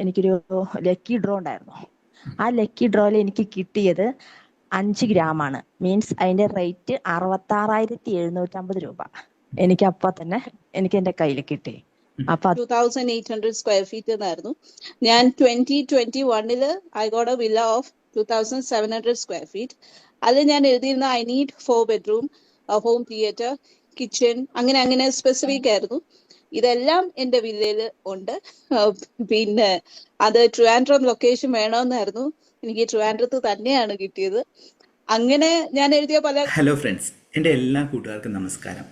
എനിക്കൊരു lucky draw ഉണ്ടായിരുന്നു. ആ ലക്കി ഡ്രോയിൽ എനിക്ക് കിട്ടിയത് 5 ഗ്രാമാണ്. മീൻസ് അതിന്റെ റേറ്റ് 66,750 രൂപ. എനിക്ക് അപ്പൊ തന്നെ എനിക്ക് എന്റെ കയ്യിൽ കിട്ടി. അപ്പൊ 2,800 സ്ക്വയർ ഫീറ്റ് എന്നായിരുന്നു. ഞാൻ 2021 I got a villa of 2,700 square feet. അത് ഞാൻ എഴുതിയിരുന്ന I need 4 bedroom, home theatre, kitchen, അങ്ങനെ അങ്ങനെ സ്പെസിഫിക് ആയിരുന്നു. ഇതെല്ലാം എന്റെ വില്ലയിൽ ഉണ്ട്. പിന്നെ അത് ട്രിവാൻഡ്രം ലൊക്കേഷൻ വേണമെന്നായിരുന്നു. എനിക്ക് ട്രിവാൻഡ്രത്ത് തന്നെയാണ് കിട്ടിയത്. അങ്ങനെ ഞാൻ എഴുതിയ പല ഹലോ ഫ്രണ്ട്സ്, എൻ്റെ എല്ലാ കൂട്ടുകാർക്കും നമസ്കാരം.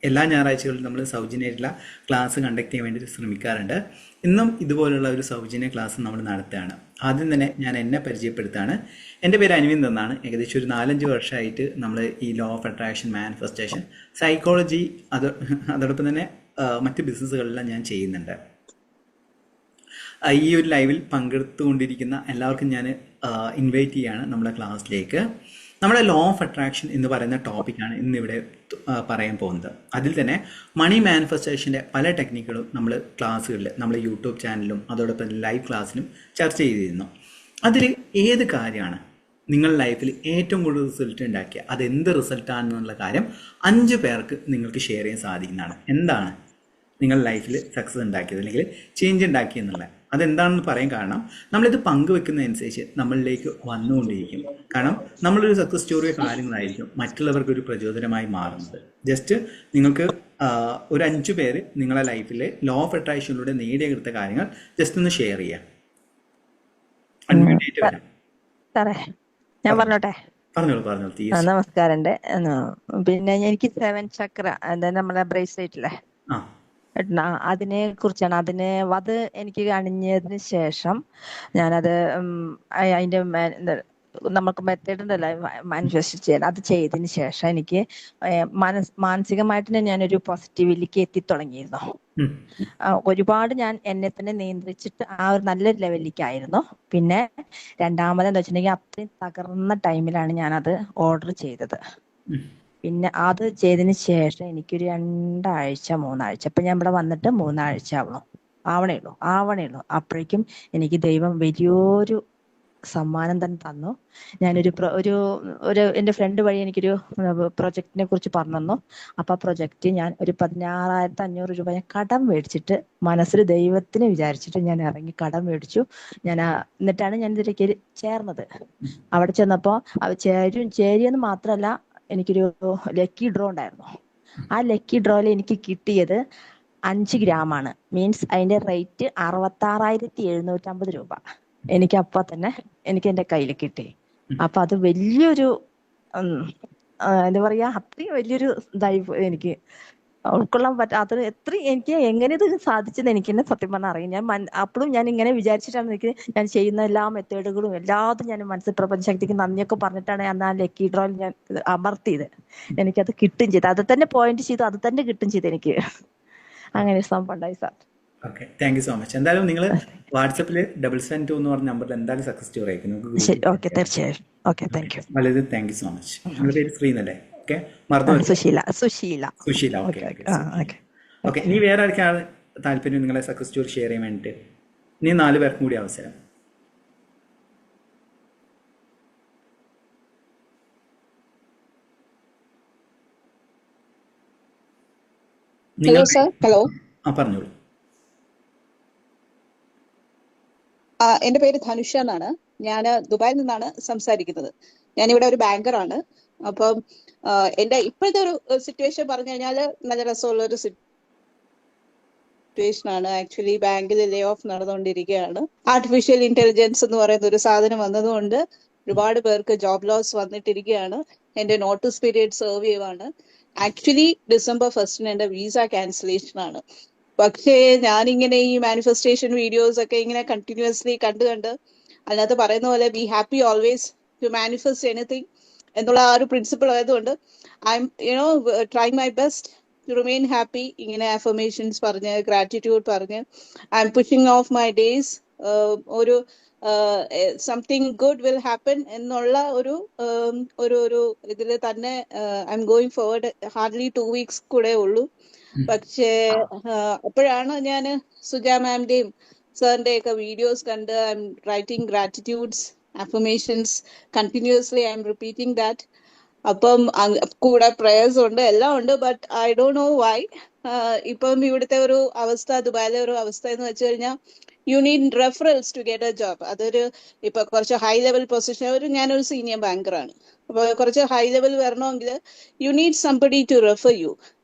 എല്ലാ ഞായറാഴ്ചകളിലും നമ്മൾ സൗജന്യമായിട്ടുള്ള ക്ലാസ് കണ്ടക്ട് ചെയ്യാൻ വേണ്ടി ശ്രമിക്കാറുണ്ട്. ഇന്നും ഇതുപോലുള്ള ഒരു സൗജന്യ ക്ലാസ് നമ്മൾ നടത്തുകയാണ്. ആദ്യം തന്നെ ഞാൻ എന്നെ പരിചയപ്പെടുത്താണ്. എൻ്റെ പേര് അനിവിന്ദ് എന്നാണ്. ഏകദേശം ഒരു 4-5 വർഷമായിട്ട് നമ്മൾ ഈ law of attraction, manifestation, psychology, അതോടൊപ്പം തന്നെ മറ്റ് ബിസിനസ്സുകളെല്ലാം ഞാൻ ചെയ്യുന്നുണ്ട്. ഈ ഒരു ലൈവിൽ പങ്കെടുത്തുകൊണ്ടിരിക്കുന്ന എല്ലാവർക്കും ഞാൻ ഇൻവൈറ്റ് ചെയ്യുകയാണ് നമ്മുടെ ക്ലാസ്സിലേക്ക്. നമ്മുടെ ലോ ഓഫ് അട്രാക്ഷൻ എന്ന് പറയുന്ന ടോപ്പിക്കാണ് ഇന്നിവിടെ പറയാൻ പോകുന്നത്. അതിൽ തന്നെ മണി മാനിഫെസ്റ്റേഷൻ്റെ പല ടെക്നിക്കുകളും നമ്മൾ ക്ലാസ്സുകളിൽ, നമ്മൾ യൂട്യൂബ് ചാനലിലും അതോടൊപ്പം ലൈവ് ക്ലാസ്സിലും ചർച്ച ചെയ്തിരുന്നു. അതിൽ ഏത് കാര്യമാണ് നിങ്ങൾ ലൈഫിൽ ഏറ്റവും കൂടുതൽ റിസൾട്ട് ഉണ്ടാക്കിയ, അതെന്ത് റിസൾട്ടാണെന്നുള്ള കാര്യം 5 പേർക്ക് നിങ്ങൾക്ക് ഷെയർ ചെയ്യാൻ സാധിക്കുന്നതാണ്. എന്താണ് നിങ്ങൾ ലൈഫിൽ സക്സസ് ഉണ്ടാക്കിയത് അല്ലെങ്കിൽ ചേഞ്ച് ഉണ്ടാക്കിയെന്നുള്ളത് അതെന്താണെന്ന് പറയാൻ കാരണം നമ്മളിത് പങ്കുവെക്കുന്നതനുസരിച്ച് നമ്മളിലേക്ക് വന്നുകൊണ്ടിരിക്കും. കാരണം നമ്മളൊരു സക്സസ് സ്റ്റോറിയോ കാര്യങ്ങളായിരിക്കും മറ്റുള്ളവർക്കൊരു പ്രചോദനമായി മാറുന്നത്. ജസ്റ്റ് നിങ്ങൾക്ക് ഒരു 5 പേര് നിങ്ങളെ ലൈഫിൽ ലോ ഓഫ് അട്രാക്ഷനിലൂടെ നേടിയെടുത്ത കാര്യങ്ങൾ ജസ്റ്റ് ഒന്ന് ഷെയർ ചെയ്യാം. അൺമ്യൂട്ട് വരാം. ഞാൻ പറഞ്ഞോട്ടെ? പറഞ്ഞോളൂ. നമസ്കാരമുണ്ട്. പിന്നെ എനിക്ക് 7 ചക്ര, അതായത് നമ്മളെ ബ്രേസ്ലെറ്റില്ലേ, അതിനെ കുറിച്ചാണ്. അത് എനിക്ക് അണിഞ്ഞതിന് ശേഷം ഞാനത് അതിന്റെ നമുക്ക് മെത്തേഡ് ഉണ്ടല്ലോ മാനിഫെസ്റ്റ് ചെയ്യാൻ, അത് ചെയ്തതിന് ശേഷം എനിക്ക് മാനസികമായിട്ട് തന്നെ ഞാനൊരു പോസിറ്റിവിലേക്ക് എത്തിത്തുടങ്ങിയിരുന്നു. ഒരുപാട് ഞാൻ എന്നെ തന്നെ നിയന്ത്രിച്ചിട്ട് ആ ഒരു നല്ലൊരു ലെവലിലേക്കായിരുന്നു. പിന്നെ രണ്ടാമതെന്ന് വെച്ചിട്ടുണ്ടെങ്കിൽ അത്രയും തകർന്ന ടൈമിലാണ് ഞാനത് ഓർഡർ ചെയ്തത്. പിന്നെ അത് ചെയ്തതിന് ശേഷം എനിക്കൊരു 2 ആഴ്ച 3 ആഴ്ച, ഇപ്പൊ ഞാൻ ഇവിടെ വന്നിട്ട് 3 ആഴ്ച ആവണേ ഉള്ളൂ. അപ്പോഴേക്കും എനിക്ക് ദൈവം വലിയൊരു സമ്മാനം തന്നെ തന്നു. ഞാനൊരു എന്റെ ഫ്രണ്ട് വഴി എനിക്കൊരു പ്രൊജക്റ്റിനെ കുറിച്ച് പറഞ്ഞു തന്നു. അപ്പൊ ആ പ്രൊജക്റ്റ് ഞാൻ ഒരു 16,500 രൂപ ഞാൻ കടം മേടിച്ചിട്ട്, മനസ്സിൽ ദൈവത്തിന് വിചാരിച്ചിട്ട് ഞാൻ ഇറങ്ങി കടം മേടിച്ചു. എന്നിട്ടാണ് ഞാൻ ഇതിലേക്ക് ചേർന്നത്. അവിടെ ചെന്നപ്പോ ചേരിയെന്ന് മാത്രമല്ല, എനിക്കൊരു ലക്കി ഡ്രോ ഉണ്ടായിരുന്നു. ആ ലക്കി ഡ്രോയിൽ എനിക്ക് കിട്ടിയത് 5 ഗ്രാമാണ്. മീൻസ് അതിന്റെ റേറ്റ് 66,750 രൂപ. എനിക്ക് അപ്പൊ തന്നെ എനിക്ക് എന്റെ കയ്യിൽ കിട്ടി. അപ്പൊ അത് വലിയൊരു എന്താ പറയാ, അത്രയും വലിയൊരു ഇതായി എനിക്ക് ഉൾക്കൊള്ളാൻ പറ്റാത്ത, എനിക്ക് എങ്ങനെ ഇത് സാധിച്ചെന്ന് എനിക്ക് തന്നെ സത്യം പറഞ്ഞാൽ അറിയാം. ഞാൻ അപ്പോഴും ഞാൻ ഇങ്ങനെ വിചാരിച്ചിട്ടാണ് ഞാൻ ചെയ്യുന്ന എല്ലാ മെത്തേഡുകളും എല്ലാതും ഞാൻ മനസ്സിൽ പ്രപഞ്ചശക്തിക്ക് നന്ദിയൊക്കെ പറഞ്ഞിട്ടാണ് ഞാൻ ആ ലക്കി ഡ്രോയിൽ ഞാൻ അമർത്തിയത്. എനിക്കത് കിട്ടും ചെയ്തു, അത് തന്നെ പോയിന്റ് ചെയ്തു, അത് തന്നെ കിട്ടും ചെയ്തു എനിക്ക്. അങ്ങനെ സംഭവം ഉണ്ടായി sir. Okay, thank you so much. എന്തായാലും നിങ്ങൾ വാട്സപ്പിൽ 772 എന്ന് പറഞ്ഞ നമ്പറിൽ എന്തായാലും സക്സസ് സ്റ്റോറി അയക്കും. ശരി, ഓക്കെ, തീർച്ചയായും. Okay, thank you. വളരെ താങ്ക് യു സോ മച്ച്. നിങ്ങളുടെ പേര് ശ്രീനല്ലേ? ഓക്കെ, മറന്നു. സുശീല. ഓക്കെ. ഇനി വേറെ ആർക്കാണ് താല്പര്യം നിങ്ങളെ സക്സസ് സ്റ്റോറി ഷെയർ ചെയ്യാൻ വേണ്ടിയിട്ട്? ഇനി 4 പേർക്കും കൂടി അവസരം. ഹലോ, പറഞ്ഞോളൂ. എന്റെ പേര് ധനുഷ എന്നാണ്. ഞാൻ ദുബായിൽ നിന്നാണ് സംസാരിക്കുന്നത്. ഞാനിവിടെ ഒരു ബാങ്കറാണ്. അപ്പം എന്റെ ഇപ്പോഴത്തെ ഒരു സിറ്റുവേഷൻ പറഞ്ഞു കഴിഞ്ഞാല് നല്ല രസമുള്ള ഒരു സിറ്റുവേഷൻ ആണ്. ആക്ച്വലി ബാങ്കിൽ ലേ ഓഫ് നടന്നുകൊണ്ടിരിക്കുകയാണ്. ആർട്ടിഫിഷ്യൽ ഇന്റലിജൻസ് എന്ന് പറയുന്ന ഒരു സാധനം വന്നതുകൊണ്ട് ഒരുപാട് പേർക്ക് ജോബ് ലോസ് വന്നിട്ടിരിക്കുകയാണ്. എന്റെ നോട്ടീസ് പീരീഡ് സെർവ് ചെയ്യുവാണ്. ആക്ച്വലി December 1 എന്റെ വിസ ക്യാൻസലേഷൻ ആണ്. പക്ഷേ ഞാനിങ്ങനെ ഈ മാനിഫെസ്റ്റേഷൻ വീഡിയോസ് ഒക്കെ ഇങ്ങനെ കണ്ടിന്യൂസ്ലി കണ്ട് അതിനകത്ത് പറയുന്ന പോലെ be happy always to manifest anything എന്നുള്ള ആ ഒരു പ്രിൻസിപ്പിൾ ആയതുകൊണ്ട് I'm trying my best to remain happy. ഇങ്ങനെ അഫർമേഷൻസ് പറഞ്ഞ്, ഗ്രാറ്റിറ്റ്യൂഡ് പറഞ്ഞ് I'm pushing of my days. ഒരു സംതിങ് ഗുഡ് വിൽ ഹാപ്പൻ എന്നുള്ള ഒരു ഇതിൽ തന്നെ I'm going forward. Hardly 2 weeks കൂടെ ഉള്ളൂ. പക്ഷേ അപ്പോഴാണ് ഞാൻ സുജ മാമിന്റെയും സാറിന്റെ ഒക്കെ വീഡിയോസ് കണ്ട് I'm writing gratitudes affirmations continuously I'm repeating that. അപ്പം കൂടെ പ്രേയേഴ്സ് ഉണ്ട്, എല്ലാം ഉണ്ട്. But I don't know why ഇപ്പം ഇവിടുത്തെ ഒരു അവസ്ഥ, ദുബായിലെ ഒരു അവസ്ഥ എന്ന് വെച്ച് കഴിഞ്ഞാൽ you need referrals to get a job. അതൊരു ഇപ്പൊ കുറച്ച് ഹൈ ലെവൽ പൊസിഷൻ, ഞാനൊരു സീനിയർ ബാങ്കറാണ്. അപ്പൊ കുറച്ച് ഹൈ ലെവൽ വരണമെങ്കിൽ you need somebody to refer you.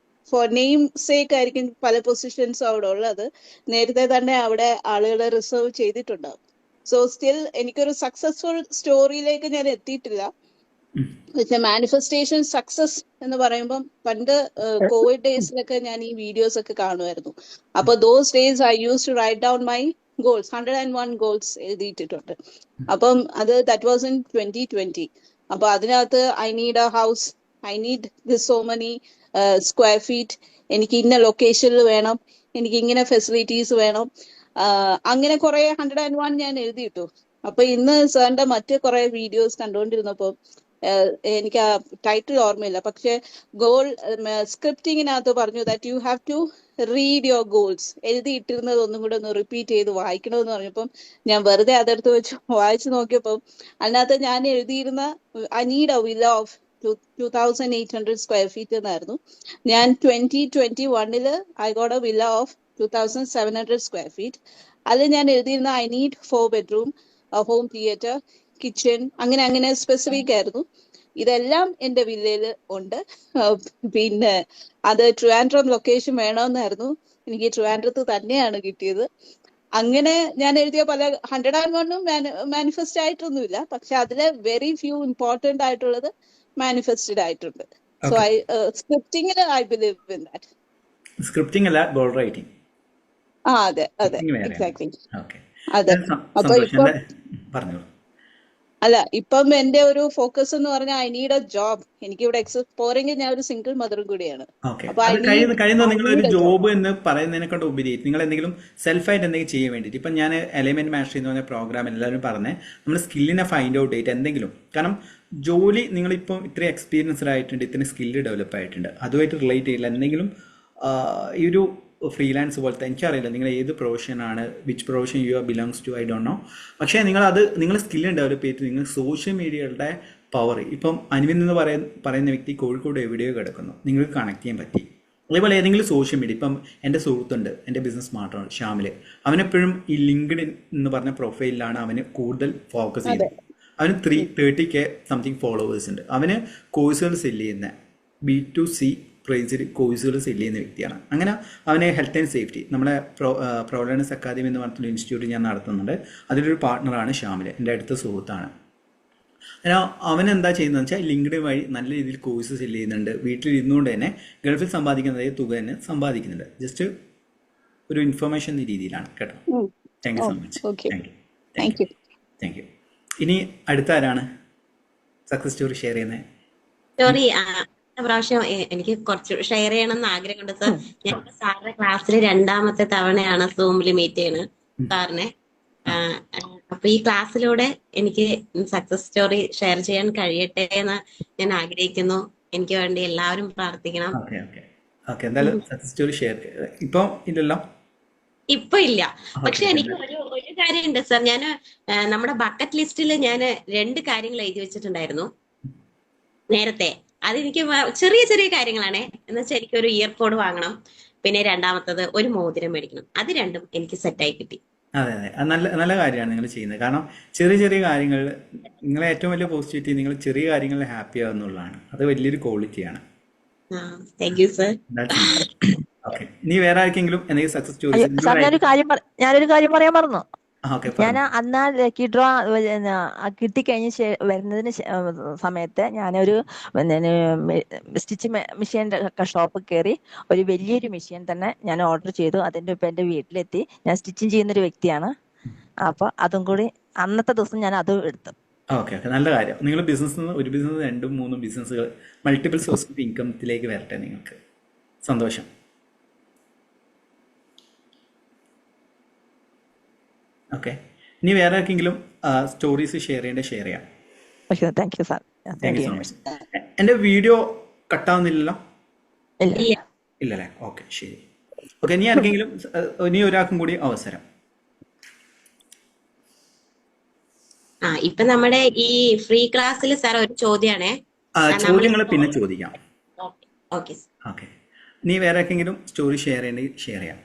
For name sake ആയിരിക്കും പല പൊസിഷൻസും അവിടെ ഉള്ളത്. നേരത്തെ തന്നെ അവിടെ ആളുകളെ റിസർവ് ചെയ്തിട്ടുണ്ടാവും. സോ സ്റ്റിൽ എനിക്കൊരു സക്സസ്ഫുൾ സ്റ്റോറിയിലേക്ക് ഞാൻ എത്തിയിട്ടില്ല. പക്ഷെ മാനിഫെസ്റ്റേഷൻ സക്സസ് എന്ന് പറയുമ്പം പണ്ട് കോവിഡ് ഡേയ്സിലൊക്കെ ഞാൻ ഈ വീഡിയോസ് ഒക്കെ കാണുമായിരുന്നു. അപ്പൊ those days I use to write down my goals, 101 goals എഴുതിയിട്ടിട്ടുണ്ട്. അപ്പം അത് ദാറ്റ് വാസ് ഇൻ 2020. അപ്പൊ അതിനകത്ത് I need a house, I need this so many square feet, എനിക്ക് ഇന്ന ലൊക്കേഷനിൽ വേണം, എനിക്ക് ഇങ്ങനെ ഫെസിലിറ്റീസ് വേണം, അങ്ങനെ കുറെ 101 ഞാൻ എഴുതിയിട്ടു. അപ്പൊ ഇന്ന് സാറിന്റെ മറ്റ് കുറെ വീഡിയോസ് കണ്ടുകൊണ്ടിരുന്നപ്പോ എനിക്ക് ആ ടൈറ്റിൽ ഓർമ്മയില്ല, പക്ഷെ ഗോൾ സ്ക്രിപ്റ്റിങ്ങിനകത്ത് പറഞ്ഞു that you have to read your goals. എഴുതിയിട്ടിരുന്നത് ഒന്നും കൂടെ ഒന്ന് റിപ്പീറ്റ് ചെയ്ത് വായിക്കണമെന്ന് പറഞ്ഞപ്പം ഞാൻ വെറുതെ അതെടുത്ത് വെച്ച് വായിച്ചു നോക്കിയപ്പം അതിനകത്ത് ഞാൻ എഴുതിയിരുന്ന I need a villa of 2800 square feet എന്നായിരുന്നു. ഞാൻ 2021 I got a villa of 2700 square feet. അത് ഞാൻ എഴുതിയിരുന്ന I need 4 bedroom, home theatre, kitchen, അങ്ങനെ അങ്ങനെ സ്പെസിഫിക് ആയിരുന്നു. ഇതെല്ലാം എന്റെ വില്ലയില് ഉണ്ട്. പിന്നെ അത് ട്രിവാൻഡ്രം ലൊക്കേഷൻ വേണമെന്നായിരുന്നു, എനിക്ക് ട്രിവാൻഡ്രത്ത് തന്നെയാണ് കിട്ടിയത്. അങ്ങനെ ഞാൻ എഴുതിയ പല 101 മാനിഫെസ്റ്റ് ആയിട്ടൊന്നുമില്ല, പക്ഷെ അതിലെ വെരി ഫ്യൂ ഇമ്പോർട്ടന്റ് ആയിട്ടുള്ളത് മാനിഫെസ്റ്റഡ് ആയിട്ടുണ്ട്. സോ ഐ സ്ക്രിപ്റ്റിംഗിൽ I believe in that. Scripting അല്ല, ഗോൾ റൈറ്റിംഗ്. അതെ അതെ, എക്സാക്ട്ലി. ഓക്കെ, അതെ. അപ്പൊ ഇപ്പം പറഞ്ഞോളൂ. അല്ല, ഇപ്പം എന്റെ ഒരു ഫോക്കസ് എന്ന് പറഞ്ഞാൽ ഐ നീഡ് എ ജോബ്. എനിക്ക് ഇവിടെ പോരെങ്കിൽ ഞാൻ ഒരു സിംഗിൾ മദറും കൂടിയാണ്. കഴിയുന്ന നിങ്ങളൊരു ജോബ് എന്ന് പറയുന്നതിനെക്കാട്ട് ഉപരി നിങ്ങൾ എന്തെങ്കിലും സെൽഫായിട്ട് എന്തെങ്കിലും ചെയ്യാൻ വേണ്ടിയിട്ട്, ഇപ്പം ഞാൻ എലമെന്റ് മാസ്റ്ററി എന്ന് പറഞ്ഞ പ്രോഗ്രാം എല്ലാവരും പറഞ്ഞ് നമ്മൾ സ്കില്ലിനെ ഫൈൻഡ് ഔട്ട് ചെയ്തിട്ട് എന്തെങ്കിലും, കാരണം ജോലി നിങ്ങളിപ്പം ഇത്രയും എക്സ്പീരിയൻസ്ഡ് ആയിട്ടുണ്ട്, ഇത്രയും സ്കില്ല് ഡെവലപ്പ് ആയിട്ടുണ്ട്, അതുമായിട്ട് റിലേറ്റ് ചെയ്യില്ല എന്തെങ്കിലും ഈ ഒരു ഫ്രീലാൻസ് പോലത്തെ, എനിക്കറിയില്ല നിങ്ങൾ ഏത് പ്രൊഫഷനാണ്, which profession you are belongs to, I don't know. പക്ഷേ നിങ്ങൾ സ്കില്ല് ഡെവലപ്പ് ചെയ്തിട്ട് നിങ്ങൾ സോഷ്യൽ മീഡിയയുടെ പവർ, ഇപ്പം അൻവിൻ എന്ന് പറയുന്ന വ്യക്തി കോഴിക്കോട് എവിടെയോ കിടക്കുന്നു, നിങ്ങൾക്ക് കണക്ട് ചെയ്യാൻ പറ്റി. അതേപോലെ ഏതെങ്കിലും സോഷ്യൽ മീഡിയ, ഇപ്പം എൻ്റെ സുഹൃത്തുണ്ട്, എൻ്റെ ബിസിനസ് പാർട്ണർ ഷ്യാമിൽ, അവനെപ്പോഴും ഈ ലിങ്ക്ഡിൻ എന്ന് പറഞ്ഞ പ്രൊഫൈലിലാണ് അവന് കൂടുതൽ ഫോക്കസ് ചെയ്തത്. അവന് 30K സംതിങ് ഫോളോവേഴ്സ് ഉണ്ട്. അവന് കോഴ്സുകൾ സെല്ല് ചെയ്യുന്ന B2C പ്രൈസിൽ കോഴ്സുകൾ സെല്ല് ചെയ്യുന്ന വ്യക്തിയാണ്. അങ്ങനെ അവനെ ഹെൽത്ത് ആൻഡ് സേഫ്റ്റി, നമ്മളെ പ്രൊവലൻസ് അക്കാദമി എന്ന് പറഞ്ഞിട്ടുള്ള ഇൻസ്റ്റിറ്റ്യൂട്ട് ഞാൻ നടത്തുന്നുണ്ട്. അതിലൊരു പാർട്ണറാണ് ഷ്യാമിൽ, എൻ്റെ അടുത്ത സുഹൃത്താണ്. അവൻ എന്താ ചെയ്യുന്നതെന്ന് വെച്ചാൽ ലിങ്ക്ഡിൻ വഴി നല്ല രീതിയിൽ കോഴ്സ് സെല്ല് ചെയ്യുന്നുണ്ട്. വീട്ടിൽ ഇരുന്നുകൊണ്ട് തന്നെ ഗൾഫിൽ സമ്പാദിക്കുന്ന അതേ തുക തന്നെ സമ്പാദിക്കുന്നുണ്ട്. ജസ്റ്റ് ഒരു ഇൻഫർമേഷൻ എന്ന രീതിയിലാണ് കേട്ടോ. Thank you so much. Thank you. ഇനി അടുത്ത ആരാണ് സക്സസ് സ്റ്റോറി ഷെയർ ചെയ്യുന്നത്? സ്റ്റോറി പ്രാവശ്യം എനിക്ക് കുറച്ച് ഷെയർ ചെയ്യണമെന്ന് ആഗ്രഹമുണ്ട് സാർ. ഞാൻ സാറിന്റെ ക്ലാസ്സിൽ 2ാമത്തെ തവണയാണ് സൂമിൽ മീറ്റ് ചെയ്യുന്നത് സാറിനെ. അപ്പൊ ഈ ക്ലാസ്സിലൂടെ എനിക്ക് സക്സസ് സ്റ്റോറി ഷെയർ ചെയ്യാൻ കഴിയട്ടെ എന്ന് ഞാൻ ആഗ്രഹിക്കുന്നു. എനിക്ക് വേണ്ടി എല്ലാവരും പ്രാർത്ഥിക്കണം. ഇപ്പൊ ഇല്ല, പക്ഷെ എനിക്ക് ഒരു കാര്യമുണ്ട് സാർ. ഞാൻ നമ്മുടെ ബക്കറ്റ് ലിസ്റ്റിൽ ഞാൻ 2 കാര്യങ്ങൾ എഴുതി വെച്ചിട്ടുണ്ടായിരുന്നു നേരത്തെ. അതെനിക്ക് ചെറിയ ചെറിയ കാര്യങ്ങളാണ്. എന്ന് വെച്ചാൽ എനിക്കൊരു ഇയർപോഡ് വാങ്ങണം, പിന്നെ 2ാമത്തത് ഒരു മോതിരം മേടിക്കണം. അത് 2ഉം എനിക്ക് സെറ്റായി കിട്ടി. അതെ അതെ, നല്ല കാര്യമാണ് നിങ്ങൾ ചെയ്യുന്നത്. കാരണം ചെറിയ ചെറിയ കാര്യങ്ങൾ, നിങ്ങളെ ഏറ്റവും വലിയ പോസിറ്റിവിറ്റി നിങ്ങൾ ചെറിയ കാര്യങ്ങളിൽ ഹാപ്പി ആവുന്നുള്ളതാണ്. അത് വലിയൊരു ക്വാളിറ്റിയാണ്. Thank you sir. ഓക്കെ, ഇനി വേറെ ആർക്കെങ്കിലും എന്തെങ്കിലും സക്സസ് സ്റ്റോറി? ഞാനൊരു കാര്യം പറയാൻ മറന്നു. ഞാൻ അന്നാ ലക്കി ഡ്രോ കിട്ടിക്കഴിഞ്ഞ വരുന്നതിന് സമയത്ത് ഞാനൊരു സ്റ്റിച്ച് മെഷീൻ്റെ ഷോപ്പിൽ കയറി ഒരു വലിയൊരു മെഷീൻ തന്നെ ഞാൻ ഓർഡർ ചെയ്തു. അതിൻ്റെ ഇപ്പം എൻ്റെ വീട്ടിലെത്തി. ഞാൻ സ്റ്റിച്ചിങ് ചെയ്യുന്നൊരു വ്യക്തിയാണ്. അപ്പൊ അതും കൂടി അന്നത്തെ ദിവസം ഞാൻ അതും എടുത്തു. ഓക്കെ, നല്ല കാര്യം. നിങ്ങൾ ഒരു ബിസിനസ് 2ഉം 3ഉം ബിസിനസ്സുകൾ, മൾട്ടിപ്പിൾ സോഴ്സ് ഓഫ് ഇൻകത്തിലേക്ക് വരട്ടെ നിങ്ങൾക്ക്. സന്തോഷം. ഓക്കെ, ഇനി വേറെ ആർക്കെങ്കിലും സ്റ്റോറീസ് ഷെയർ ചെയ്യാം. Thank you sir. Thank you so much. എൻ്റെ വീഡിയോ കട്ടാവുന്നില്ലല്ലോ? ഇല്ലല്ലേ? ഓക്കെ, ശരി. ഓക്കെ, ഇനി ആർക്കെങ്കിലും, ഇനി ഒരാൾക്കും കൂടി അവസരം. ഇപ്പൊ നമ്മുടെ ഈ ഫ്രീ ക്ലാസ്സിൽ സാർ ഒരു ചോദ്യമാണേ. ചോദ്യങ്ങൾ പിന്നെ ചോദിക്കാം. ഓക്കെ. ഓക്കെ, നീ വേറെ ആർക്കെങ്കിലും സ്റ്റോറി ഷെയർ ചെയ്യണമെങ്കിൽ ഷെയർ ചെയ്യാം.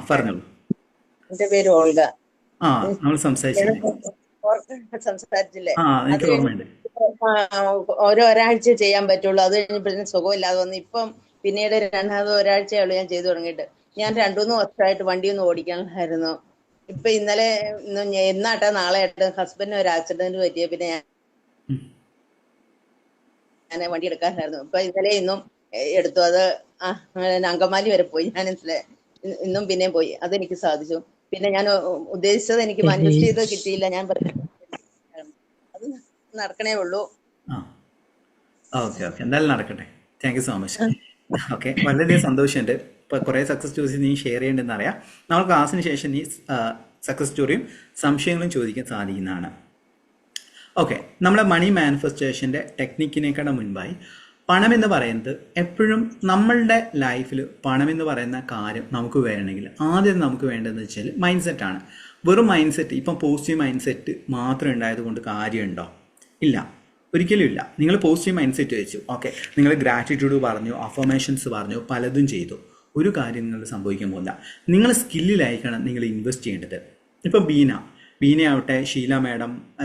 പറഞ്ഞോളൂ. എന്റെ പേര് ഓൾഗ. നമ്മൾ സംസാരിച്ചില്ലേ? സംസാരിച്ചില്ലേ? എനിക്ക് ഓർമ്മയുണ്ട്. ഒരാഴ്ച ചെയ്യാൻ പറ്റുള്ളൂ. അത് കഴിഞ്ഞപ്പോഴത്തേക്കും സുഖമില്ലാതെ വന്നു. ഇപ്പം പിന്നീട് രണ്ടാമത് ഒരാഴ്ചയുള്ളൂ ഞാൻ ചെയ്തു തുടങ്ങിയിട്ട്. ഞാൻ 2-3 വർഷമായിട്ട് വണ്ടിയൊന്നും ഓടിക്കാനായിരുന്നു. ഇപ്പൊ ഇന്നലെ എന്നാട്ടാ നാളെ ആയിട്ട് ഹസ്ബൻഡിന് ഒരു ആക്സിഡന്റ് പറ്റിയ പിന്നെ ഞാൻ വണ്ടി എടുക്കാനായിരുന്നു. ഇപ്പൊ ഇന്നലെ ഇന്നും എടുത്തു. അത് അങ്കമാലി വരെ പോയി. ഞാൻ ഇന്നും പിന്നെയും പോയി. അതെനിക്ക് സാധിച്ചു. പിന്നെ ഞാൻ ഉദ്ദേശിച്ചത് എനിക്ക് മാനിഫെസ്റ്റ് ചെയ്ത് കിട്ടിയില്ല. ഞാൻ അത് നടക്കണേ ഉള്ളൂ. ഓക്കെ, എന്തായാലും നടക്കട്ടെ. Thank you so much. Okay, വളരെയധികം സന്തോഷമുണ്ട്. ഇപ്പോൾ കുറേ സക്സസ് സ്റ്റോറീസ് നീ ഷെയർ ചെയ്യേണ്ടതെന്ന് അറിയാം. നമ്മൾ ക്ലാസ്സിന് ശേഷം നീ സക്സസ് സ്റ്റോറിയും സംശയങ്ങളും ചോദിക്കാൻ സാധിക്കുന്നതാണ്. ഓക്കെ, നമ്മുടെ മണി മാനിഫെസ്റ്റേഷൻ്റെ ടെക്നിക്കിനേക്കാളും മുൻപായി പണം എന്ന് പറയുന്നത് എപ്പോഴും നമ്മളുടെ ലൈഫിൽ പണം എന്ന് പറയുന്ന കാര്യം നമുക്ക് വേണമെങ്കിൽ ആദ്യം നമുക്ക് വേണ്ടതെന്ന് വെച്ചാൽ മൈൻഡ് സെറ്റാണ്. വെറും മൈൻഡ് സെറ്റ്, ഇപ്പം പോസിറ്റീവ് മൈൻഡ് സെറ്റ് മാത്രം ഉണ്ടായത് കൊണ്ട് കാര്യമുണ്ടോ? ഇല്ല, ഒരിക്കലും ഇല്ല. നിങ്ങൾ പോസിറ്റീവ് മൈൻഡ് സെറ്റ് വെച്ചു, ഓക്കെ, നിങ്ങൾ ഗ്രാറ്റിറ്റ്യൂഡ് പറഞ്ഞു, അഫർമേഷൻസ് പറഞ്ഞു, പലതും ചെയ്തു, ഒരു കാര്യം നിങ്ങൾ സംഭവിക്കാൻ പോകുന്നില്ല. നിങ്ങൾ സ്കില്ലിലായിരിക്കണം നിങ്ങൾ ഇൻവെസ്റ്റ് ചെയ്യേണ്ടത്. ഇപ്പം ബീനയാവട്ടെ,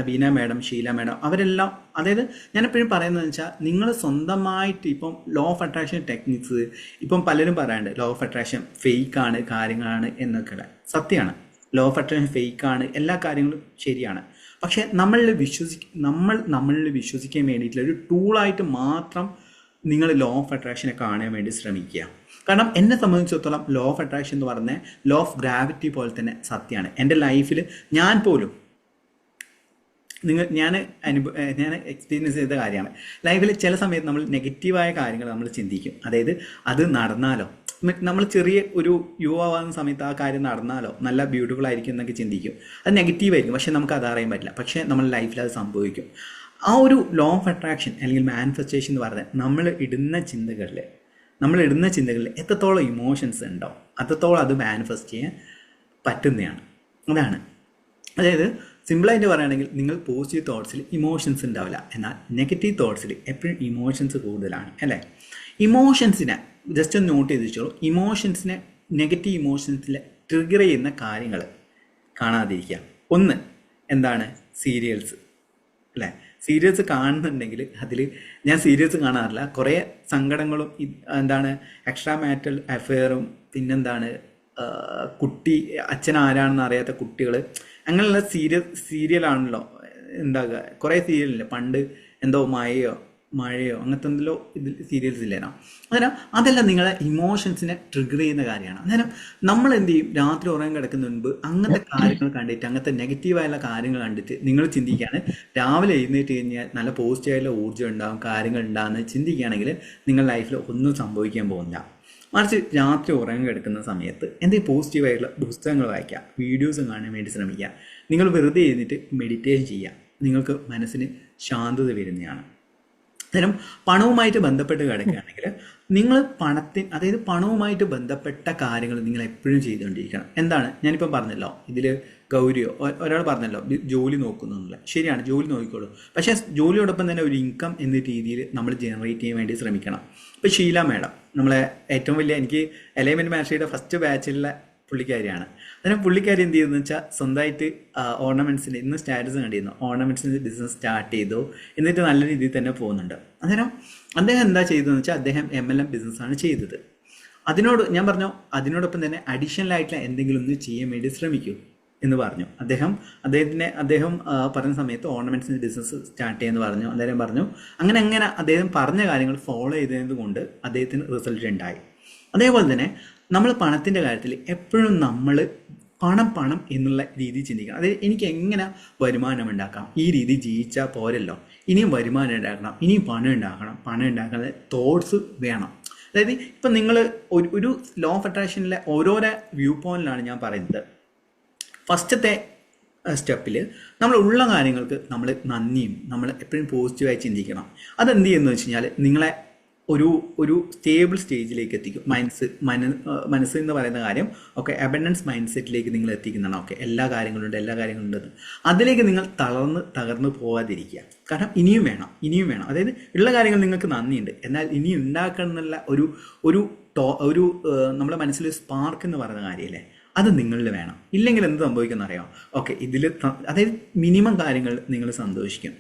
ബീന മാഡം, ഷീല മാഡം, അവരെല്ലാം, അതായത് ഞാനെപ്പോഴും പറയുന്നത് വെച്ചാൽ നിങ്ങൾ സ്വന്തമായിട്ട് ഇപ്പം ലോ ഓഫ് അട്രാക്ഷൻ ടെക്നിക്സ് ഇപ്പം പലരും പറയാണ്ട് ലോ ഓഫ് അട്രാക്ഷൻ ഫേക്കാണ് കാര്യങ്ങളാണ് എന്നൊക്കെ. സത്യമാണ്, ലോ ഓഫ് അട്രാക്ഷൻ ഫേക്കാണ്, എല്ലാ കാര്യങ്ങളും ശരിയാണ്. പക്ഷേ നമ്മളിൽ വിശ്വസിക്കാൻ വേണ്ടിയിട്ടുള്ള ഒരു ടൂളായിട്ട് മാത്രം നിങ്ങൾ ലോ ഓഫ് അട്രാക്ഷനെ കാണാൻ വേണ്ടി ശ്രമിക്കുക. കാരണം എന്നെ സംബന്ധിച്ചിടത്തോളം ലോ ഓഫ് അട്രാക്ഷൻ എന്ന് പറഞ്ഞ ലോ ഓഫ് ഗ്രാവിറ്റി പോലെ തന്നെ സത്യമാണ്. എൻ്റെ ലൈഫിൽ ഞാൻ പോലും ഞാൻ എക്സ്പീരിയൻസ് ചെയ്ത കാര്യമാണ്. ലൈഫിൽ ചില സമയത്ത് നമ്മൾ നെഗറ്റീവായ കാര്യങ്ങൾ നമ്മൾ ചിന്തിക്കും. അതായത് അത് നടന്നാലോ, നമ്മൾ ചെറിയ ഒരു യുവാകുന്ന സമയത്ത് ആ കാര്യം നടന്നാലോ നല്ല ബ്യൂട്ടിഫുൾ ആയിരിക്കും എന്നൊക്കെ ചിന്തിക്കും. അത് നെഗറ്റീവായിരിക്കും, പക്ഷെ നമുക്ക് അത് അറിയാൻ പറ്റില്ല. പക്ഷേ നമ്മുടെ ലൈഫിൽ അത് സംഭവിക്കും. ആ ഒരു ലോ ഓഫ് അട്രാക്ഷൻ അല്ലെങ്കിൽ മാനിഫെസ്റ്റേഷൻ എന്ന് പറഞ്ഞാൽ നമ്മൾ ഇടുന്ന ചിന്തകളിൽ എത്രത്തോളം ഇമോഷൻസ് ഉണ്ടോ അത്രത്തോളം അത് മാനിഫെസ്റ്റ് ചെയ്യാൻ പറ്റുന്നതാണ്. അതാണ്, അതായത് സിമ്പിളായിട്ട് പറയുകയാണെങ്കിൽ നിങ്ങൾ പോസിറ്റീവ് തോട്ട്സിൽ ഇമോഷൻസ് ഉണ്ടാവില്ല, എന്നാൽ നെഗറ്റീവ് തോട്ട്സിൽ എപ്പോഴും ഇമോഷൻസ് കൂടുതലാണ്, അല്ലേ? ഇമോഷൻസിനെ ജസ്റ്റ് ഒന്ന് നോട്ട് ചെയ്ത് വെച്ചോളൂ. നെഗറ്റീവ് ഇമോഷൻസിൽ ട്രിഗർ ചെയ്യുന്ന കാര്യങ്ങൾ കാണാതിരിക്കുക. ഒന്ന് എന്താണ്? സീരിയൽസ്, അല്ലേ? സീരിയൽസ് കാണുന്നുണ്ടെങ്കിൽ അതിൽ ഞാൻ സീരിയൽസ് കാണാറില്ല. കുറേ സങ്കടങ്ങളും എക്സ്ട്രാ മാരിറ്റൽ അഫെയറും പിന്നെന്താണ് കുട്ടി അച്ഛൻ ആരാണെന്ന് അറിയാത്ത കുട്ടികൾ, അങ്ങനെയുള്ള സീരിയലാണല്ലോ ഉണ്ടാകുക. കുറേ സീരിയലില്ല, പണ്ട് എന്തോ മഴയോ അങ്ങനത്തെ എന്തെല്ലോ ഇതിൽ സീരിയൽസ് ഇല്ലേനോ. അന്നേരം അതെല്ലാം നിങ്ങളെ ഇമോഷൻസിനെ ട്രിഗർ ചെയ്യുന്ന കാര്യമാണ്. അന്നേരം നമ്മൾ എന്ത് ചെയ്യും? രാത്രി ഉറങ്ങാൻ കിടക്കുന്ന മുൻപ് അങ്ങനത്തെ കാര്യങ്ങൾ കണ്ടിട്ട്, അങ്ങനത്തെ നെഗറ്റീവായുള്ള കാര്യങ്ങൾ കണ്ടിട്ട് നിങ്ങൾ ചിന്തിക്കുകയാണ്. രാവിലെ എഴുന്നേറ്റ് കഴിഞ്ഞാൽ നല്ല പോസിറ്റീവായുള്ള ഊർജ്ജം ഉണ്ടാകും, കാര്യങ്ങൾ ഉണ്ടാകുന്ന ചിന്തിക്കുകയാണെങ്കിൽ നിങ്ങൾ ലൈഫിൽ ഒന്നും സംഭവിക്കാൻ പോകുന്നില്ല. മറിച്ച് രാത്രി ഉറങ്ങാൻ കിടക്കുന്ന സമയത്ത് എന്തെങ്കിലും പോസിറ്റീവായിട്ടുള്ള പുസ്തകങ്ങൾ വായിക്കുക, വീഡിയോസ് കാണാൻ വേണ്ടി ശ്രമിക്കുക. നിങ്ങൾ വെറുതെ ഇരുന്നിട്ട് മെഡിറ്റേഷൻ ചെയ്യുക, നിങ്ങൾക്ക് മനസ്സിന് ശാന്തത വരുന്നതാണ്. അന്നേരം പണവുമായിട്ട് ബന്ധപ്പെട്ട് കിടക്കുകയാണെങ്കിൽ നിങ്ങൾ പണവുമായിട്ട് ബന്ധപ്പെട്ട കാര്യങ്ങൾ നിങ്ങൾ എപ്പോഴും ചെയ്തുകൊണ്ടിരിക്കണം. എന്താണ് ഞാനിപ്പം പറഞ്ഞല്ലോ, ഇതിൽ ഗൗരിയോ ഒരാൾ പറഞ്ഞല്ലോ ജോലി നോക്കുന്നില്ല. ശരിയാണ്, ജോലി നോക്കിക്കോളൂ. പക്ഷേ ജോലിയോടൊപ്പം തന്നെ ഒരു ഇൻകം എന്ന രീതിയിൽ നമ്മൾ ജനറേറ്റ് ചെയ്യാൻ വേണ്ടി ശ്രമിക്കണം. ഇപ്പോൾ ഷീല മാഡം നമ്മളെ ഏറ്റവും വലിയ, എനിക്ക് എലൈൻമെൻറ്റ് മാസ്റ്ററിയുടെ ഫസ്റ്റ് ബാച്ചിലുള്ള പുള്ളിക്കാരിയാണ്. അന്നേരം പുള്ളിക്കാരി എന്ത് ചെയ്തെന്ന് വെച്ചാൽ സ്വന്തമായിട്ട് ഓർണമെൻറ്റ്സിൻ്റെ, ഇന്ന് സ്റ്റാറ്റസ് കണ്ടിരുന്നു, ഓർണമെൻറ്റ്സിൻ്റെ ബിസിനസ് സ്റ്റാർട്ട് ചെയ്തു, എന്നിട്ട് നല്ല രീതിയിൽ തന്നെ പോകുന്നുണ്ട്. അന്നേരം അദ്ദേഹം എന്താ ചെയ്തതെന്ന് വെച്ചാൽ അദ്ദേഹം MLM ബിസിനസ്സാണ് ചെയ്തത്. ഞാൻ പറഞ്ഞു അതിനോടൊപ്പം തന്നെ അഡീഷണൽ ആയിട്ടുള്ള എന്തെങ്കിലും ഒന്ന് ചെയ്യാൻ വേണ്ടി ശ്രമിക്കൂ എന്ന് പറഞ്ഞു. അദ്ദേഹം പറഞ്ഞ സമയത്ത് ഓർണമെൻറ്റ്സിൻ്റെ ബിസിനസ് സ്റ്റാർട്ട് ചെയ്യുമെന്ന് പറഞ്ഞു. അദ്ദേഹം പറഞ്ഞു അങ്ങനെ അദ്ദേഹം പറഞ്ഞ കാര്യങ്ങൾ ഫോളോ ചെയ്തത് കൊണ്ട് അദ്ദേഹത്തിന് റിസൾട്ട് ഉണ്ടായി. അതേപോലെ തന്നെ നമ്മൾ പണത്തിൻ്റെ കാര്യത്തിൽ എപ്പോഴും നമ്മൾ പണം എന്നുള്ള രീതി ചിന്തിക്കണം. അതായത് എനിക്ക് എങ്ങനെ വരുമാനം ഉണ്ടാക്കാം, ഈ രീതി ജീവിച്ചാൽ പോരല്ലോ, ഇനിയും വരുമാനം ഉണ്ടാക്കണം, ഇനിയും പണം ഉണ്ടാക്കുന്ന തോട്ട്സ് വേണം. അതായത് ഇപ്പം നിങ്ങൾ ഒരു ലോ ഓഫ് അട്രാക്ഷനിലെ ഓരോരോ വ്യൂ പോയിന്റിലാണ് ഞാൻ പറയുന്നത്. ഫസ്റ്റത്തെ സ്റ്റെപ്പിൽ നമ്മൾ ഉള്ള കാര്യങ്ങൾക്ക് നമ്മൾ നന്ദിയും നമ്മൾ എപ്പോഴും പോസിറ്റീവായി ചിന്തിക്കണം. അതെന്ത് ചെയ്യുന്നു വെച്ച് കഴിഞ്ഞാൽ നിങ്ങളെ ഒരു സ്റ്റേബിൾ സ്റ്റേജിലേക്ക് എത്തിക്കും. മനസ്സ് എന്ന് പറയുന്ന കാര്യം ഒക്കെ അബൻഡൻസ് മൈൻഡ് സെറ്റിലേക്ക് നിങ്ങൾ എത്തിക്കുന്നതാണ്. ഓക്കെ, എല്ലാ കാര്യങ്ങളും ഉണ്ട്. അതിലേക്ക് നിങ്ങൾ തകർന്നു പോകാതിരിക്കുക. കാരണം ഇനിയും വേണം. അതായത് ഉള്ള കാര്യങ്ങൾ നിങ്ങൾക്ക് നന്ദിയുണ്ട്, എന്നാൽ ഇനിയും ഉണ്ടാക്കണമെന്നുള്ള ഒരു നമ്മുടെ മനസ്സിൽ സ്പാർക്ക് എന്ന് പറയുന്ന കാര്യമല്ലേ, അത് നിങ്ങളിൽ വേണം. ഇല്ലെങ്കിൽ എന്ത് സംഭവിക്കുമെന്ന് അറിയാം. ഓക്കെ, അതായത് മിനിമം കാര്യങ്ങൾ നിങ്ങൾ സന്തോഷിക്കും.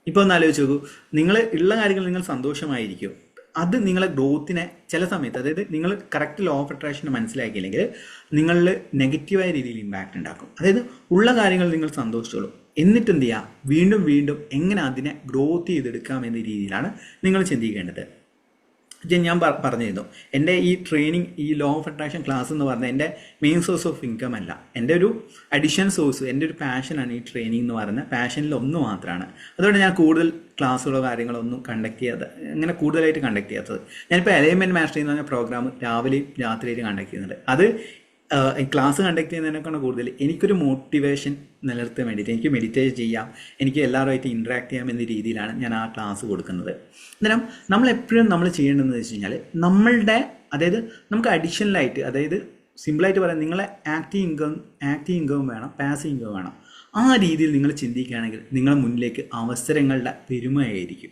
ഇപ്പോൾ ഒന്ന് ആലോചിച്ച് നോക്കൂ, നിങ്ങൾ ഉള്ള കാര്യങ്ങൾ നിങ്ങൾ സന്തോഷമായിരിക്കും. അത് നിങ്ങളെ ഗ്രോത്തിനെ ചില സമയത്ത്, അതായത് നിങ്ങൾ കറക്റ്റ് ലോ ഓഫ് അട്രാക്ഷൻ മനസ്സിലാക്കിയില്ലെങ്കിൽ നിങ്ങളിൽ നെഗറ്റീവായ രീതിയിൽ ഇമ്പാക്റ്റ് ഉണ്ടാക്കും. അതായത് ഉള്ള കാര്യങ്ങൾ നിങ്ങൾ സന്തോഷിച്ചോളൂ, എന്നിട്ട് എന്ത് ചെയ്യുക, വീണ്ടും എങ്ങനെ അതിനെ ഗ്രോത്ത് ചെയ്തെടുക്കാം എന്ന രീതിയിലാണ് നിങ്ങൾ ചിന്തിക്കേണ്ടത്. ഞാൻ പറഞ്ഞിരുന്നു, എൻ്റെ ഈ ട്രെയിനിങ്, ഈ ലോ ഓഫ് അട്രാക്ഷൻ ക്ലാസ് എന്ന് പറഞ്ഞാൽ എൻ്റെ മെയിൻ സോഴ്സ് ഓഫ് ഇൻകം അല്ല, എൻ്റെ ഒരു അഡീഷണൽ സോഴ്സ്, എൻ്റെ ഒരു പാഷനാണ് ഈ ട്രെയിനിങ് എന്ന് പറയുന്നത്. പാഷനിൽ ഒന്ന് മാത്രമാണ്. അതുകൊണ്ട് ഞാൻ കൂടുതൽ ക്ലാസ്സുകളോ കാര്യങ്ങളൊന്നും അങ്ങനെ കൂടുതലായിട്ട് കണ്ടക്ട് ചെയ്യാത്തത്. ഞാനിപ്പോൾ അലൈൻമെൻറ്റ് മാസ്റ്ററി എന്ന് പറഞ്ഞ പ്രോഗ്രാം രാവിലെയും രാത്രിയിലും കണ്ടക്ട് ചെയ്യുന്നുണ്ട്. അത് ക്ലാസ് കണ്ടക്ട് ചെയ്യുന്നതിനേക്കാണ് കൂടുതൽ എനിക്കൊരു മോട്ടിവേഷൻ നിലനിർത്താൻ വേണ്ടിയിട്ട്, എനിക്ക് മെഡിറ്റേറ്റ് ചെയ്യാം, എനിക്ക് എല്ലാവരുമായിട്ട് ഇൻട്രാക്ട് ചെയ്യാം എന്ന രീതിയിലാണ് ഞാൻ ആ ക്ലാസ് കൊടുക്കുന്നത്. അന്നേരം നമ്മളെപ്പോഴും നമ്മൾ ചെയ്യേണ്ടതെന്ന് വെച്ച് കഴിഞ്ഞാൽ അതായത് നമുക്ക് അഡീഷണലായിട്ട്, അതായത് സിമ്പിളായിട്ട് പറയാം, നിങ്ങളെ ആക്റ്റീവ് ഇൻകവും വേണം, പാസീവ് ഇൻകവും വേണം. ആ രീതിയിൽ നിങ്ങൾ ചിന്തിക്കുകയാണെങ്കിൽ നിങ്ങളുടെ മുന്നിലേക്ക് അവസരങ്ങളുടെ പെരുമയായിരിക്കും.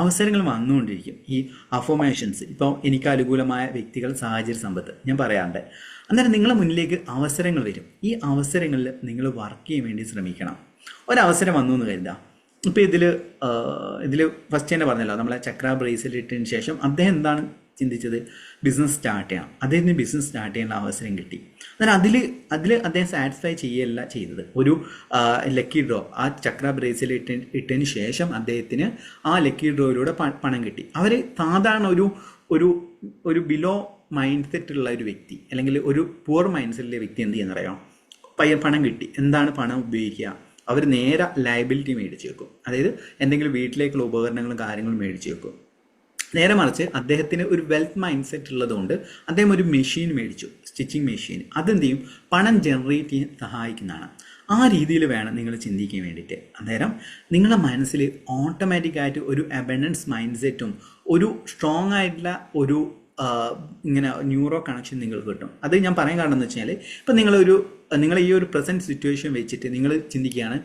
അവസരങ്ങൾ വന്നുകൊണ്ടിരിക്കും. ഈ അഫർമേഷൻസ്, ഇപ്പോൾ എനിക്ക് അനുകൂലമായ വ്യക്തികൾ, സാഹചര്യ സമ്പത്ത് ഞാൻ പറയാറുണ്ട്. അന്നേരം നിങ്ങളുടെ മുന്നിലേക്ക് അവസരങ്ങൾ വരും. ഈ അവസരങ്ങളിൽ നിങ്ങൾ വർക്ക് ചെയ്യാൻ വേണ്ടി ശ്രമിക്കണം. ഒരവസരം വന്നു എന്ന് കരുതാം. ഇപ്പോൾ ഇതിൽ ഫസ്റ്റ് തന്നെ പറഞ്ഞല്ലോ, നമ്മളെ ചക്ര ബ്രേസ്ലെറ്റിന് ശേഷം അദ്ദേഹം എന്താണ് ചിന്തിച്ചത്, ബിസിനസ് സ്റ്റാർട്ട് ചെയ്യാം. അദ്ദേഹത്തിന് ബിസിനസ് സ്റ്റാർട്ട് ചെയ്യാനുള്ള അവസരം കിട്ടി. അന്നേരം അതിൽ അദ്ദേഹം സാറ്റിസ്ഫൈ ചെയ്യല്ല ചെയ്തത്. ഒരു ലക്കി ഡ്രോ, ആ ചക്ര ബ്രേസ്ലെറ്റ് ഇട്ടതിന് ശേഷം അദ്ദേഹത്തിന് ആ ലക്കി ഡ്രോയിലൂടെ പണം കിട്ടി. അവർ സാധാരണ ഒരു ബിലോ മൈൻഡ് സെറ്റുള്ള ഒരു വ്യക്തി, അല്ലെങ്കിൽ ഒരു പുവർ മൈൻഡ് സെറ്റിലെ വ്യക്തി എന്ത് ചെയ്യുന്നറിയാം, പണം കിട്ടി, എന്താണ് പണം ഉപയോഗിക്കുക, അവർ നേരെ ലയബിലിറ്റി മേടിച്ച് വെക്കും. അതായത് എന്തെങ്കിലും വീട്ടിലേക്കുള്ള ഉപകരണങ്ങളും കാര്യങ്ങളും മേടിച്ച് വെക്കും. നേരെ മറിച്ച് അദ്ദേഹത്തിന് ഒരു വെൽത്ത് മൈൻഡ് സെറ്റ് ഉള്ളതുകൊണ്ട് അദ്ദേഹം ഒരു മെഷീൻ മേടിച്ചു, സ്റ്റിച്ചിങ് മെഷീൻ. അതെന്ത് ചെയ്യും, പണം ജനറേറ്റ് ചെയ്യാൻ സഹായിക്കുന്നതാണ്. ആ രീതിയിൽ വേണം നിങ്ങൾ ചിന്തിക്കാൻ വേണ്ടിയിട്ട്. അന്നേരം നിങ്ങളുടെ മനസ്സിൽ ഓട്ടോമാറ്റിക്കായിട്ട് ഒരു അബൻഡൻസ് മൈൻഡ് സെറ്റും ഒരു സ്ട്രോങ് ആയിട്ടുള്ള ഒരു ഇങ്ങനെ ന്യൂറോ കണക്ഷൻ നിങ്ങൾക്ക് കിട്ടും. അത് ഞാൻ പറയാൻ കാരണം എന്ന് വെച്ചാൽ, ഇപ്പം നിങ്ങൾ ഈ ഒരു പ്രസൻറ്റ് സിറ്റുവേഷൻ വെച്ചിട്ട് നിങ്ങൾ ചിന്തിക്കുകയാണ്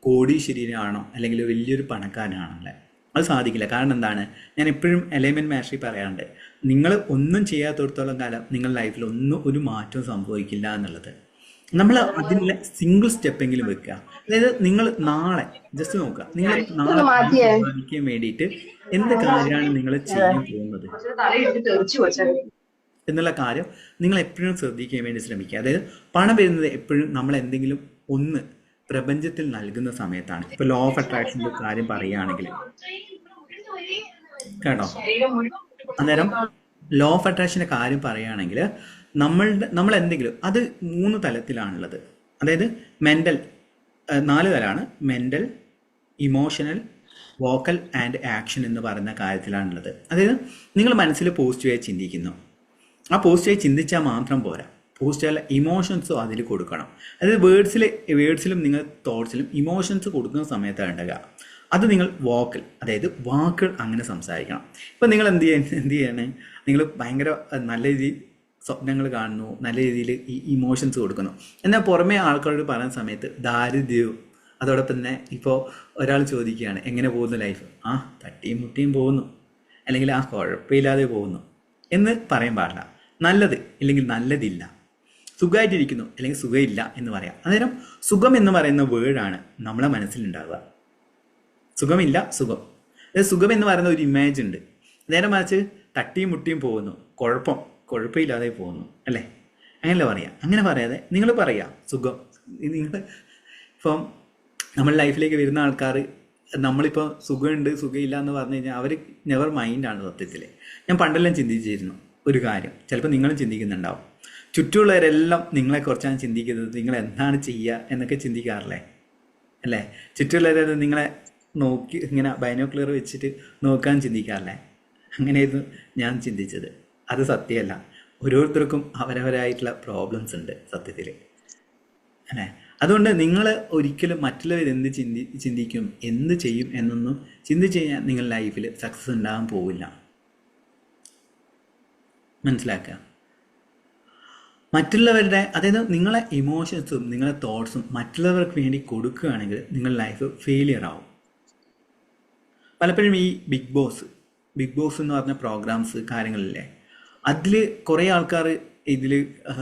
കോടീശ്വരനാണോ അല്ലെങ്കിൽ വലിയൊരു പണക്കാരനാണോ അല്ലേ, അത് സാധിക്കില്ല. കാരണം എന്താണ്, ഞാൻ എപ്പോഴും അലൈൻമെൻറ്റ് മാസ്റ്ററി പറയാറുണ്ട്, നിങ്ങൾ ഒന്നും ചെയ്യാത്തടത്തോളം കാലം നിങ്ങളുടെ ലൈഫിൽ ഒരു മാറ്റവും സംഭവിക്കില്ല എന്നുള്ളത്. നമ്മൾ അതിനുള്ള സിംഗിൾ സ്റ്റെപ്പെങ്കിലും വെക്കുക. അതായത് നിങ്ങൾ നാളെ ജസ്റ്റ് നോക്കുക, നിങ്ങൾ നാളെ സാധിക്കാൻ വേണ്ടിയിട്ട് എന്ത് കാര്യമാണ് നിങ്ങൾ ചെയ്യാൻ പോകുന്നത് എന്നുള്ള കാര്യം നിങ്ങൾ എപ്പോഴും ശ്രദ്ധിക്കാൻ വേണ്ടി ശ്രമിക്കുക. അതായത് പണം വരുന്നത് എപ്പോഴും നമ്മൾ എന്തെങ്കിലും ഒന്ന് പ്രപഞ്ചത്തിൽ നൽകുന്ന സമയത്താണ്. ഇപ്പൊ ലോ ഓഫ് അട്രാക്ഷൻ്റെ കാര്യം പറയുകയാണെങ്കിൽ കേട്ടോ, അന്നേരം ലോ ഓഫ് അട്രാക്ഷൻ്റെ കാര്യം പറയുകയാണെങ്കിൽ നമ്മൾ എന്തെങ്കിലും, അത് 3 തലത്തിലാണുള്ളത്. അതായത് മെൻ്റൽ, 4 തലമാണ്. Mental, emotional, vocal and action എന്ന് പറയുന്ന കാര്യത്തിലാണുള്ളത്. അതായത് നിങ്ങൾ മനസ്സിൽ പോസിറ്റീവായി ചിന്തിക്കുന്നു. ആ പോസിറ്റീവായി ചിന്തിച്ചാൽ മാത്രം പോരാ, പോസിറ്റീവ് ഇമോഷൻസും അതിൽ കൊടുക്കണം. അതായത് വേർഡ്സിലും നിങ്ങൾ തോട്ട്സിലും ഇമോഷൻസ് കൊടുക്കുന്ന സമയത്താണ് ഉണ്ടാകുക. അത് നിങ്ങൾ വോക്കൽ, അതായത് വാക്കുകൾ അങ്ങനെ സംസാരിക്കണം. ഇപ്പം നിങ്ങൾ എന്ത് ചെയ്യാണ്, നിങ്ങൾ ഭയങ്കര നല്ല രീതിയിൽ സ്വപ്നങ്ങൾ കാണുന്നു, നല്ല രീതിയിൽ ഈ ഇമോഷൻസ് കൊടുക്കുന്നു. എന്നാൽ പുറമേ ആൾക്കാരോട് പറയുന്ന സമയത്ത് ദാരിദ്ര്യവും, അതോടൊപ്പം തന്നെ ഇപ്പോൾ ഒരാൾ ചോദിക്കുകയാണ് എങ്ങനെ പോകുന്നു ലൈഫ്, തട്ടിയും മുട്ടിയും പോകുന്നു, അല്ലെങ്കിൽ കുഴപ്പമില്ലാതെ പോകുന്നു എന്ന് പറയാൻ പാടില്ല. നല്ലത് ഇല്ലെങ്കിൽ നല്ലതില്ല, സുഖമായിട്ടിരിക്കുന്നു അല്ലെങ്കിൽ സുഖമില്ല എന്ന് പറയാം. അന്നേരം സുഖം എന്ന് പറയുന്ന വേർഡാണ് നമ്മളെ മനസ്സിലുണ്ടാവുക. സുഖമില്ല, സുഖം. അതായത് സുഖം എന്ന് പറയുന്ന ഒരു ഇമേജ് ഉണ്ട്. നേരെ മറിച്ച് തട്ടിയും മുട്ടിയും പോകുന്നു, കുഴപ്പമില്ലാതെ പോകുന്നു അല്ലേ, അങ്ങനെയല്ല പറയാം. അങ്ങനെ പറയാതെ നിങ്ങൾ പറയാം സുഖം. നിങ്ങൾ ഇപ്പം നമ്മൾ ലൈഫിലേക്ക് വരുന്ന ആൾക്കാർ, നമ്മളിപ്പോൾ സുഖമുണ്ട് സുഖമില്ല എന്ന് പറഞ്ഞു കഴിഞ്ഞാൽ അവർ നെവർ മൈൻഡാണ് സത്യത്തിൽ. ഞാൻ പണ്ടെല്ലാം ചിന്തിച്ചിരുന്നു ഒരു കാര്യം, ചിലപ്പോൾ നിങ്ങളും ചിന്തിക്കുന്നുണ്ടാവും, ചുറ്റുമുള്ളവരെല്ലാം നിങ്ങളെക്കുറിച്ചാണ് ചിന്തിക്കുന്നത്, നിങ്ങൾ എന്താണ് ചെയ്യുക എന്നൊക്കെ ചിന്തിക്കാറില്ലേ അല്ലേ? ചുറ്റുമുള്ളവരെ നിങ്ങളെ നോക്കി ഇങ്ങനെ ബൈനോക്കുലർ വെച്ചിട്ട് നോക്കാൻ ചിന്തിക്കാറില്ലേ? അങ്ങനെയായിരുന്നു ഞാൻ ചിന്തിച്ചത്. അത് സത്യമല്ല. ഓരോരുത്തർക്കും അവരവരായിട്ടുള്ള പ്രോബ്ലംസ് ഉണ്ട് സത്യത്തിൽ അല്ലേ. അതുകൊണ്ട് നിങ്ങൾ ഒരിക്കലും മറ്റുള്ളവർ എന്ത് ചിന്തിക്കും, എന്ത് ചെയ്യും എന്നൊന്നും ചിന്തിച്ച് കഴിഞ്ഞാൽ നിങ്ങൾ ലൈഫിൽ സക്സസ് ഉണ്ടാകാൻ പോവില്ല. മനസ്സിലാക്കുക. മറ്റുള്ളവരുടെ, അതായത് നിങ്ങളെ ഇമോഷൻസും നിങ്ങളെ തോട്ട്സും മറ്റുള്ളവർക്ക് വേണ്ടി കൊടുക്കുകയാണെങ്കിൽ നിങ്ങൾ ലൈഫ് ഫെയിലിയർ ആവും. പലപ്പോഴും ഈ ബിഗ് ബോസ് എന്ന് പറഞ്ഞ പ്രോഗ്രാംസ് കാര്യങ്ങളില്ലേ, അതിൽ കുറേ ആൾക്കാർ ഇതിൽ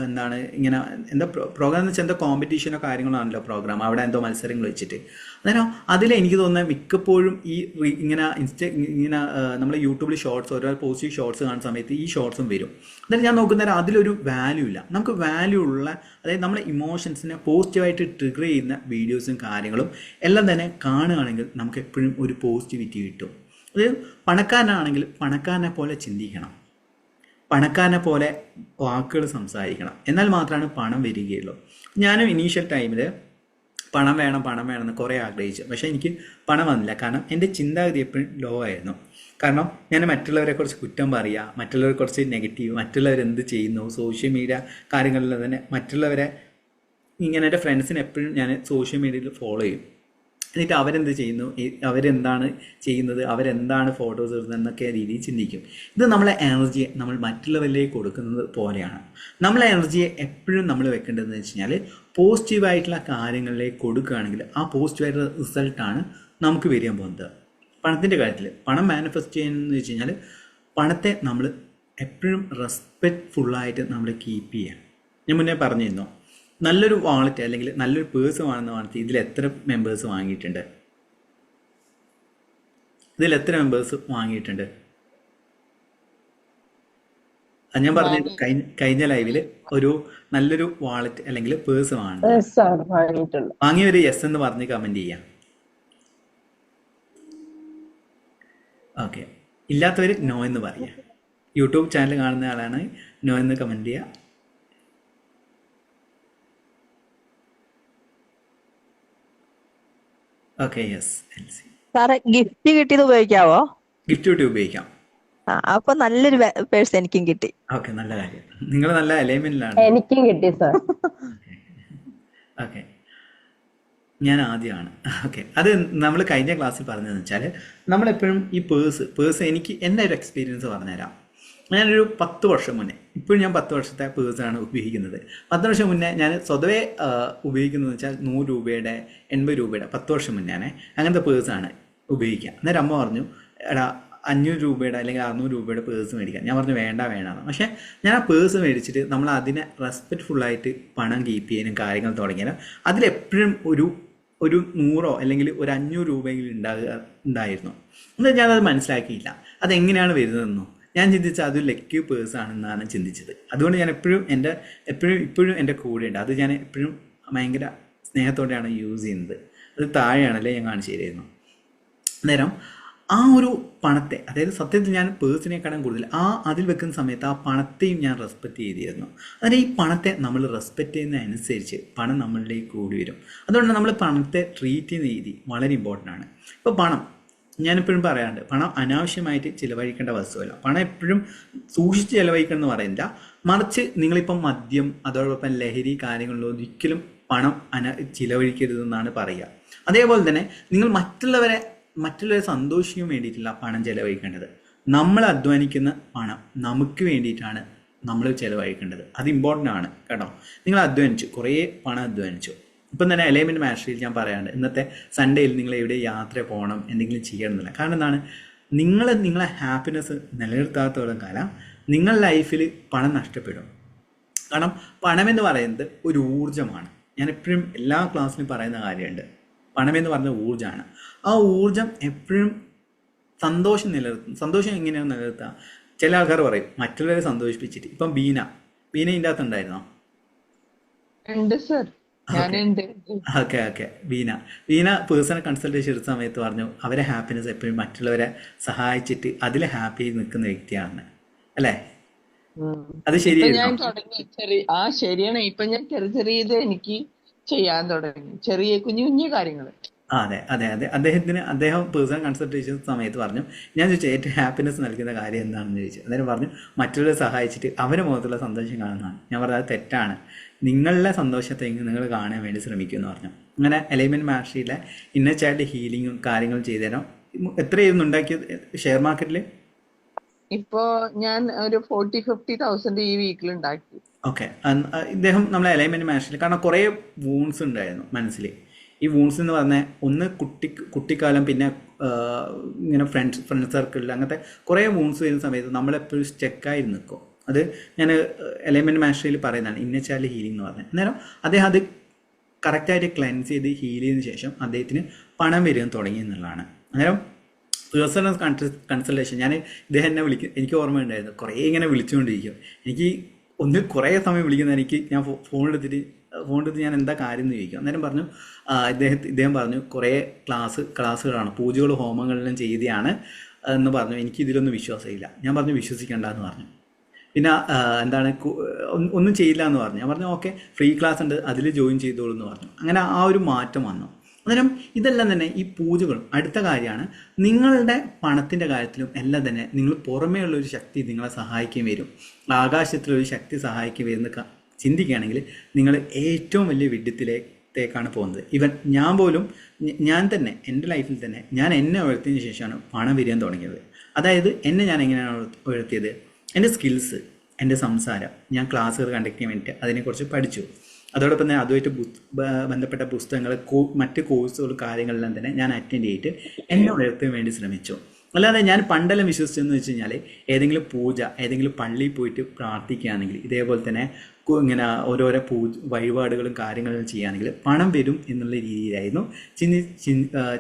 എന്താണ് ഇങ്ങനെ എന്താ പ്രോഗ്രാം എന്ന് വെച്ചാൽ എന്തോ കോമ്പറ്റീഷനോ കാര്യങ്ങളോ ആണല്ലോ പ്രോഗ്രാം, അവിടെ എന്തോ മത്സരങ്ങൾ വെച്ചിട്ട്. അന്നേരം അതിൽ എനിക്ക് തോന്നുന്നത് മിക്കപ്പോഴും ഈ ഇങ്ങനെ ഇങ്ങനെ നമ്മൾ യൂട്യൂബിൽ ഷോർട്സ്, ഓരോ പോസിറ്റീവ് ഷോർട്സ് കാണുന്ന സമയത്ത് ഈ ഷോർട്സും വരും. എന്നിട്ട് ഞാൻ നോക്കുന്നേരം അതിലൊരു വാല്യൂ ഇല്ല. നമുക്ക് വാല്യൂ ഉള്ള, അതായത് നമ്മളെ ഇമോഷൻസിനെ പോസിറ്റീവായിട്ട് ട്രിഗർ ചെയ്യുന്ന വീഡിയോസും കാര്യങ്ങളും എല്ലാം തന്നെ കാണുകയാണെങ്കിൽ നമുക്ക് എപ്പോഴും ഒരു പോസിറ്റിവിറ്റി കിട്ടും. അതായത് പണക്കാരനാണെങ്കിൽ പണക്കാരനെ പോലെ ചിന്തിക്കണം, പണക്കാരനെ പോലെ വാക്കുകൾ സംസാരിക്കണം, എന്നാൽ മാത്രമാണ് പണം വരികയുള്ളൂ. ഞാനും ഇനീഷ്യൽ ടൈമിൽ പണം വേണം എന്ന് കുറേ ആഗ്രഹിച്ചു. പക്ഷേ എനിക്ക് പണം വന്നില്ല. കാരണം എൻ്റെ ചിന്താഗതി എപ്പോഴും ലോ ആയിരുന്നു. കാരണം ഞാൻ മറ്റുള്ളവരെ കുറിച്ച് കുറ്റം പറയുക, മറ്റുള്ളവരെ കുറിച്ച് നെഗറ്റീവ്, മറ്റുള്ളവരെന്ത് ചെയ്യുന്നു, സോഷ്യൽ മീഡിയ കാര്യങ്ങളിൽ തന്നെ മറ്റുള്ളവരെ ഇങ്ങനെ എൻ്റെ ഫ്രണ്ട്സിനെ എപ്പോഴും ഞാൻ സോഷ്യൽ മീഡിയയിൽ ഫോളോ ചെയ്യും. എന്നിട്ട് അവരെന്ത് ചെയ്യുന്നു, അവരെന്താണ് ചെയ്യുന്നത്, അവരെന്താണ് ഫോട്ടോസ് ഇടുന്നത് എന്നൊക്കെ രീതിയിൽ ചിന്തിക്കും. ഇത് നമ്മളെ എനർജിയെ നമ്മൾ മറ്റുള്ളവരിലേക്ക് കൊടുക്കുന്നത് പോലെയാണ്. നമ്മളെ എനർജിയെ എപ്പോഴും നമ്മൾ വെക്കേണ്ടതെന്ന് വെച്ച് കഴിഞ്ഞാൽ പോസിറ്റീവായിട്ടുള്ള കാര്യങ്ങളിലേക്ക് കൊടുക്കുകയാണെങ്കിൽ ആ പോസിറ്റീവായിട്ടുള്ള റിസൾട്ടാണ് നമുക്ക് വരാൻ പോകുന്നത്. പണത്തിൻ്റെ കാര്യത്തിൽ പണം മാനിഫെസ്റ്റ് ചെയ്യുന്നതെന്ന് വെച്ച് കഴിഞ്ഞാൽ പണത്തെ നമ്മൾ എപ്പോഴും റെസ്പെക്റ്റ്ഫുള്ളായിട്ട് നമ്മൾ കീപ്പ് ചെയ്യുക. ഞാൻ മുന്നേ പറഞ്ഞിരുന്നു, നല്ലൊരു വാളറ്റ് അല്ലെങ്കിൽ നല്ലൊരു പേഴ്സ് വാങ്ങുന്ന വാളറ്റ് ഇതിൽ എത്ര മെമ്പേഴ്സ് വാങ്ങിയിട്ടുണ്ട്? ഞാൻ പറഞ്ഞത് കഴിഞ്ഞ ലൈവിൽ ഒരു നല്ലൊരു വാളറ്റ് അല്ലെങ്കിൽ പേഴ്സ് വാങ്ങിയവര് യെസ് എന്ന് പറഞ്ഞ് കമന്റ് ചെയ്യാം. ഓക്കെ, ഇല്ലാത്തവര് നോ എന്ന് പറയാം. യൂട്യൂബ് ചാനൽ കാണുന്ന ആളാണ് നോ എന്ന് കമന്റ് ചെയ്യുക. Okay, yes. സാറേ, ഗിഫ്റ്റ് കിട്ടിയത് ഉപയോഗിക്കാവോ? ഗിഫ്റ്റ് കിട്ടി ഉപയോഗിക്കാം. അപ്പൊ നല്ലൊരു പേഴ്സ് എനിക്കും കിട്ടി. ഓക്കെ, നല്ല കാര്യം. നിങ്ങൾ നല്ല അലൈൻമെന്റിലാണ്. എനിക്കും കിട്ടി സാർ. ഓക്കെ, ഞാൻ ആദ്യമാണ്. ഓക്കെ, അത് നമ്മൾ കഴിഞ്ഞ ക്ലാസ്സിൽ പറഞ്ഞതെന്ന് വെച്ചാൽ നമ്മളെപ്പോഴും ഈ പേഴ്സ് എനിക്ക് എൻ്റെ ഒരു എക്സ്പീരിയൻസ് പറഞ്ഞുതരാം. ഞാനൊരു 10 വർഷം മുന്നേ, ഇപ്പോഴും ഞാൻ 10 വർഷത്തെ പേഴ്സാണ് ഉപയോഗിക്കുന്നത്. 10 വർഷം മുന്നേ ഞാൻ സ്വതവേ ഉപയോഗിക്കുന്നതെന്ന് വെച്ചാൽ 100 രൂപയുടെ 80 രൂപയുടെ 10 വർഷം മുന്നേ അങ്ങനത്തെ പേഴ്സാണ് ഉപയോഗിക്കുക. അന്നേരം അമ്മ പറഞ്ഞു, എടാ 500 രൂപയുടെ അല്ലെങ്കിൽ 600 രൂപയുടെ പേഴ്സ് മേടിക്കാം. ഞാൻ പറഞ്ഞു വേണ്ടാന്ന്. പക്ഷേ ഞാൻ ആ പേഴ്സ് മേടിച്ചിട്ട് നമ്മൾ അതിനെ റെസ്പെക്റ്റ്ഫുള്ളായിട്ട് പണം കീപ്പ് ചെയ്യാനും കാര്യങ്ങൾ തുടങ്ങിയാലും അതിലെപ്പോഴും ഒരു 100 അല്ലെങ്കിൽ ഒരു 500 രൂപയെങ്കിലും ഉണ്ടായിരുന്നു. എന്നാൽ ഞാനത് മനസ്സിലാക്കിയില്ല അതെങ്ങനെയാണ് വരുന്നതെന്നോ. ഞാൻ ചിന്തിച്ച അത് ലക്കി പേഴ്സ് ആണെന്നാണ് ചിന്തിച്ചത്. അതുകൊണ്ട് ഞാൻ ഇപ്പോഴും എൻ്റെ കൂടെ ഉണ്ട്. അത് ഞാൻ എപ്പോഴും ഭയങ്കര സ്നേഹത്തോടെയാണ് യൂസ് ചെയ്യുന്നത്. അത് താഴെയാണല്ലേ ഞാൻ കാണിച്ചു തരുന്നു. അന്നേരം ആ ഒരു പണത്തെ, അതായത് സത്യത്തിൽ ഞാൻ പേഴ്സിനെക്കാളും കൂടുതൽ അതിൽ വെക്കുന്ന സമയത്ത് ആ പണത്തെയും ഞാൻ റെസ്പെക്റ്റ് ചെയ്തിരുന്നു. അതായത് ഈ പണത്തെ നമ്മൾ റെസ്പെക്റ്റ് ചെയ്യുന്നതനുസരിച്ച് പണം നമ്മളിലേക്ക് കൂടി വരും. അതുകൊണ്ട് നമ്മൾ പണത്തെ ട്രീറ്റ് ചെയ്യുന്ന രീതി വളരെ ഇമ്പോർട്ടൻ്റ് ആണ്. ഇപ്പോൾ പണം ഞാനെപ്പോഴും പറയാറുണ്ട്, പണം അനാവശ്യമായിട്ട് ചിലവഴിക്കേണ്ട വസ്തുവല്ല. പണം എപ്പോഴും സൂക്ഷിച്ച് ചിലവഴിക്കണം എന്ന് പറയുന്നില്ല, മറിച്ച് നിങ്ങളിപ്പം മദ്യം അതോടൊപ്പം ലഹരി കാര്യങ്ങളിലോ ഒരിക്കലും പണം ചിലവഴിക്കരുതെന്നാണ് പറയുക. അതേപോലെ തന്നെ നിങ്ങൾ മറ്റുള്ളവരെ സന്തോഷിക്കാൻ വേണ്ടിയിട്ടില്ല പണം ചിലവഴിക്കേണ്ടത്. നമ്മൾ അധ്വാനിക്കുന്ന പണം നമുക്ക് വേണ്ടിയിട്ടാണ് നമ്മൾ ചിലവഴിക്കേണ്ടത്. അത് ഇമ്പോർട്ടൻ്റ് ആണ് കേട്ടോ. നിങ്ങൾ അധ്വാനിച്ചു, കുറേ പണം അധ്വാനിച്ചു. ഇപ്പം തന്നെ അലൈൻമെൻറ്റ് മാസ്റ്ററിയിൽ ഞാൻ പറയാറുണ്ട്, ഇന്നത്തെ സൺഡേയിൽ നിങ്ങൾ എവിടെ യാത്ര പോകണം, എന്തെങ്കിലും ചെയ്യണമെന്നില്ല. കാരണം എന്താണ്, നിങ്ങളെ ഹാപ്പിനെസ് നിലനിർത്താത്തോളം കാലം നിങ്ങൾ ലൈഫിൽ പണം നഷ്ടപ്പെടും. കാരണം പണമെന്ന് പറയുന്നത് ഒരു ഊർജ്ജമാണ്. ഞാൻ എപ്പോഴും എല്ലാ ക്ലാസ്സിലും പറയുന്ന കാര്യമുണ്ട്, പണമെന്ന് പറഞ്ഞ ഊർജ്ജമാണ്. ആ ഊർജ്ജം എപ്പോഴും സന്തോഷം നിലനിർത്തും. സന്തോഷം എങ്ങനെയാണ് നിലനിർത്തുക? ചില ആൾക്കാർ പറയും മറ്റുള്ളവരെ സന്തോഷിപ്പിച്ചിട്ട്. ഇപ്പം ബീന ഇതിൻ്റെ അകത്ത് ഉണ്ടായിരുന്നോ? ഓക്കെ. ബീന പേഴ്സണൽ കൺസൾട്ടേഷൻ എടുത്ത സമയത്ത് പറഞ്ഞു അവരെ ഹാപ്പിനെസ് എപ്പോഴും മറ്റുള്ളവരെ സഹായിച്ചിട്ട് അതിൽ ഹാപ്പി നിൽക്കുന്ന വ്യക്തിയാണ് അല്ലേ? അത് ശരിയാണ്. ശരിയാണ്. ഇപ്പൊ ഞാൻ ചെറിയത് എനിക്ക് ചെയ്യാൻ തുടങ്ങി, ചെറിയ കുഞ്ഞു കാര്യങ്ങൾ. അതെ അതെ അതെ അദ്ദേഹം പേഴ്സണൽ കൺസൾട്ടേഷൻ സമയത്ത് പറഞ്ഞു, ഞാൻ ചോദിച്ചു ഏറ്റവും ഹാപ്പിനെസ് നൽകുന്ന കാര്യം എന്താണെന്ന് ചോദിച്ചു. അന്നേരം പറഞ്ഞു മറ്റുള്ളവരെ സഹായിച്ചിട്ട് അവരുടെ മുഖത്തുള്ള സന്തോഷം കാണുന്നതാണ്. ഞാൻ പറഞ്ഞത് അത് തെറ്റാണ്, നിങ്ങളുടെ സന്തോഷത്തെ നിങ്ങൾ കാണാൻ വേണ്ടി ശ്രമിക്കും എന്ന് പറഞ്ഞു. അങ്ങനെ അലൈൻമെന്റ് മാസ്റ്ററിയിലെ ഇന്നർ ചൈൽഡ് ഹീലിങ്ങും കാര്യങ്ങളും ചെയ്തു തരാം. എത്രയായിരുന്നു ഉണ്ടാക്കിയത് ഷെയർ മാർക്കറ്റിൽ? ഇപ്പോ ഞാൻ ഒരു 40-50,000 ഈ വീക്കിൽ ഉണ്ടാക്കി. ഓക്കെ. ഇദ്ദേഹം നമ്മളെ അലൈൻമെന്റ് മാസ്റ്ററിൽ, കാരണം കുറേ വൂൺസ് ഉണ്ടായിരുന്നു മനസ്സിൽ. ഈ വൂൺസ് എന്ന് പറഞ്ഞാൽ ഒന്ന് കുട്ടിക്കാലം, പിന്നെ ഇങ്ങനെ ഫ്രണ്ട് സർക്കിളിൽ അങ്ങനത്തെ കുറേ വൂൺസ് വരുന്ന സമയത്ത് നമ്മളെപ്പോഴും സ്റ്റക്കായി നിൽക്കും. അത് ഞാൻ എലമെന്റ് മാസ്റ്ററിയിൽ പറയുന്നതാണ് ഇന്നർ ചൈൽഡ് ഹീലിംഗ് എന്ന് പറഞ്ഞത്. അന്നേരം അദ്ദേഹം അത് കറക്റ്റായിട്ട് ക്ലെൻസ് ചെയ്ത് ഹീൽ ചെയ്തതിന് ശേഷം അദ്ദേഹത്തിന് പണം വരാൻ തുടങ്ങി എന്നുള്ളതാണ്. അന്നേരം പേഴ്സണൽ കൺസൾട്ടേഷൻ ഞാൻ ഇദ്ദേഹം എന്നെ എനിക്ക് ഓർമ്മയുണ്ടായിരുന്നു, കുറേ ഇങ്ങനെ വിളിച്ചുകൊണ്ടിരിക്കും. എനിക്ക് കുറേ സമയം വിളിക്കുന്ന എനിക്ക് ഞാൻ ഫോണെടുത്ത് ഞാൻ എന്താ കാര്യം എന്ന് ചോദിക്കും. അന്നേരം പറഞ്ഞു ഇദ്ദേഹം പറഞ്ഞു കുറേ ക്ലാസ്സുകളാണ്, പൂജകളും ഹോമങ്ങളെല്ലാം ചെയ്തതാണ് എന്ന് പറഞ്ഞു. എനിക്ക് ഇതിലൊന്നും വിശ്വാസമില്ല. ഞാൻ പറഞ്ഞു വിശ്വസിക്കേണ്ട എന്ന് പറഞ്ഞു. പിന്നെ എന്താണ് ഒന്നും ചെയ്യില്ല എന്ന് പറഞ്ഞു. ഞാൻ പറഞ്ഞു ഓക്കെ, ഫ്രീ ക്ലാസ് ഉണ്ട്, അതിൽ ജോയിൻ ചെയ്തോളൂ എന്ന് പറഞ്ഞു. അങ്ങനെ ആ ഒരു മാറ്റം വന്നു. അന്നേരം ഇതെല്ലാം തന്നെ ഈ പൂജകളും അടുത്ത കാര്യമാണ്. നിങ്ങളുടെ പണത്തിൻ്റെ കാര്യത്തിലും എല്ലാം തന്നെ നിങ്ങൾ പുറമേ ഉള്ള ഒരു ശക്തി നിങ്ങളെ സഹായിക്കുകയും വരും, ആകാശത്തിലൊരു ശക്തി സഹായിക്കുകയും വരുന്ന ചിന്തിക്കുകയാണെങ്കിൽ നിങ്ങൾ ഏറ്റവും വലിയ വിഡ്ഢിത്തിലേക്കാണ് പോകുന്നത്. ഈവൻ ഞാൻ തന്നെ എൻ്റെ ലൈഫിൽ തന്നെ ഞാൻ എന്നെ ഉയർത്തിയതിന് ശേഷമാണ് പണം വരാൻ തുടങ്ങിയത്. അതായത് ഞാൻ എങ്ങനെയാണ് ഉയർത്തിയത്? എൻ്റെ സ്കിൽസ്, എൻ്റെ സംസാരം, ഞാൻ ക്ലാസ്സുകൾ കണ്ടക്ട് ചെയ്യാൻ വേണ്ടിയിട്ട് അതിനെക്കുറിച്ച് പഠിച്ചു. അതോടൊപ്പം തന്നെ അതുമായിട്ട് ബന്ധപ്പെട്ട പുസ്തകങ്ങൾ, മറ്റ് കോഴ്സുകൾ, കാര്യങ്ങളെല്ലാം തന്നെ ഞാൻ അറ്റൻഡ് ചെയ്തിട്ട് എന്നെ ഉയർത്താൻ വേണ്ടി ശ്രമിച്ചു. അല്ലാതെ ഞാൻ പണ്ടെല്ലാം വിശ്വസിച്ചെന്ന് വെച്ച് കഴിഞ്ഞാൽ ഏതെങ്കിലും പൂജ, ഏതെങ്കിലും പള്ളിയിൽ പോയിട്ട് പ്രാർത്ഥിക്കുകയാണെങ്കിൽ, ഇതേപോലെ തന്നെ ഇങ്ങനെ ഓരോരോ വഴിപാടുകളും കാര്യങ്ങളും ചെയ്യുകയാണെങ്കിൽ പണം വരും എന്നുള്ള രീതിയിലായിരുന്നു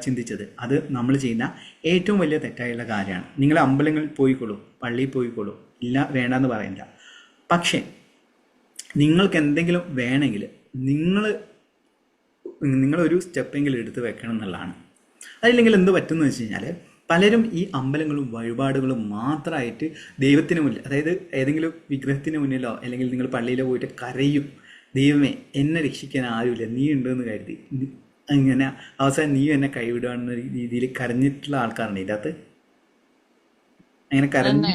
ചിന്തിച്ചത്. അത് നമ്മൾ ചെയ്യുന്ന ഏറ്റവും വലിയ തെറ്റായുള്ള കാര്യമാണ്. നിങ്ങൾ അമ്പലങ്ങളിൽ പോയിക്കോളൂ, പള്ളിയിൽ പോയിക്കോളൂ, ഇല്ല വേണ്ടെന്ന് പറയില്ല. പക്ഷേ നിങ്ങൾക്ക് എന്തെങ്കിലും വേണമെങ്കിൽ നിങ്ങളൊരു സ്റ്റെപ്പെങ്കിലും എടുത്ത് വെക്കണം എന്നുള്ളതാണ്. അതില്ലെങ്കിൽ എന്ത് പറ്റുമെന്ന് വെച്ച് കഴിഞ്ഞാൽ പലരും ഈ അമ്പലങ്ങളും വഴിപാടുകളും മാത്രമായിട്ട് ദൈവത്തിന് മുന്നിൽ, അതായത് ഏതെങ്കിലും വിഗ്രഹത്തിന് മുന്നിലോ അല്ലെങ്കിൽ നിങ്ങൾ പള്ളിയിലോ പോയിട്ട് കരയും, ദൈവമേ എന്നെ രക്ഷിക്കാൻ ആരുമില്ല, നീ ഉണ്ടെന്ന് കരുതി. ഇങ്ങനെ അവസാനം നീ എന്നെ കൈവിടുകയെന്ന രീതിയിൽ കരഞ്ഞിട്ടുള്ള ആൾക്കാരുണ്ട് ഇതിനകത്ത്. അങ്ങനെ കരഞ്ഞ്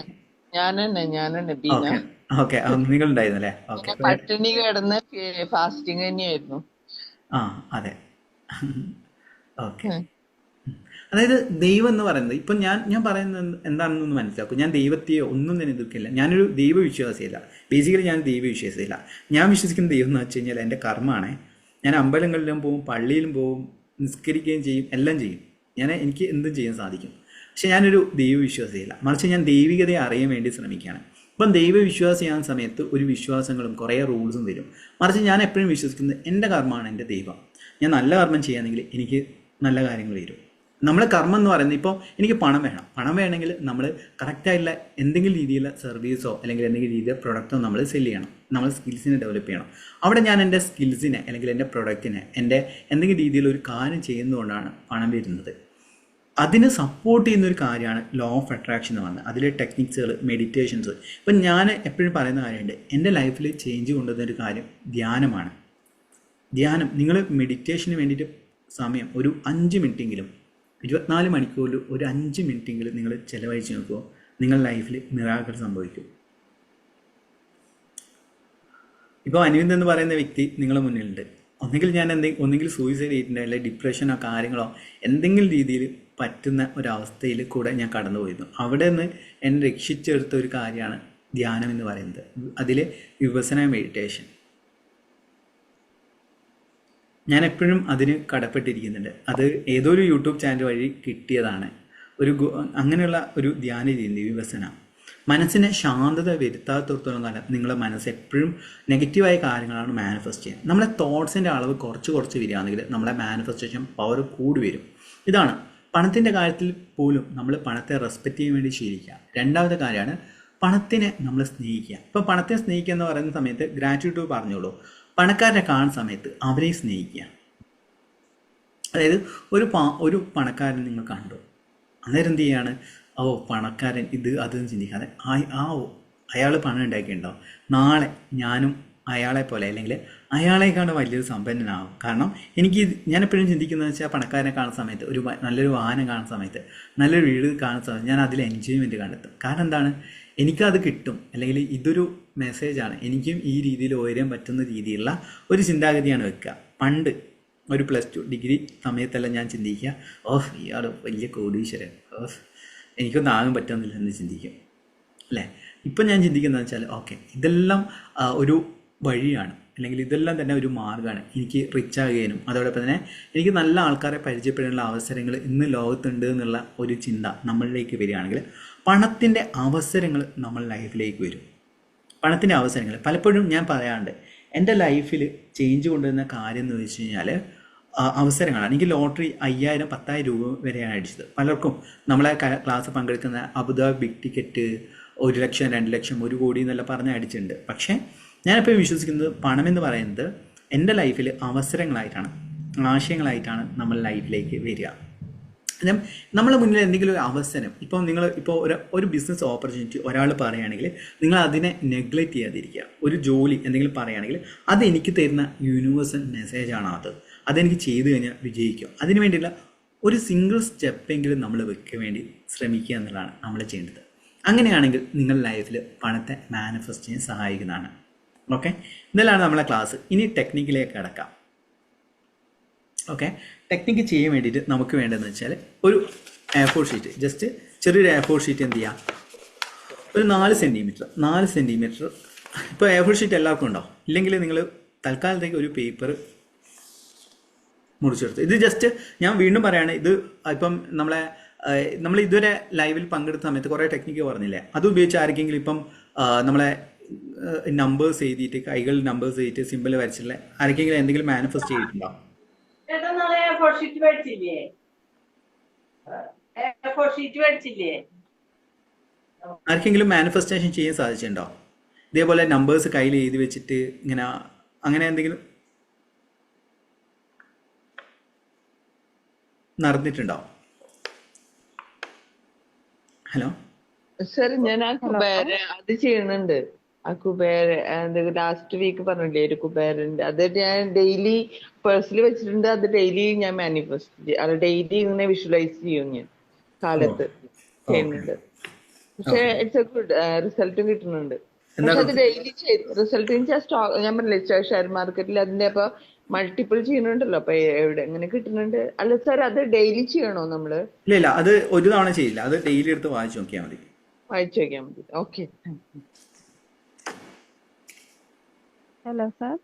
ഓക്കെ, നിങ്ങൾ ഉണ്ടായിരുന്നല്ലേ? ഓക്കെ, പട്ടിണി കിടന്ന് ഫാസ്റ്റിംഗ് തന്നെയായിരുന്നു. അതെ, ഓക്കെ. അതായത് ദൈവം എന്ന് പറയുന്നത് ഇപ്പം ഞാൻ പറയുന്നത് എന്താണെന്നൊന്ന് മനസ്സിലാക്കും. ഞാൻ ദൈവത്തെയോ ഒന്നും തന്നെ എതിർക്കില്ല. ഞാനൊരു ദൈവവിശ്വാസിയല്ല. ബേസിക്കലി ഞാൻ ദൈവവിശ്വാസിയല്ല. ഞാൻ വിശ്വസിക്കുന്ന ദൈവം എന്ന് വെച്ച് കഴിഞ്ഞാൽ എൻ്റെ കർമ്മമാണ്. ഞാൻ അമ്പലങ്ങളിലും പോവും, പള്ളിയിലും പോവും, നിസ്കരിക്കുകയും ചെയ്യും, എല്ലാം ചെയ്യും. എനിക്ക് എന്തും ചെയ്യാൻ സാധിക്കും. പക്ഷെ ഞാനൊരു ദൈവവിശ്വാസിയല്ല. മറിച്ച് ഞാൻ ദൈവികതയെ അറിയാൻ വേണ്ടി ശ്രമിക്കുകയാണ്. ഇപ്പം ദൈവവിശ്വാസിയാകുന്ന സമയത്ത് ഒരു വിശ്വാസങ്ങളും കുറേ റൂൾസും വരും. മറിച്ച് ഞാൻ എപ്പോഴും വിശ്വസിക്കുന്നത് എൻ്റെ കർമ്മമാണ് എൻ്റെ ദൈവം. ഞാൻ നല്ല കർമ്മം ചെയ്യുകയാണെങ്കിൽ എനിക്ക് നല്ല കാര്യങ്ങൾ വരും. നമ്മളെ കർമ്മം എന്ന് പറയുന്നത്, ഇപ്പോൾ എനിക്ക് പണം വേണമെങ്കിൽ നമ്മൾ കറക്റ്റായിട്ടുള്ള എന്തെങ്കിലും രീതിയിലുള്ള സർവീസോ അല്ലെങ്കിൽ എന്തെങ്കിലും രീതിയിലുള്ള പ്രൊഡക്റ്റോ നമ്മൾ സെല് ചെയ്യണം. നമ്മൾ സ്കിൽസിനെ ഡെവലപ്പ് ചെയ്യണം. അവിടെ ഞാൻ എൻ്റെ സ്കിൽസിനെ അല്ലെങ്കിൽ എൻ്റെ പ്രൊഡക്റ്റിനെ എന്തെങ്കിലും രീതിയിലൊരു കാര്യം ചെയ്യുന്നതുകൊണ്ടാണ് പണം വരുന്നത്. അതിന് സപ്പോർട്ട് ചെയ്യുന്നൊരു കാര്യമാണ് ലോ ഓഫ് അട്രാക്ഷൻ എന്ന് പറഞ്ഞത്. അതിലെ ടെക്നിക്സുകൾ, മെഡിറ്റേഷൻസ്. ഇപ്പം ഞാൻ എപ്പോഴും പറയുന്ന കാര്യമുണ്ട്, എൻ്റെ ലൈഫിൽ ചേഞ്ച് കൊണ്ടുവന്നൊരു കാര്യം ധ്യാനമാണ്. ധ്യാനം, നിങ്ങൾ മെഡിറ്റേഷന് വേണ്ടിയിട്ട് സമയം ഒരു 5 മിനിറ്റെങ്കിലും, 24 മണിക്കൂറിൽ ഒരു 5 മിനിറ്റെങ്കിലും നിങ്ങൾ ചിലവഴിച്ച് നോക്കുമോ, നിങ്ങളുടെ ലൈഫിൽ മിറാക്കിൾ സംഭവിക്കും. ഇപ്പോൾ അനിവിന്ദ് എന്ന് പറയുന്ന വ്യക്തി നിങ്ങളുടെ മുന്നിലുണ്ട്. ഒന്നെങ്കിൽ സൂയിസൈഡ് ചെയ്തിട്ടുണ്ട്, അല്ലെങ്കിൽ ഡിപ്രഷനോ കാര്യങ്ങളോ എന്തെങ്കിലും രീതിയിൽ പറ്റുന്ന ഒരവസ്ഥയിൽ കൂടെ ഞാൻ കടന്നു പോയിരുന്നു. അവിടെ നിന്ന് എന്നെ രക്ഷിച്ചെടുത്ത ഒരു കാര്യമാണ് ധ്യാനം എന്ന് പറയുന്നത്. അതിൽ വിപസന മെഡിറ്റേഷൻ. ഞാൻ എപ്പോഴും അതിന് കടപ്പെട്ടിരിക്കുന്നുണ്ട്. അത് ഏതോ ഒരു യൂട്യൂബ് ചാനൽ വഴി കിട്ടിയതാണ്. അങ്ങനെയുള്ള ഒരു ധ്യാന രീതി വിപസന. മനസ്സിനെ ശാന്തത വരുത്താത്തോളം കാലം നിങ്ങളുടെ മനസ്സ് എപ്പോഴും നെഗറ്റീവായ കാര്യങ്ങളാണ് മാനിഫെസ്റ്റ് ചെയ്യുക. നമ്മളെ തോട്ട്സിൻ്റെ അളവ് കുറച്ച് വരികയാണെങ്കിൽ നമ്മളെ മാനിഫെസ്റ്റേഷൻ പവർ കൂടി വരും. ഇതാണ് പണത്തിൻ്റെ കാര്യത്തിൽ പോലും നമ്മൾ പണത്തെ റെസ്പെക്റ്റ് ചെയ്യാൻ വേണ്ടി ശീലിക്കുക. രണ്ടാമത്തെ കാര്യമാണ് പണത്തിനെ നമ്മൾ സ്നേഹിക്കുക. ഇപ്പോൾ പണത്തെ സ്നേഹിക്കുക എന്ന് പറയുന്ന സമയത്ത് ഗ്രാറ്റിറ്റ്യൂഡ് പറഞ്ഞോളൂ. പണക്കാരനെ കാണുന്ന സമയത്ത് അവരെ സ്നേഹിക്കുക. അതായത് ഒരു പണക്കാരൻ നിങ്ങൾ കണ്ടു, അന്നേരം എന്ത് ചെയ്യാണ്, പണക്കാരൻ ഇത് അതെന്ന് ചിന്തിക്കാതെ അയാൾ പണം ഉണ്ടാക്കിയിട്ടുണ്ടാവും, നാളെ ഞാനും അയാളെ പോലെ അല്ലെങ്കിൽ അയാളെക്കാളും വലിയൊരു സമ്പന്നനാകും. കാരണം ഞാൻ എപ്പോഴും ചിന്തിക്കുന്നത് വെച്ചാൽ പണക്കാരനെ കാണുന്ന സമയത്ത് നല്ലൊരു വാഹനം കാണുന്ന സമയത്ത് നല്ലൊരു വീട് കാണുന്ന സമയത്ത് ഞാൻ അതിൽ എൻജോയ്മെൻറ്റ് കണ്ടെത്തും. കാരണം എന്താണ്, എനിക്കത് കിട്ടും, അല്ലെങ്കിൽ ഇതൊരു മെസ്സേജാണ്, എനിക്കും ഈ രീതിയിൽ ഉയരാൻ പറ്റുന്ന രീതിയിലുള്ള ഒരു ചിന്താഗതിയാണ് വെക്കുക. പണ്ട് ഒരു +2 ഡിഗ്രി സമയത്തെല്ലാം ഞാൻ ചിന്തിക്കുക, ഇയാൾ വലിയ കോടീശ്വരൻ, എനിക്കൊന്നും ആകാൻ പറ്റുന്നില്ല എന്ന് ചിന്തിക്കും അല്ലേ. ഇപ്പം ഞാൻ ചിന്തിക്കുന്നത് വെച്ചാൽ ഇതെല്ലാം ഒരു വഴിയാണ്, അല്ലെങ്കിൽ ഇതെല്ലാം തന്നെ ഒരു മാർഗ്ഗമാണ് എനിക്ക് റിച്ച് ആകുകയും അതോടൊപ്പം തന്നെ എനിക്ക് നല്ല ആൾക്കാരെ പരിചയപ്പെടാനുള്ള അവസരങ്ങൾ ഇന്ന് ലോകത്തുണ്ട് എന്നുള്ള ഒരു ചിന്ത നമ്മളിലേക്ക് വരികയാണെങ്കിൽ പണത്തിൻ്റെ അവസരങ്ങൾ നമ്മൾ ലൈഫിലേക്ക് വരും. പണത്തിൻ്റെ അവസരങ്ങൾ പലപ്പോഴും ഞാൻ പറയാറുണ്ട്, എൻ്റെ ലൈഫിൽ ചേഞ്ച് കൊണ്ടുവരുന്ന കാര്യം എന്ന് വെച്ച് കഴിഞ്ഞാൽ അവസരങ്ങളാണ്. എനിക്ക് ലോട്ടറി 5000 10,000 രൂപ വരെയാണ് അടിച്ചത്. പലർക്കും നമ്മളെ ക്ലാസ് പങ്കെടുക്കുന്ന അബുദാബി ബിഗ് ടിക്കറ്റ് 1 ലക്ഷം 2 ലക്ഷം 1 കോടി എന്നെല്ലാം പറഞ്ഞ് അടിച്ചിട്ടുണ്ട്. പക്ഷേ ഞാനിപ്പോൾ വിശ്വസിക്കുന്നത് പണമെന്ന് പറയുന്നത് എൻ്റെ ലൈഫിൽ അവസരങ്ങളായിട്ടാണ്, ആശയങ്ങളായിട്ടാണ് നമ്മൾ ലൈഫിലേക്ക് വരിക. നമ്മളെ മുന്നിൽ എന്തെങ്കിലും ഒരു അവസരം, ഇപ്പോൾ ഒരു ബിസിനസ് ഓപ്പർച്യൂണിറ്റി ഒരാൾ പറയുകയാണെങ്കിൽ നിങ്ങൾ അതിനെ നെഗ്ലക്റ്റ് ചെയ്യാതിരിക്കുക. ഒരു ജോലി എന്തെങ്കിലും പറയുകയാണെങ്കിൽ അത് എനിക്ക് തരുന്ന യൂണിവേഴ്സൽ മെസ്സേജാണ്, അതെനിക്ക് ചെയ്തു കഴിഞ്ഞാൽ വിജയിക്കും. അതിനു വേണ്ടിയുള്ള ഒരു സിംഗിൾ സ്റ്റെപ്പെങ്കിലും നമ്മൾ വെക്കാൻ വേണ്ടി ശ്രമിക്കുക എന്നുള്ളതാണ് നമ്മൾ ചെയ്യേണ്ടത്. അങ്ങനെയാണെങ്കിൽ നിങ്ങൾ ലൈഫിൽ പണത്തെ മാനിഫെസ്റ്റ് ചെയ്യാൻ സഹായിക്കുന്നതാണ്. ഇതെല്ലാം നമ്മളെ ക്ലാസ്. ഇനി ടെക്നിക്കിലേക്ക് കടക്കാം. ടെക്നിക്ക് ചെയ്യാൻ വേണ്ടിയിട്ട് നമുക്ക് വേണ്ടതെന്ന് വെച്ചാൽ ഒരു A4 ഷീറ്റ്, ജസ്റ്റ് ചെറിയൊരു A4 ഷീറ്റ് എന്ത് ചെയ്യുക, ഒരു 4 സെൻറ്റിമീറ്റർ. ഇപ്പോൾ A4 ഷീറ്റ് എല്ലാവർക്കും ഉണ്ടോ? ഇല്ലെങ്കിൽ നിങ്ങൾ തൽക്കാലത്തേക്ക് ഒരു പേപ്പർ മുറിച്ചെടുത്ത്, ഇത് ജസ്റ്റ് ഞാൻ വീണ്ടും പറയുകയാണ്, ഇത് ഇപ്പം നമ്മൾ ഇതുവരെ ലൈവിൽ പങ്കെടുത്ത സമയത്ത് കുറേ ടെക്നിക്ക് പറഞ്ഞില്ലേ, അത് ഉപയോഗിച്ച് ആർക്കെങ്കിലും ഇപ്പം നമ്മളെ നമ്പേഴ്സ് എഴുതിയിട്ട് കൈകളിൽ നമ്പേഴ്സ് എഴുതിയിട്ട് സിമ്പിൾ വരച്ചിട്ടുള്ള ആർക്കെങ്കിലും എന്തെങ്കിലും മാനിഫെസ്റ്റ് ചെയ്തിട്ടുണ്ടോ? ആർക്കെങ്കിലും മാനിഫെസ്റ്റേഷൻ ചെയ്യാൻ സാധിച്ചിട്ടുണ്ടോ? ഇതേപോലെ നമ്പേഴ്സ് കയ്യിൽ എഴുതി വെച്ചിട്ട് ഇങ്ങനെ അങ്ങനെ എന്തെങ്കിലും നടന്നിട്ടുണ്ടോ? ഹലോ സർ, ഞാൻ ആ കുബേര അത് ചെയ്യുന്നുണ്ട്. ആ കുബേര ലാസ്റ്റ് വീക്ക് പറഞ്ഞില്ലേ ഒരു കുബേരന്റെ, അത് ഞാൻ ഡെയിലി പേഴ്സിൽ വെച്ചിട്ടുണ്ട്. അത് ഡെയിലി ഞാൻ മാനിഫെസ്റ്റ് അത് ഡെയിലി ഇങ്ങനെ വിഷ്വലൈസ് ചെയ്യും ഞാൻ കാലത്ത് ചെയ്യുന്നുണ്ട്. പക്ഷെ ഇറ്റ്സ് എ ഗുഡ് റിസൾട്ടും കിട്ടുന്നുണ്ട്. പക്ഷെ അത് ഡെയിലി റിസൾട്ട് ഞാൻ പറഞ്ഞില്ലേ ഷെയർ മാർക്കറ്റിൽ അതിന്റെ അപ്പൊ മൾട്ടിപ്പിൾ ചെയ്യുന്നുണ്ടല്ലോ, അപ്പൊ എവിടെ എങ്ങനെ കിട്ടുന്നുണ്ട്? അല്ല സാർ, അത് ഡെയിലി ചെയ്യണോ നമ്മള്? ഇല്ല, അത് ഒരു തവണ ചെയ്യില്ല, അത് ഡെയിലി എടുത്ത് വായിച്ചു നോക്കിയാൽ മതി. ഓക്കെ. Hello sir.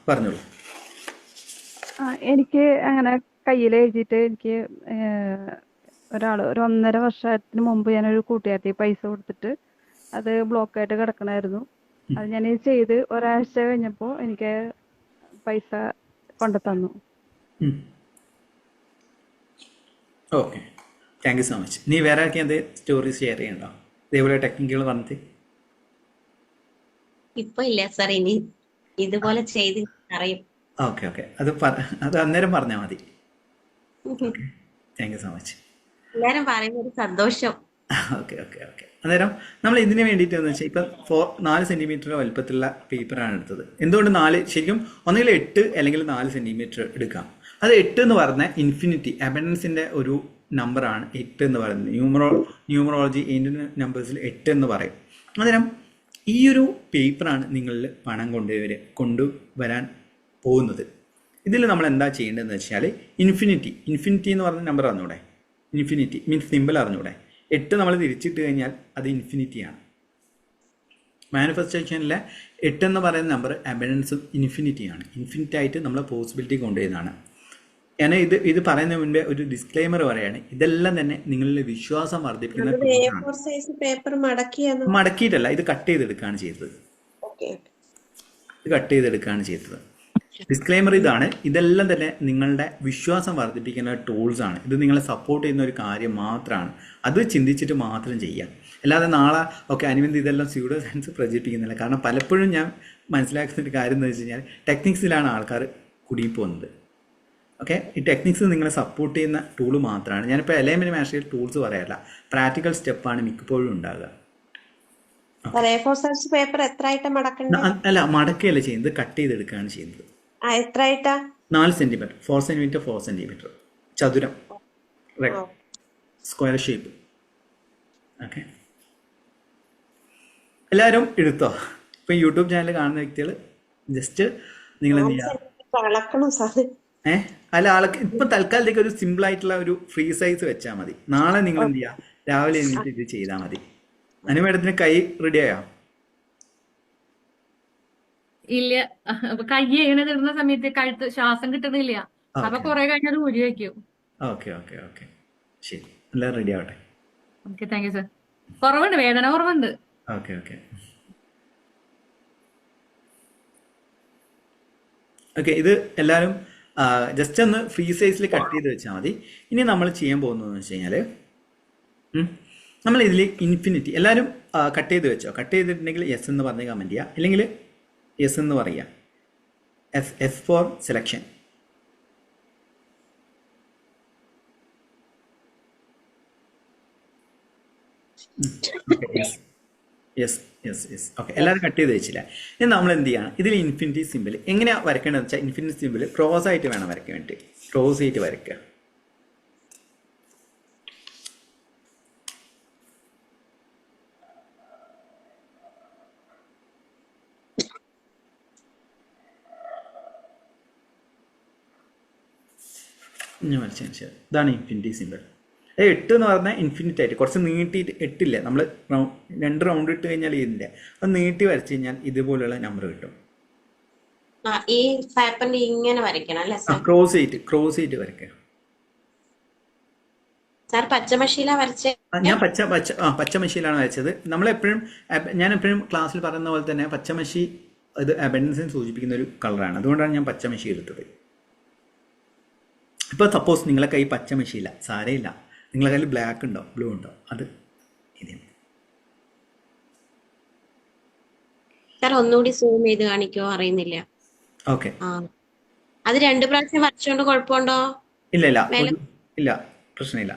പറഞ്ഞോളൂ. എനിക്ക് അങ്ങനെ കയ്യിൽ എഴുതിയിട്ട് എനിക്ക് ഒരു 1.5 വർഷത്തിന് മുമ്പ് ഞാനൊരു കൂട്ടുകാരത്തി പൈസ കൊടുത്തിട്ട് അത് ബ്ലോക്കായിട്ട് കിടക്കണായിരുന്നു. അത് ഞാൻ ചെയ്ത് ഒരാഴ്ച കഴിഞ്ഞപ്പോൾ എനിക്ക് പൈസ കൊണ്ടു തന്നു. Okay, thank you so much. നീ വേറെ ആർക്കും എന്ത് സ്റ്റോറീസ് ഷെയർ ചെയ്യണ്ടോ ഇതേപോലെ ടെക്നിക്കുകൾ പറഞ്ഞിട്ട്? ഇപ്പൊ ഇല്ല സാർ, ഇനി ഇതുപോലെ ചെയ്ത് അറിയും. ഓക്കെ, അത് അന്നേരം പറഞ്ഞാൽ മതി. Thank you so much. എല്ലാരും പറയുന്ന ഒരു സന്തോഷം. ഓക്കെ. അന്നേരം നമ്മൾ ഇതിന് വേണ്ടിയിട്ട് എന്ന് വെച്ചാൽ ഇപ്പം 4 സെൻറ്റിമീറ്റർ വലുപ്പത്തിലുള്ള പേപ്പറാണ് എടുത്തത്. എന്തുകൊണ്ട് 4? ശരിക്കും ഒന്നുകിൽ 8 അല്ലെങ്കിൽ 4 സെൻറ്റിമീറ്റർ എടുക്കാം. അത് 8 എന്ന് പറഞ്ഞ ഇൻഫിനിറ്റി അബൻഡൻസിൻ്റെ ഒരു നമ്പറാണ് 8 എന്ന് പറയുന്നത്. ന്യൂമറോളജി ഇന്ത്യൻ നമ്പേഴ്സിൽ 8 എന്ന് പറയും. അന്നേരം ഈ ഒരു പേപ്പറാണ് നിങ്ങളിൽ പണം കൊണ്ടുവരാൻ പോകുന്നത്. ഇതിൽ നമ്മൾ എന്താ ചെയ്യേണ്ടതെന്ന് വെച്ചാൽ ഇൻഫിനിറ്റി എന്ന് പറഞ്ഞ നമ്പർ അറിഞ്ഞൂടെ? ഇൻഫിനിറ്റി മീൻസ് സിമ്പിൾ അറിഞ്ഞൂടെ? 8 നമ്മൾ തിരിച്ചിട്ട് കഴിഞ്ഞാൽ അത് ഇൻഫിനിറ്റിയാണ്. മാനിഫെസ്റ്റേഷനിലെ 8 എന്ന് പറയുന്ന നമ്പർ അബൻഡൻസും ഇൻഫിനിറ്റിയാണ്. ഇൻഫിനിറ്റി ആയിട്ട് നമ്മൾ പോസിബിലിറ്റി കൊണ്ടുവരുന്നതാണ്. ഞാൻ ഇത് പറയുന്നതിന് മുൻപേ ഒരു ഡിസ്ക്ലെയിമർ പറയാണ്, ഇതെല്ലാം തന്നെ നിങ്ങളിൽ വിശ്വാസം വർദ്ധിപ്പിക്കുന്ന മടക്കിയിട്ടല്ല, ഇത് കട്ട് ചെയ്തെടുക്കുകയാണ് ചെയ്തത്. ഡിസ്ക്ലെയിമർ ഇതാണ്, ഇതെല്ലാം തന്നെ നിങ്ങളുടെ വിശ്വാസം വർദ്ധിപ്പിക്കുന്ന ടൂൾസ് ആണ്. ഇത് നിങ്ങളെ സപ്പോർട്ട് ചെയ്യുന്ന ഒരു കാര്യം മാത്രമാണ്. അത് ചിന്തിച്ചിട്ട് മാത്രം ചെയ്യാം. അല്ലാതെ നാളെ അനുബന്ധി ഇതെല്ലാം സ്യൂഡോ സയൻസ് പ്രചരിപ്പിക്കുന്നില്ല. കാരണം പലപ്പോഴും ഞാൻ മനസ്സിലാക്കുന്ന ഒരു കാര്യം എന്ന് വെച്ച് കഴിഞ്ഞാൽ ടെക്നിക്സിലാണ് ആൾക്കാർ കുടുങ്ങിപ്പോകുന്നത്. ഈ ടെക്നിക്സ് നിങ്ങളെ സപ്പോർട്ട് ചെയ്യുന്ന ടൂൾ മാത്രമാണ്. ഞാനിപ്പോൾ എലൈൻമെൻറ്റ് മാസ്റ്ററിൽ ടൂൾസ് പറയാറില്ല, പ്രാക്ടിക്കൽ സ്റ്റെപ്പാണ് മിക്കപ്പോഴും ഉണ്ടാകുക. സാർ A4 സൈസ് പേപ്പർ എത്ര ആയിട്ടാ മടക്കണ്ടേ? അല്ല, മടക്കുകയല്ല ചെയ്യുന്നത്, കട്ട് ചെയ്തെടുക്കുകയാണ് ചെയ്യുന്നത്. എത്ര ആയിട്ടാ? 4 സെന്റിമീറ്റർ, 4 സെന്റിമീറ്റർ 4 സെന്റിമീറ്റർ ചതുരം, സ്ക്വയർ ഷേപ്പ്. ഓക്കെ, എല്ലാവരും എടുത്തോ. ഇപ്പം യൂട്യൂബ് ചാനൽ കാണുന്ന വ്യക്തികൾ ജസ്റ്റ് നിങ്ങൾ എന്ത് ചെയ്യുക, അല്ല ആൾക്ക് ഇപ്പം തൽക്കാലത്തേക്ക് ഒരു സിമ്പിൾ ആയിട്ടുള്ള ഒരു ഫ്രീ സൈസ് വെച്ചാൽ മതി. നാളെ നിങ്ങൾ എന്ത് ചെയ്യുക, രാവിലെ എണീറ്റ് ഇത് ചെയ്താൽ മതി. അനു മേഡത്തിന് കൈ റെഡിയായോ? ഇല്ല, കൈ ഇങ്ങനെ ഇടുന്ന സമയത്ത് കഴുത്ത് ശ്വാസം കിട്ടുന്നില്ല. അപ്പൊ കുറെ കഴിഞ്ഞത് ഊരി വെക്കും. ഓക്കെ ഓക്കെ ഓക്കെ, ശരി, എല്ലാം റെഡി ആവട്ടെ. Okay, thank you sir. കുറവുണ്ട്, വേദന കുറവുണ്ട്. ഓക്കെ ഓക്കെ ഓക്കെ, ഇത് എല്ലാവരും ജസ്റ്റ് ഒന്ന് ഫ്രീ സൈസിൽ കട്ട് ചെയ്ത് വെച്ചാൽ മതി. ഇനി നമ്മൾ ചെയ്യാൻ പോകുന്നതെന്ന് വെച്ച് കഴിഞ്ഞാൽ, നമ്മൾ ഇതിൽ ഇൻഫിനിറ്റി എല്ലാവരും കട്ട് ചെയ്ത് വെച്ചോ. കട്ട് ചെയ്തിട്ടുണ്ടെങ്കിൽ യെസ് എന്ന് പറഞ്ഞ് കമൻറ്റ് ചെയ്യുക, അല്ലെങ്കിൽ യെസ് എന്ന് പറയുക. S four selection. Yes yes yes, okay, എല്ലാവരും കട്ട് ചെയ്ത് വെച്ചില്ല. ഇനി നമ്മൾ എന്ത് ചെയ്യണം, ഇതിൽ ഇൻഫിനിറ്റി സിമ്പിൾ എങ്ങനെയാണ് വരയ്ക്കേണ്ടതെന്ന് വെച്ചാൽ, ഇൻഫിനിറ്റി സിമ്പിൾ ക്രോസ് ആയിട്ട് വേണം വരയ്ക്കാൻ വേണ്ടി. ക്രോസ് ആയിട്ട് വരയ്ക്കുക. ഞാൻ വരച്ചതിന് ശേഷം ഇതാണ് ഇൻഫിനിറ്റി സിമ്പിൾ. 8 എന്ന് പറഞ്ഞാൽ ഇൻഫിനിറ്റ് ആയിട്ട് കുറച്ച് നീട്ടിയിട്ട്, 8 നമ്മൾ 2 റൗണ്ട് ഇട്ട് കഴിഞ്ഞാൽ ഇതിൻ്റെ അത് നീട്ടി വരച്ച് കഴിഞ്ഞാൽ ഇതുപോലെയുള്ള നമ്പർ കിട്ടും. ഈ പേപ്പറിൽ ഇങ്ങനെ വരയ്ക്കണം അല്ലേ സാർ? ക്രോസ് ചെയ്ത് വരയ്ക്കുക. സാർ പച്ചമഷിയിലാ വരച്ചേ? ഞാൻ പച്ചമഷിയിലാണ് വരച്ചത്. ഞാൻ എപ്പോഴും ക്ലാസ്സിൽ പറയുന്ന പോലെ തന്നെ പച്ചമഷി ഇത് അബൻഡൻസിനെ സൂചിപ്പിക്കുന്ന ഒരു കളറാണ്. അതുകൊണ്ടാണ് ഞാൻ പച്ചമഷി എടുത്തത്. ഇപ്പോൾ സപ്പോസ് നിങ്ങളെ കൈ പച്ചമഷിയില്ല, സാരയില്ല, നിങ്ങളെ കയ്യിൽ ബ്ലാക്ക് ഉണ്ടോ ബ്ലൂ ഉണ്ടോ, അത് ഇതേ. സാർ ഒന്നുകൂടി സൂം ചെയ്ത് കാണിക്കോ? അറിയുന്നില്ല. ഓക്കെ, അത് 2 പ്രാവശ്യം വരച്ചോണ്ട് കുഴപ്പമുണ്ടോ? ഇല്ല, പ്രശ്നമില്ല.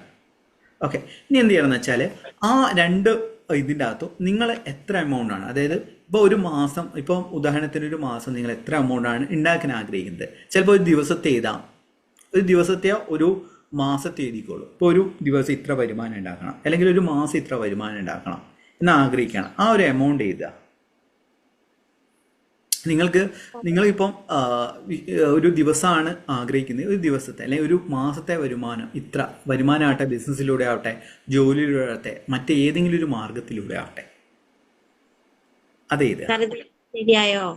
ഓക്കെ, ഇനി എന്ത് ചെയ്യണം എന്ന് വെച്ചാൽ, ആ 2 ഇതിൻ്റെ അകത്തും നിങ്ങൾ എത്ര എമൗണ്ട് ആണ്, അതായത് ഇപ്പോൾ ഒരു മാസം, ഇപ്പോൾ ഉദാഹരണത്തിന് ഒരു മാസം നിങ്ങൾ എത്ര എമൗണ്ട് ആണ് ഉണ്ടാക്കാൻ ആഗ്രഹിക്കുന്നത്. ചിലപ്പോൾ ഒരു ദിവസത്തെ എഴുതാം, ഒരു ദിവസത്തെയോ ഒരു മാസത്തെ എഴുതിക്കോളൂ. ഇപ്പോൾ ഒരു ദിവസം ഇത്ര വരുമാനം ഉണ്ടാക്കണം, അല്ലെങ്കിൽ ഒരു മാസം ഇത്ര വരുമാനം ഉണ്ടാക്കണം എന്ന് ആഗ്രഹിക്കണം. ആ ഒരു എമൗണ്ട് എഴുതുക. നിങ്ങളിപ്പം ഒരു ദിവസമാണ് ആഗ്രഹിക്കുന്നത്, ഒരു ദിവസത്തെ അല്ലെങ്കിൽ ഒരു മാസത്തെ വരുമാനം ഇത്ര വരുമാനമാകട്ടെ, ബിസിനസ്സിലൂടെ ആവട്ടെ, ജോലിയിലൂടെ ആവട്ടെ, മറ്റേതെങ്കിലും ഒരു മാർഗത്തിലൂടെ ആവട്ടെ, അതെ. ശരിയായോ?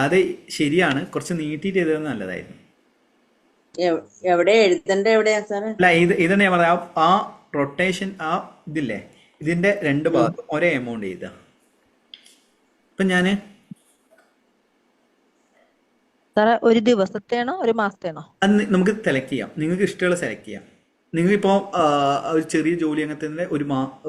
അതെ ശരിയാണ്. കുറച്ച് നീട്ടിയിട്ട് എഴുതുന്നത് നല്ലതായിരുന്നു. എവിടെ എഴുതണ്ട, എവിടെയാ സാറേ? അല്ല, ഇതാണ് ഞാൻ പറയാം, ആ റൊട്ടേഷൻ, ആ ഇതില്ലേ, ഇതിന്റെ 2 ഭാഗത്തും ഒരേ എമൗണ്ട് എഴുതുക. ഇപ്പൊ ഞാന് സാറേ, ഒരു ദിവസത്തെയാണോ ഒരു മാസത്തെയാണോ? അത് നമുക്ക് സെലക്ട് ചെയ്യാം, നിങ്ങൾക്ക് ഇഷ്ടമുള്ള സെലക്ട് ചെയ്യാം. നിങ്ങളിപ്പോൾ ഒരു ചെറിയ ജോലി അങ്ങനത്തെ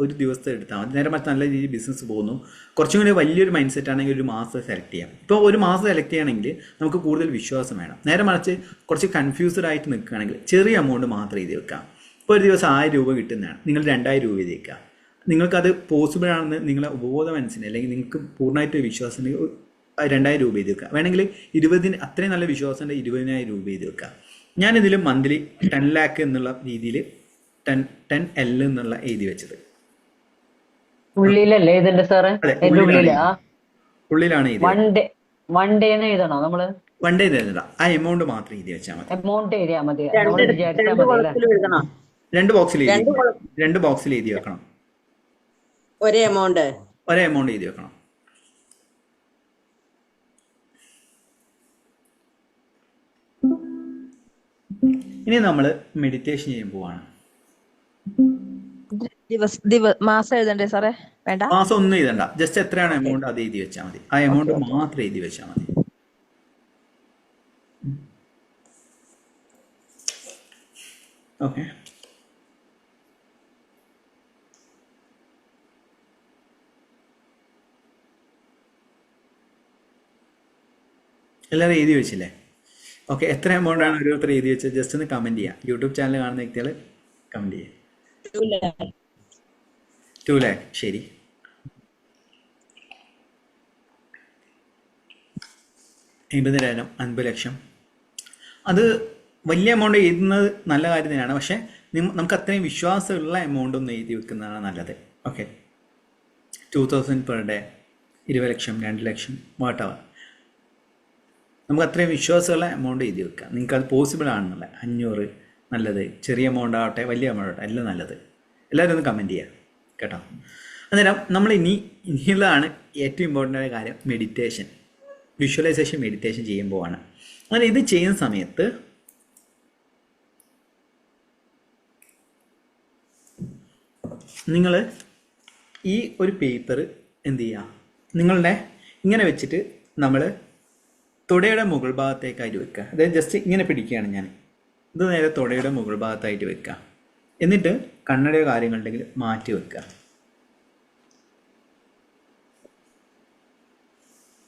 ഒരു ദിവസത്തെ എടുത്താൽ മതി. നേരെ മറിച്ച് നല്ല രീതിയിൽ ബിസിനസ് പോകുന്നു, കുറച്ചും കൂടി വലിയൊരു മൈൻഡ് സെറ്റ് ആണെങ്കിൽ ഒരു മാസം സെലക്ട് ചെയ്യാം. ഇപ്പോൾ ഒരു മാസം സെലക്ട് ചെയ്യണമെങ്കിൽ നമുക്ക് കൂടുതൽ വിശ്വാസം വേണം. നേരെ മറിച്ച് കുറച്ച് കൺഫ്യൂസ്ഡ് ആയിട്ട് നിൽക്കുകയാണെങ്കിൽ ചെറിയ എമൗണ്ട് മാത്രം എഴുതി വെക്കാം. ഇപ്പോൾ ഒരു ദിവസം 1000 രൂപ കിട്ടുന്നതാണ്, നിങ്ങൾ 2000 രൂപ എഴുതി വെക്കുക. നിങ്ങൾക്കത് പോസിബിൾ ആണെന്ന് നിങ്ങളെ ഉപബോധ മനസ്സിന്, അല്ലെങ്കിൽ നിങ്ങൾക്ക് പൂർണ്ണമായിട്ട് വിശ്വാസം ഉണ്ടെങ്കിൽ 2000 രൂപ എഴുതി വെക്കുക. വേണമെങ്കിൽ 20 അത്രയും നല്ല വിശ്വാസം ഉണ്ടെങ്കിൽ 20,000 രൂപ എഴുതി വെക്കുക. ഞാനിതിൽ മന്ത്ലി 10 lakh എന്നുള്ള രീതിയിൽ 10L എന്നുള്ള എഴുതി വെച്ചത്. ഉള്ളിലല്ലേ ഇതിന്റെ സാറേ? ഉള്ളിലാണ് ഇത്. വൺ ഡേ എഴുതണോ നമ്മള്? വൺ ഡേ എഴുതാം, ആ എമൗണ്ട് മാത്രം എഴുതി വെച്ചാൽ മതി. എമൗണ്ട് എഴുതിയാ മതി. 2 ബോക്സിൽ എഴുതി വെക്കണം. ഒരേ എമൗണ്ട് എഴുതി വെക്കണം. ഇനി നമ്മൾ മെഡിറ്റേഷൻ ചെയ്യാൻ പോവാണ്. മാസം എഴുതണ്ടേ സാറേ? വേണ്ട, മാസം ഒന്നും എഴുതണ്ട, ജസ്റ്റ് എത്രയാണ് എമൗണ്ട് അത് എഴുതി വെച്ചാൽ മതി. ആ എമൗണ്ട് മാത്രം എഴുതി വെച്ചാൽ മതി. ഓക്കെ, എല്ലാവരും എഴുതി വെച്ചില്ലേ? ഓക്കെ, എത്ര എമൗണ്ട് ആണ് ഓരോരുത്തർ എഴുതി വെച്ചത് ജസ്റ്റ് ഒന്ന് കമന്റ് ചെയ്യാം. യൂട്യൂബ് ചാനൽ കാണുന്ന വ്യക്തികൾ കമന്റ് ചെയ്യാം. 2 lakh, ശരി. 50,000, 50 ലക്ഷം. അത് വലിയ എമൗണ്ട് എഴുതുന്നത് നല്ല കാര്യം തന്നെയാണ്. പക്ഷേ നമുക്ക് അത്രയും വിശ്വാസമുള്ള എമൗണ്ട് ഒന്ന് എഴുതി വെക്കുന്നതാണ് നല്ലത്. ഓക്കെ, 2000 പെർ ഡേ, 20 ലക്ഷം, 2 ലക്ഷം, വാട്ടവർ. നമുക്ക് അത്രയും വിശ്വാസമുള്ള എമൗണ്ട് എഴുതി വെക്കുക. നിങ്ങൾക്ക് അത് പോസിബിൾ ആണെന്നുള്ള 500 നല്ലത്, ചെറിയ എമൗണ്ട് ആവട്ടെ വലിയ എമൗണ്ട് ആവട്ടെ, എല്ലാം നല്ലത്. എല്ലാവരും ഒന്ന് കമൻറ്റ് ചെയ്യുക കേട്ടോ. അന്നേരം നമ്മൾ ഇനിയുള്ളതാണ് ഏറ്റവും ഇമ്പോർട്ടൻ്റ് ആയ കാര്യം, മെഡിറ്റേഷൻ, വിഷ്വലൈസേഷൻ മെഡിറ്റേഷൻ ചെയ്യുമ്പോഴാണ്. അങ്ങനെ ഇത് ചെയ്യുന്ന സമയത്ത് നിങ്ങൾ ഈ ഒരു പേപ്പർ എന്ത് ചെയ്യുക, നിങ്ങളുടെ ഇങ്ങനെ വെച്ചിട്ട് നമ്മൾ തുടയുടെ മുകൾ ഭാഗത്തേക്കായിട്ട് വെക്കുക. അതായത് ജസ്റ്റ് ഇങ്ങനെ പിടിക്കുകയാണ് ഞാൻ. ഇത് നേരെ തുടയുടെ മുകൾ ഭാഗത്തായിട്ട് വെക്കുക. എന്നിട്ട് കണ്ണടയോ കാര്യങ്ങളുണ്ടെങ്കിൽ മാറ്റി വെക്കുക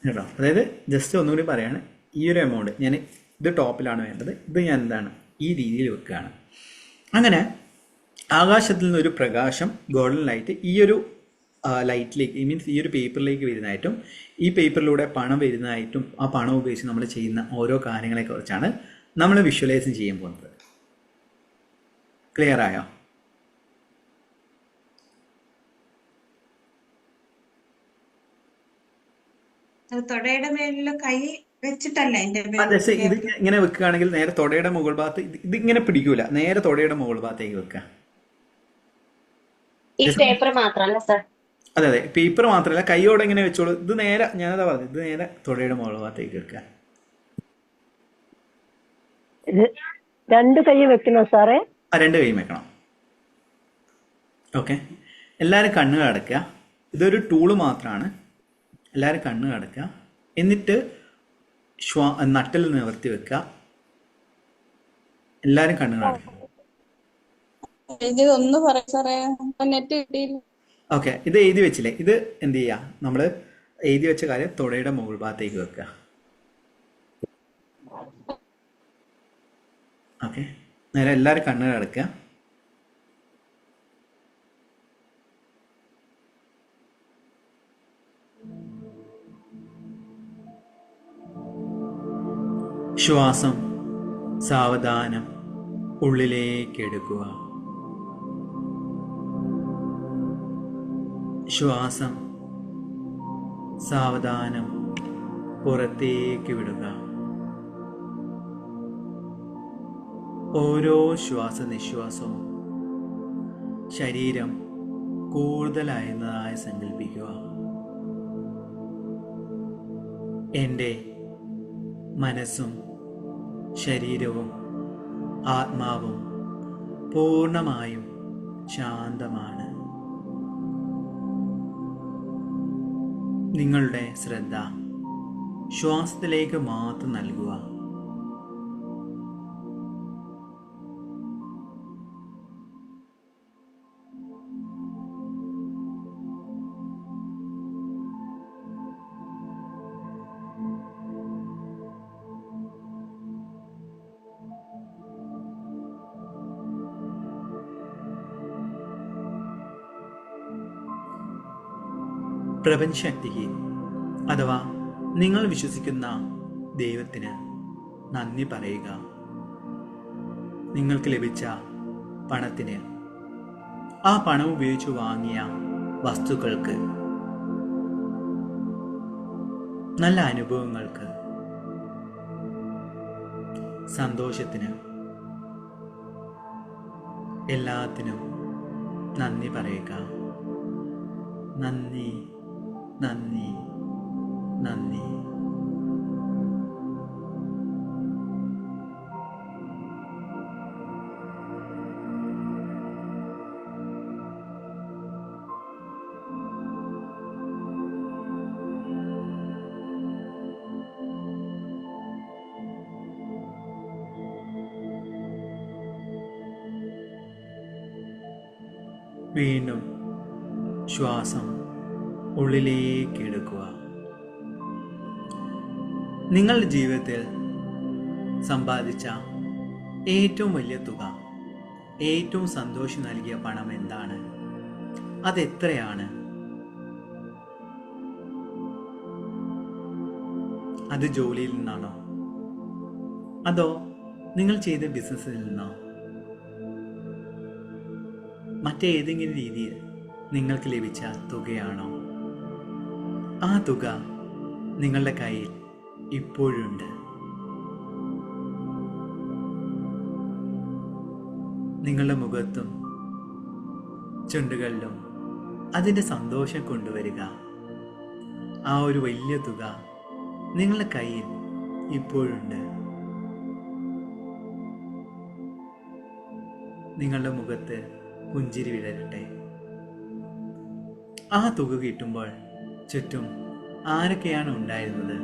കേട്ടോ. അതായത് ജസ്റ്റ് ഒന്നുകൂടി പറയാണ്, ഈ ഒരു എമൗണ്ട് ഞാൻ ഇത് ടോപ്പിലാണ് വേണ്ടത്, ഇത് ഞാൻ എന്താണ് ഈ രീതിയിൽ വെക്കുകയാണ്. അങ്ങനെ ആകാശത്തിൽ നിന്നൊരു പ്രകാശം, ഗോൾഡൻ ലൈറ്റ് ഈ ഒരു ലൈറ്റിലേക്ക്, മീൻസ് ഈ ഒരു പേപ്പറിലേക്ക് വരുന്നതായിട്ടും ഈ പേപ്പറിലൂടെ പണം വരുന്നതായിട്ടും ആ പണം ഉപയോഗിച്ച് നമ്മൾ ചെയ്യുന്ന ഓരോ കാര്യങ്ങളെക്കുറിച്ചാണ് നമ്മൾ വിഷ്വലൈസ് ചെയ്യാൻ പോകുന്നത്. ക്ലിയർ ആയോ? തൊടയുടെ മേലില് കൈ വെച്ചിട്ടല്ലേ ഇത് ഇങ്ങനെ വെക്കുകയാണെങ്കിൽ നേരെ തൊടയുടെ മുകൾ ഭാഗത്ത് ഇതിങ്ങനെ പിടിക്കൂല, നേരെ തൊടയുടെ മുകൾ ഭാഗത്തേക്ക് വെക്കുക. ഈ പേപ്പർ മാത്രമല്ല സർ? അതെ അതെ, പേപ്പർ മാത്രമല്ല, കൈയോടെ ഇങ്ങനെ വെച്ചോളൂ. ഇത് നേരെ, ഞാനതാ പറഞ്ഞത്, ഇത് നേരെ തൊടയുടെ മുകൾ ഭാഗത്തേക്ക് വെക്കുക. രണ്ട് കൈ വെക്കണോ സാറേ? ആ, 2 കൈ വെക്കണം. ഓക്കെ, എല്ലാവരും കണ്ണ് അടയ്ക്കുക. ഇതൊരു ടൂള് മാത്രമാണ്. എല്ലാവരും കണ്ണ് അടയ്ക്കുക. എന്നിട്ട് നട്ടൽ നിവർത്തി വെക്കുക. എല്ലാവരും കണ്ണ് അടയ്ക്കുക. ഒന്ന് പറയാം സാറേ, നെറ്റ് കിട്ടിയില്ല. ഓക്കെ, ഇത് എഴുതി വെച്ചില്ലേ, ഇത് എന്ത് ചെയ്യുക, നമ്മൾ എഴുതി വെച്ച കാര്യം തൊടയുടെ മുകൾ ഭാഗത്തേക്ക് വെക്കുക. ഓക്കെ, നേരെ എല്ലാവരും കണ്ണ് അടയ്ക്കുക. ശ്വാസം സാവധാനം ഉള്ളിലേക്ക് എടുക്കുക. ശ്വാസം സാവധാനം പുറത്തേക്ക് വിടുക. ഓരോ ശ്വാസനിശ്വാസവും ശരീരം കൂടുതലായെന്നതായി സങ്കല്പിക്കുക. എൻ്റെ മനസ്സും ശരീരവും ആത്മാവും പൂർണ്ണമായും ശാന്തമാണ്. നിങ്ങളുടെ ശ്രദ്ധ ശ്വാസത്തിലേക്ക് മാത്രം നൽകുക. പ്രപഞ്ചശക്തിക്ക് അഥവാ നിങ്ങൾ വിശ്വസിക്കുന്ന ദൈവത്തിന് നന്ദി പറയുക. നിങ്ങൾക്ക് ലഭിച്ച പണത്തിന്, ആ പണം ഉപയോഗിച്ച് വാങ്ങിയ വസ്തുക്കൾക്ക്, നല്ല അനുഭവങ്ങൾക്ക്, സന്തോഷത്തിന്, എല്ലാത്തിനും നന്ദി പറയുക. നന്ദി, നന്ദി, നന്ദി. വീണ്ടും ശ്വാസം ഉള്ളിലേക്ക് എടുക്കുക. നിങ്ങളുടെ ജീവിതത്തിൽ സമ്പാദിച്ച ഏറ്റവും വലിയ തുക, ഏറ്റവും സന്തോഷം നൽകിയ പണം എന്താണ്? അതെത്രയാണ്? അത് ജോലിയിൽ നിന്നാണോ, അതോ നിങ്ങൾ ചെയ്ത ബിസിനസ്സിൽ നിന്നോ, മറ്റേതെങ്കിലും രീതിയിൽ നിങ്ങൾക്ക് ലഭിച്ച തുകയാണോ? ആ തുക നിങ്ങളുടെ കയ്യിൽ ഇപ്പോഴുണ്ട്. നിങ്ങളുടെ മുഖത്തും ചുണ്ടുകളിലും അതിൻ്റെ സന്തോഷം കൊണ്ടുവരിക. ആ ഒരു വലിയ തുക നിങ്ങളുടെ കയ്യിൽ ഇപ്പോഴുണ്ട്. നിങ്ങളുടെ മുഖത്ത് പുഞ്ചിരി വിടരട്ടെ. ആ തുക കിട്ടുമ്പോൾ ചുറ്റും ആരൊക്കെയാണ് ഉണ്ടായിരുന്നത്?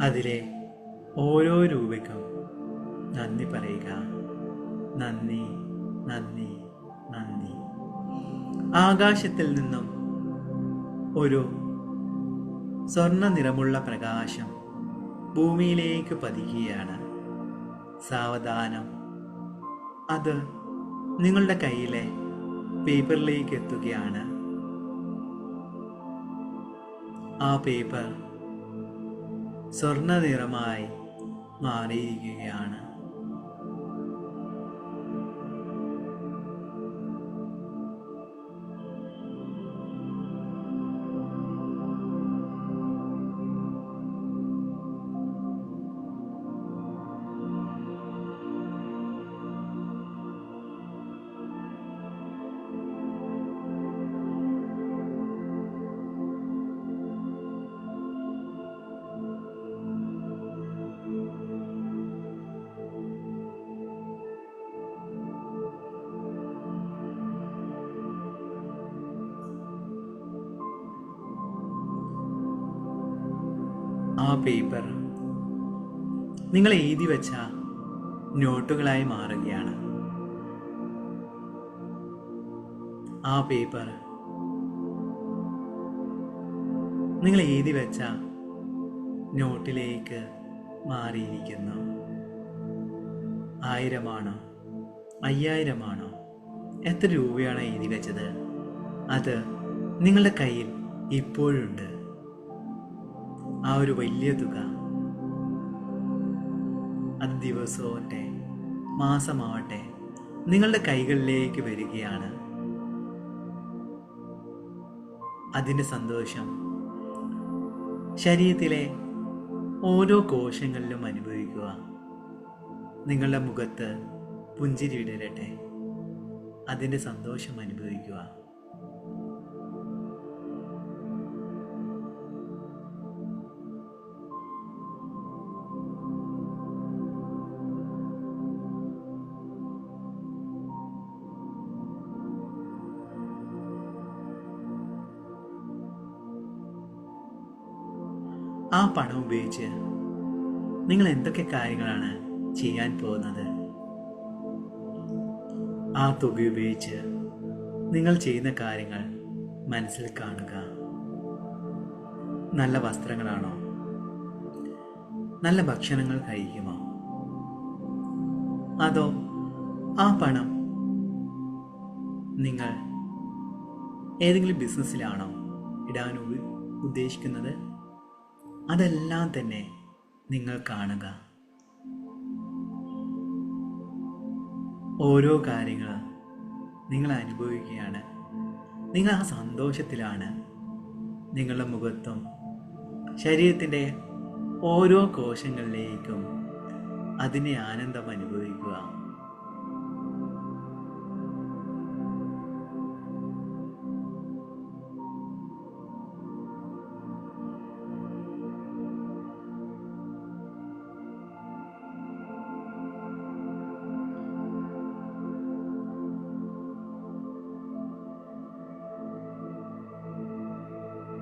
അതിലെ ഓരോ രൂപയ്ക്കും നന്ദി പറയുക. നന്ദി, നന്ദി, നന്ദി. ആകാശത്തിൽ നിന്നും ഒരു സ്വർണ്ണ നിറമുള്ള പ്രകാശം ഭൂമിയിലേക്ക് പതിക്കുകയാണ്. സാവധാനം അത് നിങ്ങളുടെ കയ്യിലെ പേപ്പറിലേക്ക് എത്തുകയാണ്. ആ പേപ്പർ സ്വർണ്ണ നിറമായി മാറിയിരിക്കുകയാണ്. ആ പേപ്പർ നിങ്ങൾ എഴുതി വെച്ച നോട്ടുകളായി മാറുകയാണ്. ആ പേപ്പർ നിങ്ങൾ എഴുതി വെച്ച നോട്ടിലേക്ക് മാറിയിരിക്കുന്നു. 1000 5000 എത്ര രൂപയാണ് എഴുതി വെച്ചത്? അത് നിങ്ങളുടെ കയ്യിൽ ഇപ്പോഴുണ്ട്. ആ ഒരു വലിയ തുക അത് ദിവസമാവട്ടെ മാസമാവട്ടെ നിങ്ങളുടെ കൈകളിലേക്ക് വരികയാണ്. അതിൻ്റെ സന്തോഷം ശരീരത്തിലെ ഓരോ കോശങ്ങളിലും അനുഭവിക്കുക. നിങ്ങളുടെ മുഖത്ത് പുഞ്ചിരി വിടരട്ടെ. അതിൻ്റെ സന്തോഷം അനുഭവിക്കുക. ആ പണം ഉപയോഗിച്ച് നിങ്ങൾ എന്തൊക്കെ കാര്യങ്ങളാണ് ചെയ്യാൻ പോകുന്നത്? ആ തുക ഉപയോഗിച്ച് നിങ്ങൾ ചെയ്യുന്ന കാര്യങ്ങൾ മനസ്സിൽ കാണുക. നല്ല വസ്ത്രങ്ങളാണോ? നല്ല ഭക്ഷണങ്ങൾ കഴിക്കുമോ? അതോ ആ പണം നിങ്ങൾ ഏതെങ്കിലും ബിസിനസ്സിലാണോ ഇടാൻ ഉദ്ദേശിക്കുന്നത്? അതെല്ലാം തന്നെ നിങ്ങൾ കാണുക. ഓരോ കാര്യങ്ങൾ നിങ്ങൾ അനുഭവിക്കുകയാണ്. നിങ്ങൾ ആ സന്തോഷത്തിലാണ്. നിങ്ങളുടെ മുഖത്തും ശരീരത്തിൻ്റെ ഓരോ കോശങ്ങളിലേക്കും അതിനെ ആനന്ദം അനുഭവിക്കുക.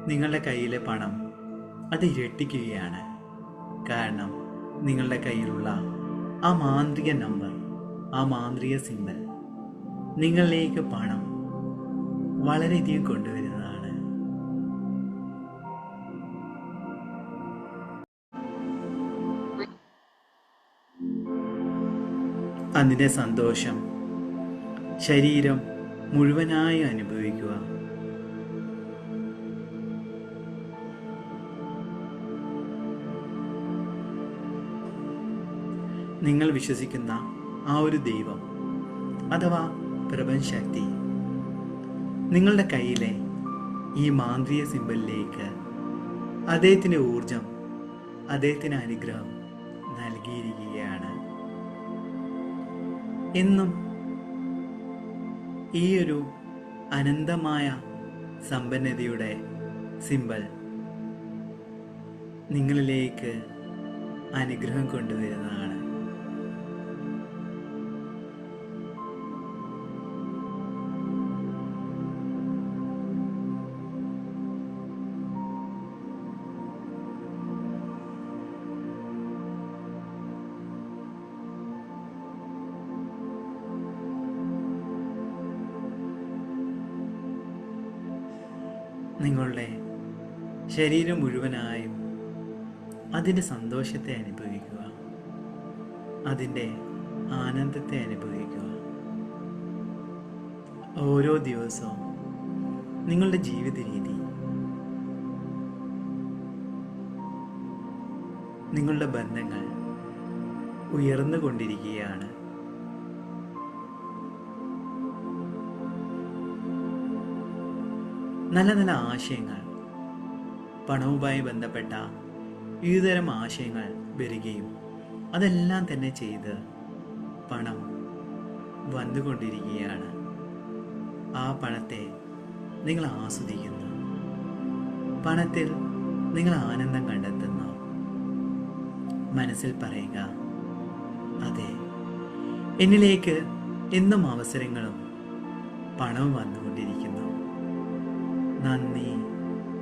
നിങ്ങളുടെ കയ്യിലെ പണം അത് ഇരട്ടിക്കുകയാണ്. കാരണം നിങ്ങളുടെ കയ്യിലുള്ള ആ മാന്ത്രിക നമ്പർ, ആ മാന്ത്രിക സിമ്പൽ നിങ്ങളിലേക്ക് പണം വളരെയധികം കൊണ്ടുവരുന്നതാണ്. അതിൻ്റെ സന്തോഷം ശരീരം മുഴുവനായി അനുഭവിക്കുക. നിങ്ങൾ വിശ്വസിക്കുന്ന ആ ഒരു ദൈവം അഥവാ പ്രപഞ്ചശക്തി നിങ്ങളുടെ കയ്യിലെ ഈ മാന്ത്രിക സിമ്പലിലേക്ക് അദ്ദേഹത്തിൻ്റെ ഊർജം, അദ്ദേഹത്തിൻ്റെ അനുഗ്രഹം നൽകിയിരിക്കുകയാണ്. എന്നും ഈ ഒരു അനന്തമായ സമ്പന്നതയുടെ സിമ്പൽ നിങ്ങളിലേക്ക് അനുഗ്രഹം കൊണ്ടുവരുന്നതാണ്. നിങ്ങളുടെ ശരീരം മുഴുവനായും അതിൻ്റെ സന്തോഷത്തെ അനുഭവിക്കുക, അതിൻ്റെ ആനന്ദത്തെ അനുഭവിക്കുക. ഓരോ ദിവസവും നിങ്ങളുടെ ജീവിത രീതി, നിങ്ങളുടെ ബന്ധങ്ങൾ ഉയർന്നുകൊണ്ടിരിക്കുകയാണ്. നല്ല നല്ല ആശയങ്ങൾ, പണവുമായി ബന്ധപ്പെട്ട വിവിധതരം ആശയങ്ങൾ വരികയും അതെല്ലാം തന്നെ ചെയ്ത് പണം വന്നുകൊണ്ടിരിക്കുകയാണ്. ആ പണത്തെ നിങ്ങൾ ആസ്വദിക്കുന്നു, പണത്തിൽ നിങ്ങൾ ആനന്ദം കണ്ടെത്തുന്നു. മനസ്സിൽ പറയുക, അതെ, എന്നിലേക്ക് എന്നും അവസരങ്ങളും പണവും വന്നുകൊണ്ടിരിക്കുന്നു. നന്ദി,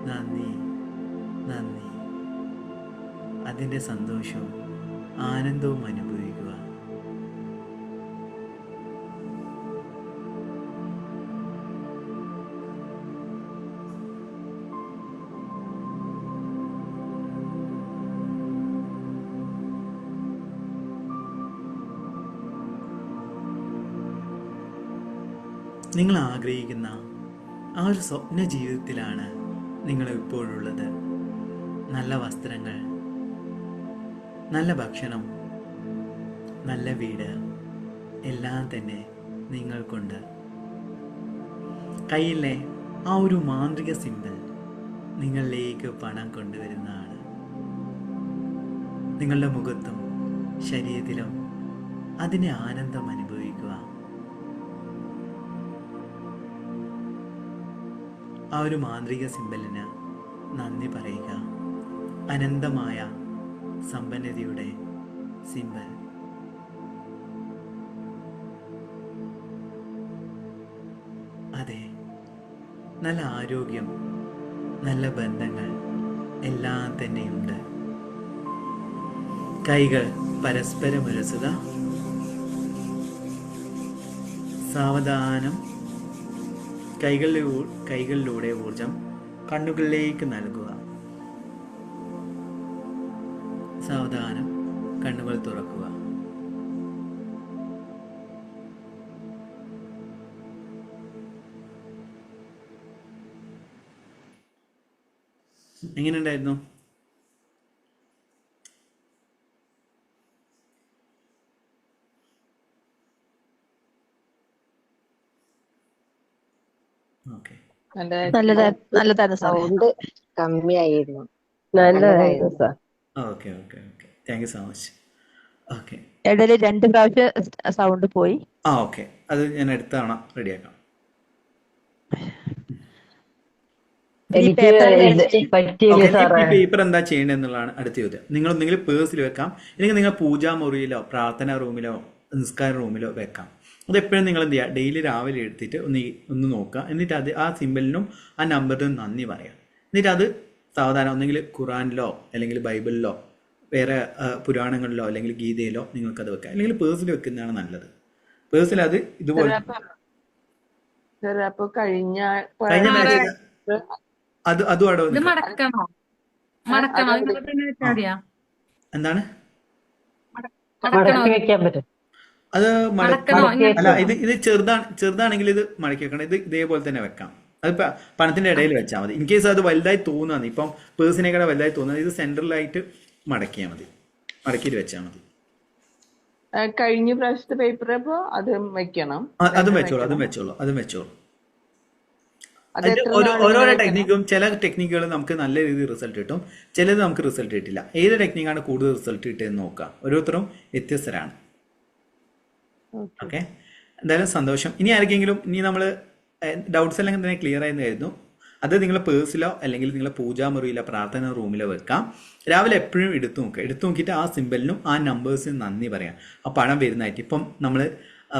നന്ദി, നന്ദി. അതിൻ്റെ സന്തോഷവും ആനന്ദവും അനുഭവിക്കുക. നിങ്ങൾ ആഗ്രഹിക്കുന്ന ആ ഒരു സ്വപ്ന ജീവിതത്തിലാണ് നിങ്ങൾ ഇപ്പോഴുള്ളത്. നല്ല വസ്ത്രങ്ങൾ, നല്ല ഭക്ഷണം, നല്ല വീട് എല്ലാം തന്നെ നിങ്ങൾക്കുണ്ട്. കയ്യിലെ ആ ഒരു മാന്ത്രിക സിമ്പൽ നിങ്ങളിലേക്ക് പണം കൊണ്ടുവരുന്നതാണ്. നിങ്ങളുടെ മുഖത്തും ശരീരത്തിലും അതിൻ്റെ ആനന്ദം അനുഭവിക്കുക. ആ ഒരു മാന്ത്രിക സിമ്പലിന് നന്ദി പറയുക. അനന്തമായ സമ്പന്നതയുടെ സിമ്പൽ. അതെ, നല്ല ആരോഗ്യം, നല്ല ബന്ധങ്ങൾ എല്ലാം തന്നെയുണ്ട്. കൈകൾ പരസ്പരം ഉരസുക. സാവധാനം കൈകളിലൂടെ ഊർജം കണ്ണുകളിലേക്ക് നൽകുക. സാവധാനം കണ്ണുകൾ തുറക്കുക. എങ്ങനെയുണ്ടായിരുന്നു? ഓക്കെ, നല്ലതായിരുന്നു സാർ. സൗണ്ട് കമ്മിയായിരുന്നു. നല്ലതായിരുന്നു sir. Okay okay okay, thank you so much. Okay, ഇടയിൽ 2 പ്രാവശ്യം സൗണ്ട് പോയി. ഓക്കെ, അത് ഞാൻ അടുത്ത തവണ റെഡിയാക്കാം. പേപ്പർ എന്താ ചെയ്യേണ്ടത് എന്നുള്ളതാണ് അടുത്ത ചോദ്യം. നിങ്ങൾ ഒന്നെങ്കിൽ പേഴ്സിൽ വെക്കാം, അല്ലെങ്കിൽ നിങ്ങൾ പൂജാമുറിയിലോ പ്രാർത്ഥനാ റൂമിലോ നിസ്കാര റൂമിലോ വെക്കാം. അതെപ്പോഴും നിങ്ങൾ എന്ത് ചെയ്യുക, ഡെയിലി രാവിലെ എടുത്തിട്ട് ഒന്ന് നോക്കുക. എന്നിട്ട് അത് ആ സിമ്പലിനും ആ നമ്പറിനും നന്ദി പറയാം. എന്നിട്ട് അത് സാവധാനം ഒന്നെങ്കിൽ ഖുറാനിലോ അല്ലെങ്കിൽ ബൈബിളിലോ വേറെ പുരാണങ്ങളിലോ അല്ലെങ്കിൽ ഗീതയിലോ നിങ്ങൾക്കത് വെക്കാം, അല്ലെങ്കിൽ പേഴ്സിൽ വെക്കുന്നതാണ് നല്ലത്. പേഴ്സിൽ അത് ഇതുപോലെ അപ്പൊ കഴിഞ്ഞ കഴിഞ്ഞ ബാച്ചിൽ അതും അവിടെ ഇത് വന്നിട്ടുണ്ട്. മടക്കണോ? മടക്കണോ? ഇതിവിടെ തന്നെ വെച്ചാൽ മതിയാ? എന്താണ് മടക്കണോ? മടക്കി വെക്കാൻ പറ്റും. അത് മടക്കണോ? മടക്കി ഇങ്ങനെ അല്ല, വെച്ചോ. ഇത് ചെറുതാണെങ്കിൽ ഇത് മടക്കി വെക്കണം. ഇത് ഇതേപോലെ തന്നെ വെക്കാം. അത് പണത്തിന്റെ ഇടയിൽ വെച്ചാൽ മതി. ഇൻ കേസ് അത് വലുതായി തോന്നുകയാണ്, ഇപ്പം പേഴ്സിനേക്കാൾ വലുതായി തോന്നുന്നത്, ഇത് സെൻട്രലായിട്ട് മടക്കിയാൽ മതി, മടക്കിയിട്ട് വെച്ചാൽ മതി. കഴിഞ്ഞ പ്രാവശ്യത്തെ പേപ്പർ അപ്പൊ അത് വെക്കണം, അതും വെച്ചോളൂ. അത് അതിന്റെ എത്ര ഓരോരോ നാളിങ്ങനെ വെക്കണം? ടെക്നിക്കും, ചില ടെക്നിക്കുകൾ നമുക്ക് നല്ല രീതിയിൽ റിസൾട്ട് കിട്ടും, ചിലത് നമുക്ക് റിസൾട്ട് കിട്ടില്ല. ഏത് ടെക്നിക്കാണ് കൂടുതൽ റിസൾട്ട് കിട്ടിയെന്ന് നോക്കുക. ഓരോരുത്തരും വ്യത്യസ്തരാണ്. ഓക്കെ, എന്തായാലും സന്തോഷം. ഇനി ആർക്കെങ്കിലും നമ്മൾ ഡൗട്ട്സ് എല്ലാം തന്നെ ക്ലിയർ ആയെന്ന് കരുതുന്നു. അത് നിങ്ങളെ പേഴ്സിലോ അല്ലെങ്കിൽ നിങ്ങളെ പൂജാമുറിയിലോ പ്രാർത്ഥന റൂമിലോ വെക്കാം. രാവിലെ എപ്പോഴും എടുത്തു നോക്കിയിട്ട് ആ സിമ്പലിനും ആ നമ്പേഴ്സിനും നന്ദി പറയാം. ആ പണം വരുന്നതായിട്ട് ഇപ്പം നമ്മൾ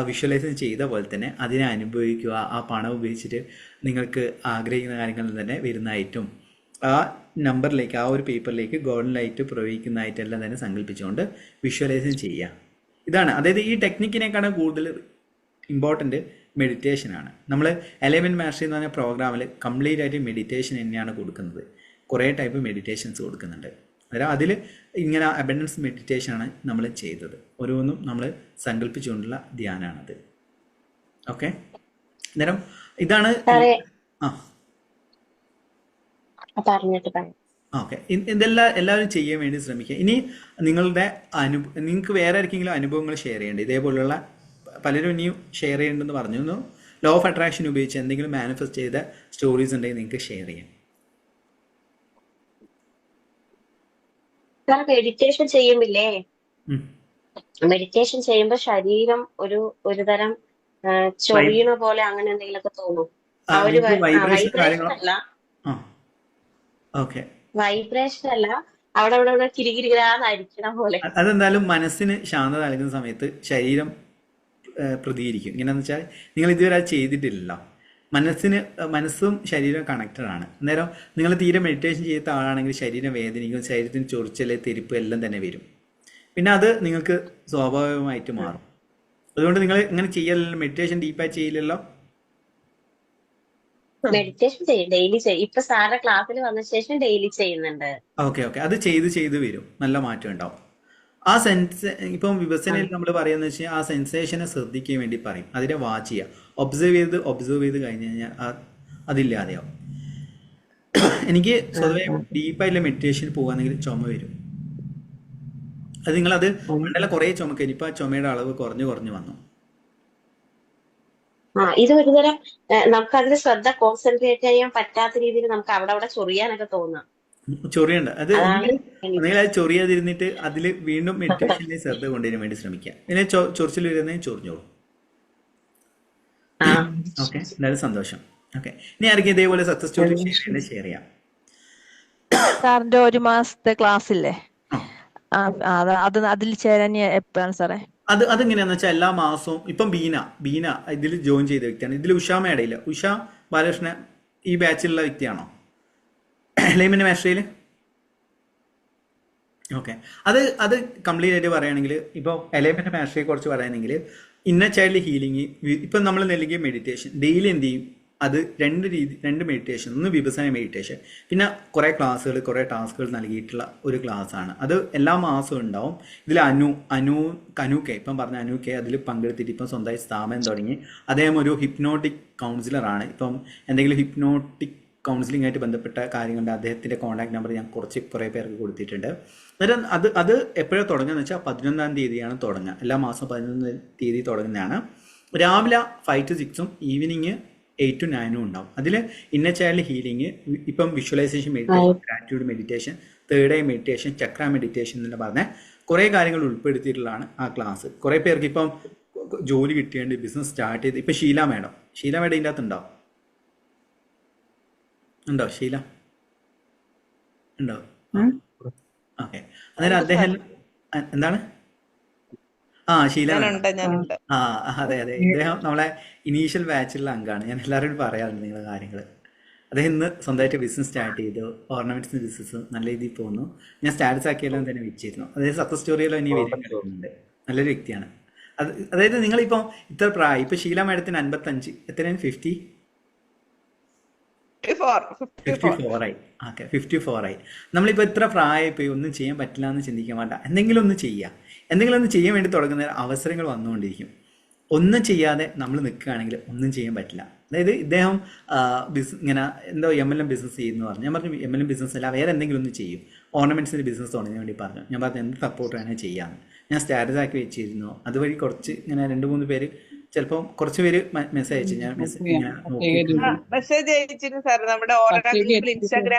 വിഷ്വലൈസ് ചെയ്ത പോലെ തന്നെ അതിനെ അനുഭവിക്കുക. ആ പണം ഉപയോഗിച്ചിട്ട് നിങ്ങൾക്ക് ആഗ്രഹിക്കുന്ന കാര്യങ്ങളിൽ തന്നെ വരുന്നതായിട്ടും ആ നമ്പറിലേക്ക്, ആ ഒരു പേപ്പറിലേക്ക് ഗോൾഡൻ ലൈറ്റ് പ്രവഹിക്കുന്നതായിട്ടെല്ലാം തന്നെ സങ്കല്പിച്ചുകൊണ്ട് വിഷ്വലൈസ് ചെയ്യുക. ഇതാണ്, അതായത് ഈ ടെക്നിക്കിനേക്കാളും കൂടുതൽ ഇമ്പോർട്ടൻറ്റ് മെഡിറ്റേഷനാണ്. നമ്മൾ എലമെൻറ്റ് മാസ്റ്ററി എന്ന് പറഞ്ഞ പ്രോഗ്രാമിൽ കംപ്ലീറ്റ് ആയിട്ട് മെഡിറ്റേഷൻ തന്നെയാണ് കൊടുക്കുന്നത്. കുറേ ടൈപ്പ് മെഡിറ്റേഷൻസ് കൊടുക്കുന്നുണ്ട്. അതായത് അതിൽ ഇങ്ങനെ അബൻഡൻസ് മെഡിറ്റേഷനാണ് നമ്മൾ ചെയ്തത്. ഓരോന്നും നമ്മൾ സങ്കല്പിച്ചുകൊണ്ടുള്ള ധ്യാനമാണത്. ഓക്കെ, അന്നേരം ഇതാണ്. ഓക്കെ, ഇതെല്ലാം എല്ലാവരും ചെയ്യാൻ വേണ്ടി ശ്രമിക്കുക. ഇനി നിങ്ങൾക്ക് വേറെ ആർക്കെങ്കിലും അനുഭവങ്ങൾ ഷെയർ ചെയ്യേണ്ടത് ഇതേപോലുള്ള പലരും ഇനിയും ഷെയർ ചെയ്യേണ്ടെന്ന് പറഞ്ഞു. ലോ ഓഫ് അട്രാക്ഷൻ ഉപയോഗിച്ച് എന്തെങ്കിലും മാനിഫെസ്റ്റ് ചെയ്ത സ്റ്റോറീസ് ഉണ്ടെങ്കിൽ നിങ്ങൾക്ക് ഷെയർ ചെയ്യാം. മെഡിറ്റേഷൻ ചെയ്യുമ്പില്ലേ, മെഡിറ്റേഷൻ ചെയ്യുമ്പോ ശരീരം ഒരു തരം ചൊറിയണ പോലെ അങ്ങനെ എന്തെങ്കിലുമൊക്കെ തോന്നും. ആ ഒരു വൈബ്രേഷൻ അല്ല, വൈബ്രേഷൻ അല്ല, അവിടെ കിരികിരികരാന്നിരിക്കണ പോലെ. അതെന്തായാലും മനസ്സിന് ശാന്തത നൽകുന്ന സമയത്ത് ശരീരം പ്രതികരിക്കും. ഇങ്ങനെയെന്ന് വെച്ചാൽ നിങ്ങൾ ഇതുവരെ അത് ചെയ്തിട്ടില്ലല്ലോ. മനസ്സും ശരീരവും കണക്റ്റഡ് ആണ്. അന്നേരം നിങ്ങൾ തീരെ മെഡിറ്റേഷൻ ചെയ്ത ആളാണെങ്കിൽ ശരീരം വേദനിക്കും, ശരീരത്തിന് ചൊറിച്ചല്, തെരിപ്പ് എല്ലാം തന്നെ വരും. പിന്നെ അത് നിങ്ങൾക്ക് സ്വാഭാവികമായിട്ട് മാറും. അതുകൊണ്ട് നിങ്ങൾ ഇങ്ങനെ ചെയ്യലല്ലോ, മെഡിറ്റേഷൻ ഡീപ്പായി ചെയ്യില്ലല്ലോ. മെഡിറ്റേഷൻ ചെയ്യും, ഡെയിലി ചെയ്യും. ഇപ്പൊ സാറിന്റെ ക്ലാസ്സിൽ വന്ന ശേഷം ഡെയിലി ചെയ്യുന്നുണ്ട്. ഓക്കെ, അത് ചെയ്ത് വരും, നല്ല മാറ്റം ഉണ്ടാവും. ആ ഇപ്പം വിഭജനയിൽ നമ്മൾ പറയുന്നത് വെച്ചാൽ ആ സെൻസേഷനെ ശ്രദ്ധിക്കാൻ വേണ്ടി പറയും. അതിനെ വാച്ച് ചെയ്യുക, ഒബ്സർവ് ചെയ്ത് കഴിഞ്ഞ് കഴിഞ്ഞാൽ അതില്ലാതെയാവും. എനിക്ക് സ്വതവേ ഡീപ്പായിട്ടുള്ള മെഡിറ്റേഷൻ പോകുകയാണെങ്കിൽ ചുമ വരും. അത് നിങ്ങളത് പണ്ടെല്ലാം കുറേ ചുമക്കുക, ഇനിയിപ്പോൾ ആ ചുമയുടെ അളവ് കുറഞ്ഞു വന്നു. ഇത് ഒരു തരം നമുക്ക് അതിൽ ശ്രദ്ധ കോൺസെൻട്രേറ്റ് ചെയ്യാൻ പറ്റാത്ത രീതിയിൽ നമുക്ക് അവിടെ ചൊറിയാനൊക്കെ തോന്നാം. ചൊറിയുണ്ട്. അത് നിങ്ങൾ അത് ചൊറിയാതിരുന്നിട്ട് അതിൽ വീണ്ടും മെഡിറ്റേഷനിൽ ശ്രദ്ധ കൊണ്ടുവരാൻ വേണ്ടി ശ്രമിക്കുക. പിന്നെ ചൊറിച്ചിൽ വരുന്നതിന് ചൊറിഞ്ഞോളൂ. ഓക്കെ, എന്തായാലും സന്തോഷം. ഓക്കെ, ഇനി ആർക്കും ഇതേപോലെ സക്സസ് സ്റ്റോറി ഷെയർ ചെയ്യാം. സാറിന്റെ 1 മാസത്തെ ക്ലാസ് ഇല്ലേ, അതിൽ ചേരാൻ എപ്പോഴാണ് സാറേ? അതെങ്ങനെയാന്ന് വെച്ചാൽ എല്ലാ മാസവും ഇപ്പം ബീന ഇതിൽ ജോയിൻ ചെയ്ത വ്യക്തിയാണ്. ഇതിൽ ഉഷാമയുടെ ഇല്ല. ഉഷ ബാലകൃഷ്ണൻ ഈ ബാച്ചിലുള്ള വ്യക്തിയാണോ എലൈമെന്റ് മാസ്റ്ററിയിൽ? ഓക്കെ, അത് കംപ്ലീറ്റ് ആയിട്ട് പറയുകയാണെങ്കിൽ ഇപ്പോൾ എലൈമെന്റ് മാസ്റ്ററിയെ കുറിച്ച് പറയുകയാണെങ്കിൽ ഇന്നർ ചൈൽഡ് ഹീലിംഗ്, ഇപ്പം നമ്മൾ നൽകിയ മെഡിറ്റേഷൻ ഡെയിലി എന്ത് ചെയ്യും, അത് രണ്ട് മെഡിറ്റേഷൻ, ഒന്ന് വിഭജന മെഡിറ്റേഷൻ, പിന്നെ കുറേ ക്ലാസ്സുകൾ, കുറേ ടാസ്കുകൾ നൽകിയിട്ടുള്ള ഒരു ക്ലാസ്സാണ്. അത് എല്ലാ മാസവും ഉണ്ടാവും. ഇതിൽ കനൂക്കെ ഇപ്പം പറഞ്ഞ അനൂക്കെ അതിൽ പങ്കെടുത്തിട്ട് ഇപ്പം സ്വന്തമായി സ്ഥാപനം തുടങ്ങി. അദ്ദേഹം ഒരു ഹിപ്നോട്ടിക് കൗൺസിലറാണ്. ഇപ്പം എന്തെങ്കിലും ഹിപ്നോട്ടിക് കൗൺസിലിംഗ് ആയിട്ട് ബന്ധപ്പെട്ട കാര്യങ്ങളുടെ അദ്ദേഹത്തിൻ്റെ കോൺടാക്ട് നമ്പർ ഞാൻ കുറേ പേർക്ക് കൊടുത്തിട്ടുണ്ട്. അന്നേരം അത് എപ്പോഴാണ് തുടങ്ങുകയെന്ന് വെച്ചാൽ 11-ാം തീയതിയാണ് തുടങ്ങുക. എല്ലാ മാസവും 11-ാം തീയതി തുടങ്ങുന്നതാണ്. രാവിലെ 5 to 6 ഈവനിങ് 8 to 9 ഉണ്ടാവും. അതിൽ ഇന്നർ ചൈൽഡ് ഹീലിംഗ്, ഇപ്പം visualisation meditation, gratitude meditation, third eye meditation, chakra meditation എന്ന് പറഞ്ഞ കുറേ കാര്യങ്ങൾ ഉൾപ്പെടുത്തിയിട്ടുള്ളതാണ് ആ ക്ലാസ്. കുറേ പേർക്ക് ഇപ്പം ജോലി കിട്ടിയേണ്ട, ബിസിനസ് സ്റ്റാർട്ട് ചെയ്ത്, ഇപ്പം ഷീല മേഡം ഇതിൻ്റെ അകത്തുണ്ടോ? ഉണ്ടോ ഷീല? ഉണ്ടോ? ഓക്കെ, അന്നേരം അദ്ദേഹം എന്താണ് ഷീല, അതെ ഇദ്ദേഹം നമ്മളെ ഇനീഷ്യൽ ബാച്ചിലുള്ള അംഗമാണ്. ഞാൻ എല്ലാവരോടും പറയാറുണ്ട് നിങ്ങളുടെ കാര്യങ്ങൾ. അദ്ദേഹം ഇന്ന് സ്വന്തമായിട്ട് ബിസിനസ് സ്റ്റാർട്ട് ചെയ്തു. ഓർണമെന്റ്സിന്റെ ബിസിനസ് നല്ല രീതിയിൽ പോകുന്നു. ഞാൻ സ്റ്റാറ്റസ് ആക്കിയെല്ലാം തന്നെ വെച്ചിരുന്നു. അതായത് സക്സസ് സ്റ്റോറിയെല്ലാം ഇനി വരും കിടക്കുന്നുണ്ട്. നല്ലൊരു വ്യക്തിയാണ്. അതായത് നിങ്ങളിപ്പോൾ ഇത്ര പ്രായം, ഇപ്പൊ ഷീല മാഡത്തിന് 55, എത്രയാണ് 54 ആയി. ഓക്കെ, 54 ആയി. നമ്മളിപ്പോൾ ഇത്ര പ്രായമായി ഒന്നും ചെയ്യാൻ പറ്റില്ല എന്ന് ചിന്തിക്കാൻ വേണ്ട. എന്തെങ്കിലും ഒന്ന് ചെയ്യുക. എന്തെങ്കിലും ഒന്ന് ചെയ്യാൻ വേണ്ടി തുടങ്ങുന്ന അവസരങ്ങൾ വന്നുകൊണ്ടിരിക്കും. ഒന്നും ചെയ്യാതെ നമ്മൾ നിൽക്കുകയാണെങ്കിൽ ഒന്നും ചെയ്യാൻ പറ്റില്ല. അതായത് ഇദ്ദേഹം ഇങ്ങനെ എന്തോ MLM ബിസിനസ് ചെയ്യുന്നു പറഞ്ഞു. ഞാൻ പറഞ്ഞു MLM ബിസിനസ് അല്ല, വേറെ എന്തെങ്കിലും ഒന്ന് ചെയ്യും. ഓർണമെന്റ്സിന്റെ ബിസിനസ് തുടങ്ങാൻ വേണ്ടി പറഞ്ഞു. ഞാൻ പറഞ്ഞു എന്ത് സപ്പോർട്ട് വേണമെങ്കിൽ ചെയ്യാമെന്ന്. ഞാൻ സ്റ്റാറ്റസ് ആക്കി വെച്ചിരുന്നു. അതുവഴി കുറച്ച് ഇങ്ങനെ 2-3 പേര്, ചിലപ്പോൾ കുറച്ച് പേര് മെസ്സേജ് അയച്ചു. ഞാൻ മെസ്സേജ് അയച്ചിരുന്നു സാർ. നമ്മുടെ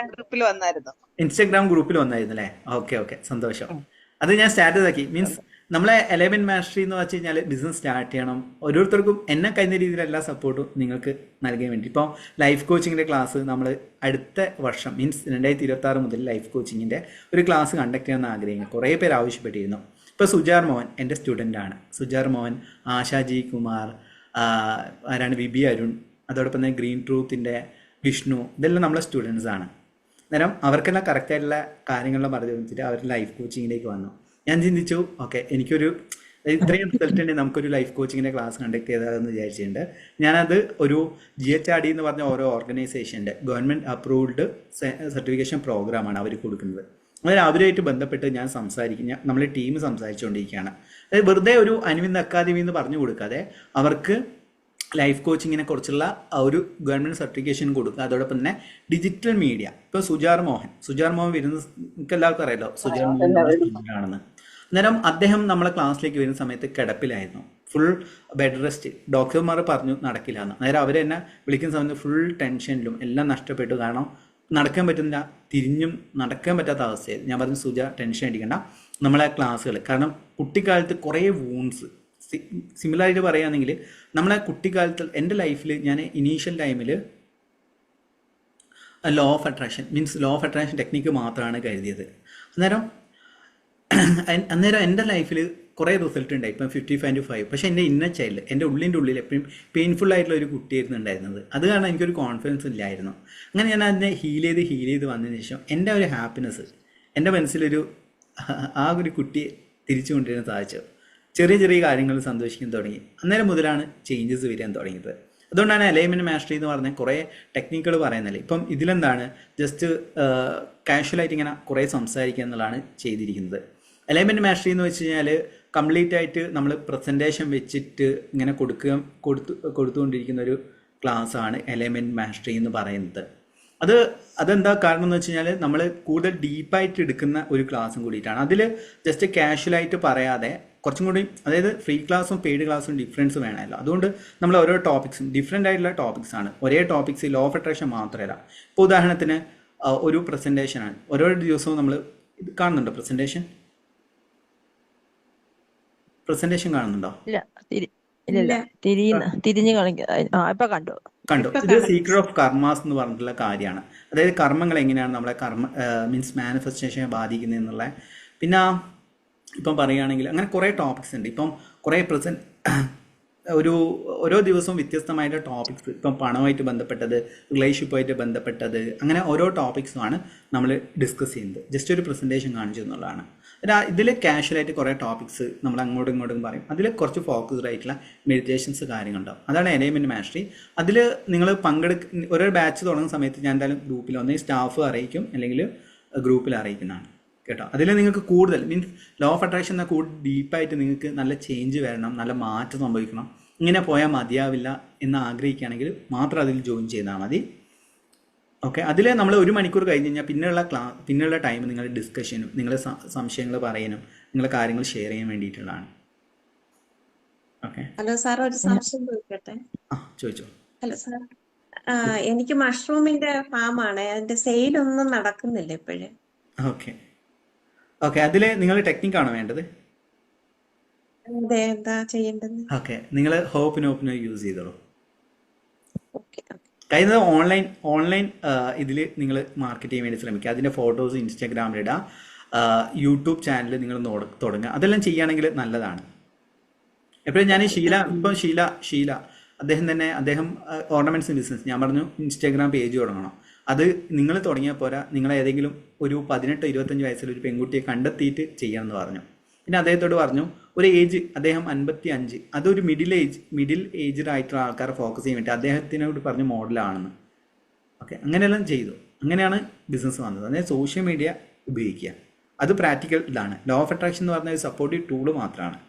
ഇൻസ്റ്റാഗ്രാം ഗ്രൂപ്പിൽ വന്നായിരുന്നു അല്ലേ? ഓക്കെ, സന്തോഷം. അത് ഞാൻ സ്റ്റാറ്റസ് ആക്കി. മീൻസ് നമ്മളെ എലൈൻമെന്റ് മാസ്റ്ററി എന്ന് വെച്ച് കഴിഞ്ഞാൽ ബിസിനസ് സ്റ്റാർട്ട് ചെയ്യണം. ഓരോരുത്തർക്കും എന്നെ കഴിഞ്ഞ രീതിയിൽ എല്ലാ സപ്പോർട്ടും നിങ്ങൾക്ക് നൽകാൻ വേണ്ടി. ഇപ്പോൾ ലൈഫ് കോച്ചിങ്ങിൻ്റെ ക്ലാസ് നമ്മൾ അടുത്ത വർഷം മീൻസ് 2026 മുതൽ ലൈഫ് കോച്ചിങ്ങിൻ്റെ ഒരു ക്ലാസ് കണ്ടക്ട് ചെയ്യാമെന്ന് ആഗ്രഹിക്കുന്നു. കുറേ പേര് ആവശ്യപ്പെട്ടിരുന്നു. ഇപ്പോൾ സുജാർ മോഹൻ എൻ്റെ സ്റ്റുഡൻ്റാണ്. സുജാർ മോഹൻ, ആശാജി കുമാർ, ആരാണ് വിബി അരുൺ, അതോടൊപ്പം തന്നെ ഗ്രീൻ ട്രൂത്തിൻ്റെ വിഷ്ണു, ഇതെല്ലാം നമ്മളെ സ്റ്റുഡൻസാണ്. അന്നേരം അവർക്കെല്ലാം കറക്റ്റായിട്ടുള്ള കാര്യങ്ങളെല്ലാം പറഞ്ഞു കൊടുത്തിട്ട് അവർ ലൈഫ് കോച്ചിങ്ങിലേക്ക് വന്നു. ഞാൻ ചിന്തിച്ചു ഓക്കെ, എനിക്കൊരു ഇത്രയും റിസൾട്ട് ഉണ്ടെങ്കിൽ നമുക്കൊരു ലൈഫ് കോച്ചിങ്ങിൻ്റെ ക്ലാസ് കണ്ടക്ട് ചെയ്താലെന്ന് വിചാരിച്ചിട്ടുണ്ട്. ഞാനത് ഒരു GHRD എന്ന് പറഞ്ഞ ഓരോ ഓർഗനൈസേഷൻ്റെ ഗവൺമെൻറ് അപ്രൂവ്ഡ് സർട്ടിഫിക്കേഷൻ പ്രോഗ്രാമാണ് അവർ കൊടുക്കുന്നത്. അതായത് അവരുമായിട്ട് ബന്ധപ്പെട്ട് ഞാൻ നമ്മളെ ടീം സംസാരിച്ചുകൊണ്ടിരിക്കുകയാണ്. അതായത് വെറുതെ ഒരു അൻവിന്ദ് അക്കാദമി എന്ന് പറഞ്ഞു കൊടുക്കാതെ അവർക്ക് ലൈഫ് കോച്ചിങ്ങിനെ കുറിച്ചുള്ള ഒരു ഗവൺമെൻറ് സർട്ടിഫിക്കേഷൻ കൊടുക്കുക. അതോടൊപ്പം തന്നെ ഡിജിറ്റൽ മീഡിയ. ഇപ്പോൾ സുജാർ മോഹൻ വരുന്ന നിങ്ങൾക്ക് എല്ലാവർക്കും അറിയാലോ സുജാർ മോഹൻ ആണെന്ന്. അന്നേരം അദ്ദേഹം നമ്മളെ ക്ലാസ്സിലേക്ക് വരുന്ന സമയത്ത് കിടപ്പിലായിരുന്നു. Full bed rest. ഡോക്ടർമാർ പറഞ്ഞു നടക്കില്ല എന്ന്. അന്നേരം അവരെന്നെ വിളിക്കുന്ന സമയത്ത് ഫുൾ ടെൻഷനിലും എല്ലാം നഷ്ടപ്പെട്ടു. കാരണം നടക്കാൻ പറ്റുന്നില്ല, തിരിഞ്ഞും നടക്കാൻ പറ്റാത്ത അവസ്ഥയായിരുന്നു. ഞാൻ പറഞ്ഞു സുജ ടെൻഷൻ അടിക്കണ്ട, നമ്മളെ ക്ലാസ്സുകൾ, കാരണം കുട്ടിക്കാലത്ത് കുറേ വൂൺസ്, സിമിലറായിട്ട് പറയുകയാണെങ്കിൽ നമ്മളെ കുട്ടിക്കാലത്ത് എൻ്റെ ലൈഫിൽ ഞാൻ ഇനീഷ്യൽ ടൈമിൽ ലോ ഓഫ് അട്രാക്ഷൻ ടെക്നിക്ക് മാത്രമാണ് കരുതിയത്. അന്നേരം എൻ്റെ ലൈഫിൽ കുറേ റിസൾട്ട് ഉണ്ടായി. ഇപ്പം 55-5. പക്ഷേ എൻ്റെ ഇന്നർ ചൈൽഡ്, എൻ്റെ ഉള്ളിൽ എപ്പോഴും പെയിൻഫുൾ ആയിട്ടുള്ള ഒരു കുട്ടിയായിരുന്നു ഉണ്ടായിരുന്നത്. അത് കാരണം എനിക്കൊരു കോൺഫിഡൻസ് ഇല്ലായിരുന്നു. അങ്ങനെ ഞാൻ അതിനെ ഹീൽ ചെയ്ത് വന്നതിന് ശേഷം എൻ്റെ ഒരു ഹാപ്പിനെസ്, എൻ്റെ മനസ്സിലൊരു ആ ഒരു കുട്ടിയെ തിരിച്ചു കൊണ്ടുവരാൻ സാധിച്ചു. ചെറിയ കാര്യങ്ങൾ സന്തോഷിക്കാൻ തുടങ്ങി. അന്നേരം മുതലാണ് ചേഞ്ചസ് വരാൻ തുടങ്ങിയത്. അതുകൊണ്ടാണ് അലൈൻമെന്റ് മാസ്റ്ററി എന്ന് പറഞ്ഞാൽ കുറേ ടെക്നിക്കുകൾ പറയുന്നില്ല. ഇപ്പം ഇതിലെന്താണ് ജസ്റ്റ് കാഷ്വലായിട്ട് ഇങ്ങനെ കുറേ സംസാരിക്കുക എന്നുള്ളതാണ് ചെയ്തിരിക്കുന്നത്. അലൈൻമെന്റ് മാസ്റ്ററി എന്ന് വെച്ച് കഴിഞ്ഞാൽ കംപ്ലീറ്റ് ആയിട്ട് നമ്മൾ പ്രസൻറ്റേഷൻ വെച്ചിട്ട് ഇങ്ങനെ കൊടുത്തുകൊണ്ടിരിക്കുന്ന ഒരു ക്ലാസ്സാണ് അലൈൻമെന്റ് മാസ്റ്ററി എന്ന് പറയുന്നത്. അതെന്താ കാരണം എന്ന് വെച്ച് കഴിഞ്ഞാൽ നമ്മൾ കൂടുതൽ ഡീപ്പായിട്ട് എടുക്കുന്ന ഒരു ക്ലാസ്സും കൂടിയിട്ടാണ്. അതിൽ ജസ്റ്റ് കാഷ്വലായിട്ട് പറയാതെ കുറച്ചും കൂടി, അതായത് ഫ്രീ ക്ലാസ്സും പെയ്ഡ് ക്ലാസ്സും ഡിഫറൻസ് വേണമല്ലോ. അതുകൊണ്ട് നമ്മൾ ഓരോ ടോപ്പിക്സും ഡിഫറെൻ്റ് ആയിട്ടുള്ള ടോപ്പിക്സ് ആണ്. ഒരേ ടോപ്പിക്സ് ലോ ഓഫ് അട്രാക്ഷൻ മാത്രമല്ല. ഇപ്പോൾ ഉദാഹരണത്തിന് ഒരു പ്രസൻറ്റേഷനാണ്. ഓരോ ദിവസവും നമ്മൾ ഇത് കാണുന്നുണ്ടോ? പ്രസൻറ്റേഷൻ കാണുന്നുണ്ടോ? തിരിഞ്ഞു കണ്ടു. ഇത് സീക്രട്ട് ഓഫ് കർമാസ് എന്ന് പറഞ്ഞിട്ടുള്ള കാര്യമാണ്. അതായത് കർമ്മങ്ങൾ എങ്ങനെയാണ് നമ്മളെ മീൻസ് മാനിഫെസ്റ്റേഷനെ ബാധിക്കുന്നത് എന്നുള്ള. പിന്നെ ഇപ്പം പറയുകയാണെങ്കിൽ അങ്ങനെ കുറേ ടോപ്പിക്സ് ഉണ്ട്. ഇപ്പം കുറേ ഓരോ ദിവസവും വ്യത്യസ്തമായിട്ട് ടോപ്പിക്സ്, ഇപ്പം പണവുമായിട്ട് ബന്ധപ്പെട്ടത്, റിലേഷൻഷിപ്പുമായിട്ട് ബന്ധപ്പെട്ടത്, അങ്ങനെ ഓരോ ടോപ്പിക്സുമാണ് നമ്മൾ ഡിസ്കസ് ചെയ്യുന്നത്. ജസ്റ്റ് ഒരു പ്രസൻറ്റേഷൻ കാണിച്ചു എന്നുള്ളതാണ്. ഇതിൽ കാഷ്വലായിട്ട് കുറേ ടോപ്പിക്സ് നമ്മൾ അങ്ങോട്ടും ഇങ്ങോട്ടും പറയും. അതിൽ കുറച്ച് ഫോക്കസ്ഡ് ആയിട്ടുള്ള മെഡിറ്റേഷൻസ് കാര്യങ്ങളുണ്ടാവും. അതാണ് അലൈൻമെന്റ് മാസ്റ്ററി. അതിൽ നിങ്ങൾ ഓരോ ബാച്ച് തുടങ്ങുന്ന സമയത്ത് ഞാൻ എന്തായാലും ഗ്രൂപ്പിൽ ഒന്നെങ്കിൽ സ്റ്റാഫ് അറിയിക്കും, അല്ലെങ്കിൽ ഗ്രൂപ്പിൽ അറിയിക്കുന്നതാണ് കേട്ടോ. അതിൽ നിങ്ങൾക്ക് കൂടുതൽ മീൻസ് ലോ ഓഫ് അട്രാക്ഷൻ എന്ന കൂടുതൽ ഡീപ്പായിട്ട് നിങ്ങൾക്ക് നല്ല ചേഞ്ച് വരണം, നല്ല മാറ്റം സംഭവിക്കണം, ഇങ്ങനെ പോയാൽ മതിയാവില്ല എന്ന് ആഗ്രഹിക്കുകയാണെങ്കിൽ മാത്രം അതിൽ ജോയിൻ ചെയ്താൽ മതി. ഓക്കെ, അതിൽ നമ്മൾ 1 മണിക്കൂർ കഴിഞ്ഞ് കഴിഞ്ഞാൽ പിന്നെയുള്ള ടൈം നിങ്ങളുടെ ഡിസ്കഷനും നിങ്ങളുടെ സംശയങ്ങൾ പറയാനും നിങ്ങളുടെ കാര്യങ്ങൾ ഷെയർ ചെയ്യാൻ വേണ്ടിയിട്ടുള്ളതാണ്. ഓക്കെ. ഹലോ സാർ, ഒരു സംശയം ചോദിക്കട്ടെ? ചോദിച്ചോ. ഹലോ സാർ, എനിക്ക് മഷ്റൂമിന്റെ ഫാമാണ്, അതിന്റെ സെയിലൊന്നും നടക്കുന്നില്ല ഇപ്പോഴും. ഓക്കെ, അതിൽ നിങ്ങൾ ടെക്നിക്കാണോ വേണ്ടത്? എന്താ ചെയ്യേണ്ടത്? ഓക്കെ, നിങ്ങൾ ഹോപ്പിനോ യൂസ് ചെയ്തോളൂ. കഴിയുന്നത് ഓൺലൈൻ ഇതിൽ നിങ്ങൾ മാർക്കറ്റ് ചെയ്യാൻ വേണ്ടി ശ്രമിക്കുക. അതിൻ്റെ ഫോട്ടോസ് ഇൻസ്റ്റാഗ്രാമിലിടുക, യൂട്യൂബ് ചാനൽ നിങ്ങൾ തുടങ്ങുക. അതെല്ലാം ചെയ്യുകയാണെങ്കിൽ നല്ലതാണ്. എപ്പോഴും ഞാൻ ഷീല അദ്ദേഹം ഓർണമെന്റ്സ് ബിസിനസ്, ഞാൻ പറഞ്ഞു ഇൻസ്റ്റാഗ്രാം പേജ് തുടങ്ങണം. അത് നിങ്ങൾ തുടങ്ങിയാൽ പോരാ, നിങ്ങൾ ഏതെങ്കിലും ഒരു 18-25 വയസ്സിൽ ഒരു പെൺകുട്ടിയെ കണ്ടെത്തിയിട്ട് ചെയ്യാമെന്ന് പറഞ്ഞു. പിന്നെ അദ്ദേഹത്തോട് പറഞ്ഞു ഒരു ഏജ്, അദ്ദേഹം 55, അതൊരു മിഡിൽ ഏജ്ഡ് ആയിട്ടുള്ള ആൾക്കാരെ ഫോക്കസ് ചെയ്യാൻ വേണ്ടി അദ്ദേഹത്തിനോട് പറഞ്ഞു മോഡലാണെന്ന്. ഓക്കെ, അങ്ങനെയെല്ലാം ചെയ്തു. അങ്ങനെയാണ് ബിസിനസ് വന്നത്. അതായത് സോഷ്യൽ മീഡിയ ഉപയോഗിക്കുക, അത് പ്രാക്ടിക്കൽ ഇതാണ്. ലോ ഓഫ് അട്രാക്ഷൻ എന്ന് പറഞ്ഞ ഒരു സപ്പോർട്ടീവ് ടൂള് മാത്രമാണ്.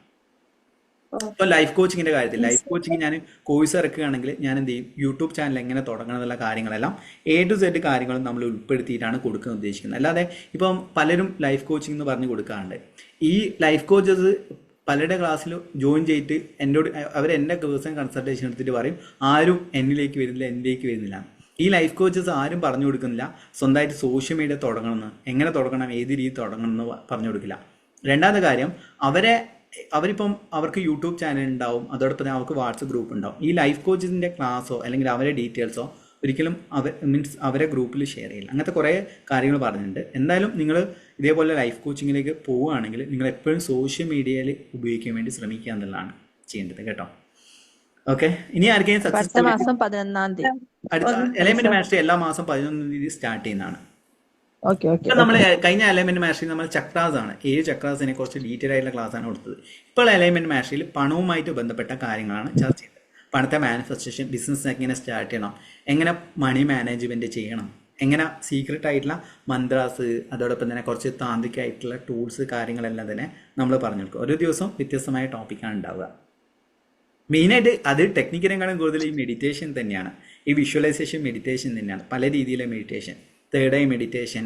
ഇപ്പോൾ ലൈഫ് കോച്ചിങ്ങിന്റെ കാര്യത്തിൽ, ലൈഫ് കോച്ചിങ് ഞാൻ കോഴ്സ് ഇറക്കുകയാണെങ്കിൽ ഞാൻ എന്ത് ചെയ്യും, യൂട്യൂബ് ചാനൽ എങ്ങനെ തുടങ്ങണം എന്നുള്ള കാര്യങ്ങളെല്ലാം A to Z കാര്യങ്ങളും നമ്മൾ ഉൾപ്പെടുത്തിയിട്ടാണ് കൊടുക്കാൻ ഉദ്ദേശിക്കുന്നത്. അല്ലാതെ ഇപ്പം പലരും ലൈഫ് കോച്ചിങ് എന്ന് പറഞ്ഞ് കൊടുക്കാറുണ്ട്. ഈ ലൈഫ് കോച്ചസ് പലരുടെ ക്ലാസ്സിൽ ജോയിൻ ചെയ്തിട്ട് എന്നോട് എൻ്റെ പേഴ്സണൽ കൺസൾട്ടേഷൻ എടുത്തിട്ട് പറയും ആരും എന്നിലേക്ക് വരുന്നില്ല. ഈ ലൈഫ് കോച്ചസ് ആരും പറഞ്ഞു കൊടുക്കുന്നില്ല സ്വന്തമായിട്ട് സോഷ്യൽ മീഡിയ തുടങ്ങണമെന്ന്, എങ്ങനെ തുടങ്ങണം, ഏത് രീതി തുടങ്ങണം എന്ന് പറഞ്ഞു കൊടുക്കില്ല. രണ്ടാമത്തെ കാര്യം, അവരിപ്പം അവർക്ക് യൂട്യൂബ് ചാനൽ ഉണ്ടാവും, അതോടൊപ്പം തന്നെ അവർക്ക് വാട്സപ്പ് ഗ്രൂപ്പ് ഉണ്ടാവും. ഈ ലൈഫ് കോച്ചിൻ്റെ ക്ലാസ്സോ അല്ലെങ്കിൽ അവരെ ഡീറ്റെയിൽസോ ഒരിക്കലും അവരെ ഗ്രൂപ്പിൽ ഷെയർ ചെയ്യില്ല. അങ്ങനത്തെ കുറേ കാര്യങ്ങൾ പറഞ്ഞിട്ടുണ്ട്. എന്തായാലും നിങ്ങൾ ഇതേപോലെ ലൈഫ് കോച്ചിങ്ങിലേക്ക് പോവുകയാണെങ്കിൽ നിങ്ങൾ എപ്പോഴും സോഷ്യൽ മീഡിയയിൽ ഉപയോഗിക്കാൻ വേണ്ടി ശ്രമിക്കുക എന്നുള്ളതാണ് ചെയ്യേണ്ടത് കേട്ടോ. ഓക്കെ, ഇനി ആർക്കെങ്കിലും അടുത്ത മാസം 11-ാം തീയതി എലൈൻമെന്റ് മാസ്റ്ററി എല്ലാ മാസം 11-ാം തീയതി സ്റ്റാർട്ട് ചെയ്യുന്നതാണ്. Okay okay. നമ്മൾ കഴിഞ്ഞ അലൈൻമെന്റ് മാസ്റ്ററിൽ നമ്മൾ ചക്രാസ് ആണ്, 7 ചക്രാസിനെ കുറച്ച് ഡീറ്റെയിൽ ആയിട്ടുള്ള ക്ലാസ് ആണ് കൊടുത്തത്. ഇപ്പോൾ അലൈൻമെന്റ് മാസ്റ്ററിൽ പണവുമായിട്ട് ബന്ധപ്പെട്ട കാര്യങ്ങളാണ് ചർച്ച ചെയ്തത്. പണത്തെ മാനിഫെസ്റ്റേഷൻ, ബിസിനസ് എങ്ങനെ സ്റ്റാർട്ട് ചെയ്യണം, എങ്ങനെ മണി മാനേജ്മെന്റ് ചെയ്യണം, എങ്ങനെ സീക്രട്ട് ആയിട്ടുള്ള മന്ത്രാസ്, അതോടൊപ്പം തന്നെ കുറച്ച് താന്ത്രികമായിട്ടുള്ള ടൂൾസ് കാര്യങ്ങളെല്ലാം തന്നെ നമ്മൾ പറഞ്ഞു കൊടുക്കും. ഓരോ ദിവസവും വ്യത്യസ്തമായ ടോപ്പിക്കാണ് ഉണ്ടാവുക. മെയിനായിട്ട് അത് ടെക്നിക്കിനെക്കാളും കൂടുതൽ ഈ മെഡിറ്റേഷൻ തന്നെയാണ്, ഈ വിഷ്വലൈസേഷൻ മെഡിറ്റേഷൻ തന്നെയാണ്. പല രീതിയിലെ meditation, third eye meditation,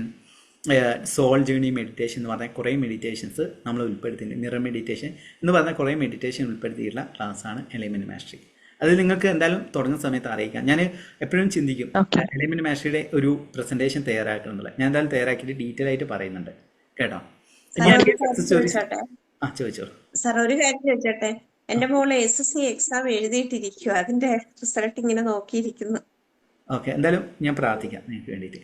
soul journey meditation എന്ന് പറഞ്ഞാൽ കുറേ മെഡിറ്റേഷൻസ് നമ്മൾ ഉൾപ്പെടുത്തിയിട്ടുണ്ട്. മിറർ മെഡിറ്റേഷൻ എന്ന് പറഞ്ഞാൽ കുറേ മെഡിറ്റേഷൻ ഉൾപ്പെടുത്തിയിട്ടുള്ള ക്ലാസ്സാണ് എലൈൻമെന്റ് മാസ്റ്ററി. അത് നിങ്ങൾക്ക് എന്തായാലും തുടങ്ങുന്ന സമയത്ത് അറിയിക്കാം. ഞാൻ എപ്പോഴും ചിന്തിക്കും എലൈൻമെന്റ് മാസ്റ്ററിയുടെ ഒരു പ്രസന്റേഷൻ തയ്യാറാക്കണം എന്നുള്ളത്. ഞാൻ എന്തായാലും തയ്യാറാക്കിയിട്ട് ഡീറ്റെയിൽ ആയിട്ട് പറയുന്നുണ്ട് കേട്ടോ. ചോദിച്ചോളൂ സാർ. ഒരു കാര്യം ചോദിച്ചോട്ടെ, എന്റെ മോള് SSC എക്സാം എഴുതിയിട്ടിരിക്കുക, അതിന്റെ റിസൾട്ട് ഇങ്ങനെ നോക്കിയിരിക്കുന്നു. ഓക്കെ, എന്തായാലും ഞാൻ പ്രാർത്ഥിക്കാം നിങ്ങൾക്ക് വേണ്ടിയിട്ട്.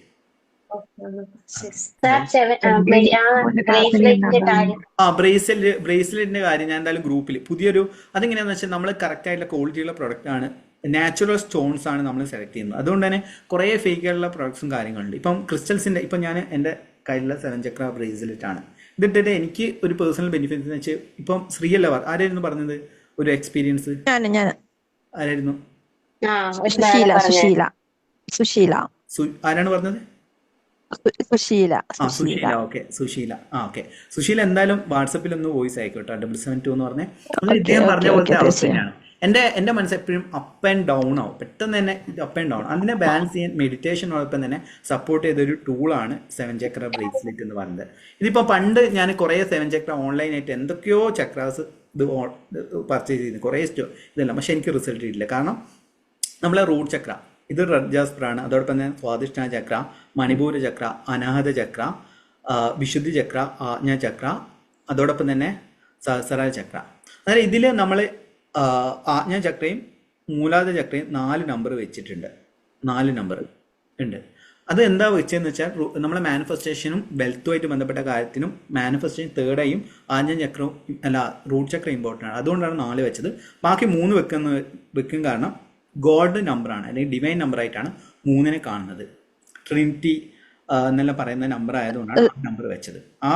ബ്രേസ്ലെറ്റിന്റെ കാര്യം ഞാൻ എന്തായാലും ഗ്രൂപ്പിൽ പുതിയൊരു, അതെങ്ങനെയാണെന്ന് വെച്ചാൽ നമ്മൾ കറക്റ്റ് ആയിട്ടുള്ള ക്വാളിറ്റിയുള്ള പ്രൊഡക്റ്റ് ആണ്, നാച്ചുറൽ സ്റ്റോൺസ് ആണ് നമ്മൾ സെലക്ട് ചെയ്യുന്നത്. അതുകൊണ്ട് തന്നെ കുറേ ഫേക്ക് ആയിട്ടുള്ള പ്രൊഡക്ട്സും കാര്യങ്ങളുണ്ട്. ഇപ്പം ക്രിസ്റ്റൽസിന്റെ, ഇപ്പം ഞാൻ എൻ്റെ കയ്യിലുള്ള 7 ചക്ര ബ്രേസ്ലെറ്റ് ആണ്. ഇതിട്ടിട്ട് എനിക്ക് ഒരു പേഴ്സണൽ ബെനിഫിറ്റ് എന്ന് വെച്ചാൽ, ഇപ്പം ശ്രീയല്ല ആരായിരുന്നു പറഞ്ഞത് ഒരു എക്സ്പീരിയൻസ്, ആരായിരുന്നു? ആരാണ് പറഞ്ഞത്? സുശീല. ഓക്കെ, സുശീല. ഓക്കെ, സുശീല എന്തായാലും വാട്സപ്പിൽ ഒന്ന് വോയിസ് ആയിക്കോട്ടെ, 772 എന്ന് പറഞ്ഞേ. ഇദ്ദേഹം പറഞ്ഞ പോലത്തെ അവസ്ഥ തന്നെയാണ്. എൻ്റെ മനസ്സ് എപ്പോഴും അപ്പ് ആൻഡ് ഡൗൺ ആവും, പെട്ടെന്ന് തന്നെ അപ്പ് ആൻഡ് ഡൗൺ. അതിനെ ബാലൻസ് ചെയ്യാൻ മെഡിറ്റേഷനോടൊപ്പം തന്നെ സപ്പോർട്ട് ചെയ്തൊരു ടൂളാണ് 7 ചക്ര ബ്രേസ്ലെറ്റ് എന്ന് പറയുന്നത്. ഇതിപ്പോൾ പണ്ട് ഞാൻ കുറേ 7 ചക്ര ഓൺലൈനായിട്ട് എന്തൊക്കെയോ ചക്രാസ് ഇത് പർച്ചേസ് ചെയ്തു, കുറേ ഇതെല്ലാം, പക്ഷെ എനിക്ക് റിസൾട്ട് കിട്ടില്ല. കാരണം നമ്മളെ റൂട്ട് ചക്ര, ഇത് റെഡ് ജാസ്പർ ആണ്, അതോടൊപ്പം തന്നെ സ്വാദിഷ്ഠ ചക്ര, മണിപൂര ചക്ര, അനാഹത ചക്ര, വിശുദ്ധി ചക്ര, ആജ്ഞ ചക്ര, അതോടൊപ്പം തന്നെ സഹസ്രാര ചക്ര. അതായത് ഇതിൽ നമ്മൾ ആജ്ഞ ചക്രയും മൂലാധാര ചക്രയും 4 നമ്പർ വെച്ചിട്ടുണ്ട്. 4 നമ്പർ ഉണ്ട്. അത് എന്താ വെച്ചതെന്ന് വെച്ചാൽ നമ്മളെ മാനിഫെസ്റ്റേഷനും വെൽത്തുമായിട്ട് ബന്ധപ്പെട്ട കാര്യത്തിനും മാനിഫെസ്റ്റേഷൻ തേർഡായും ആജ്ഞ ചക്രവും റൂട്ട് ചക്ര ഇമ്പോർട്ടൻ്റ് ആണ്. അതുകൊണ്ടാണ് 4 വെച്ചത്. ബാക്കി 3 വെക്കും കാരണം ഗോഡ് നമ്പറാണ്, അല്ലെങ്കിൽ ഡിവൈൻ നമ്പറായിട്ടാണ് 3നെ കാണുന്നത്. ട്രിനിറ്റി എന്നെല്ലാം പറയുന്ന നമ്പർ ആയതുകൊണ്ടാണ് നമ്പർ വെച്ചത്. ആ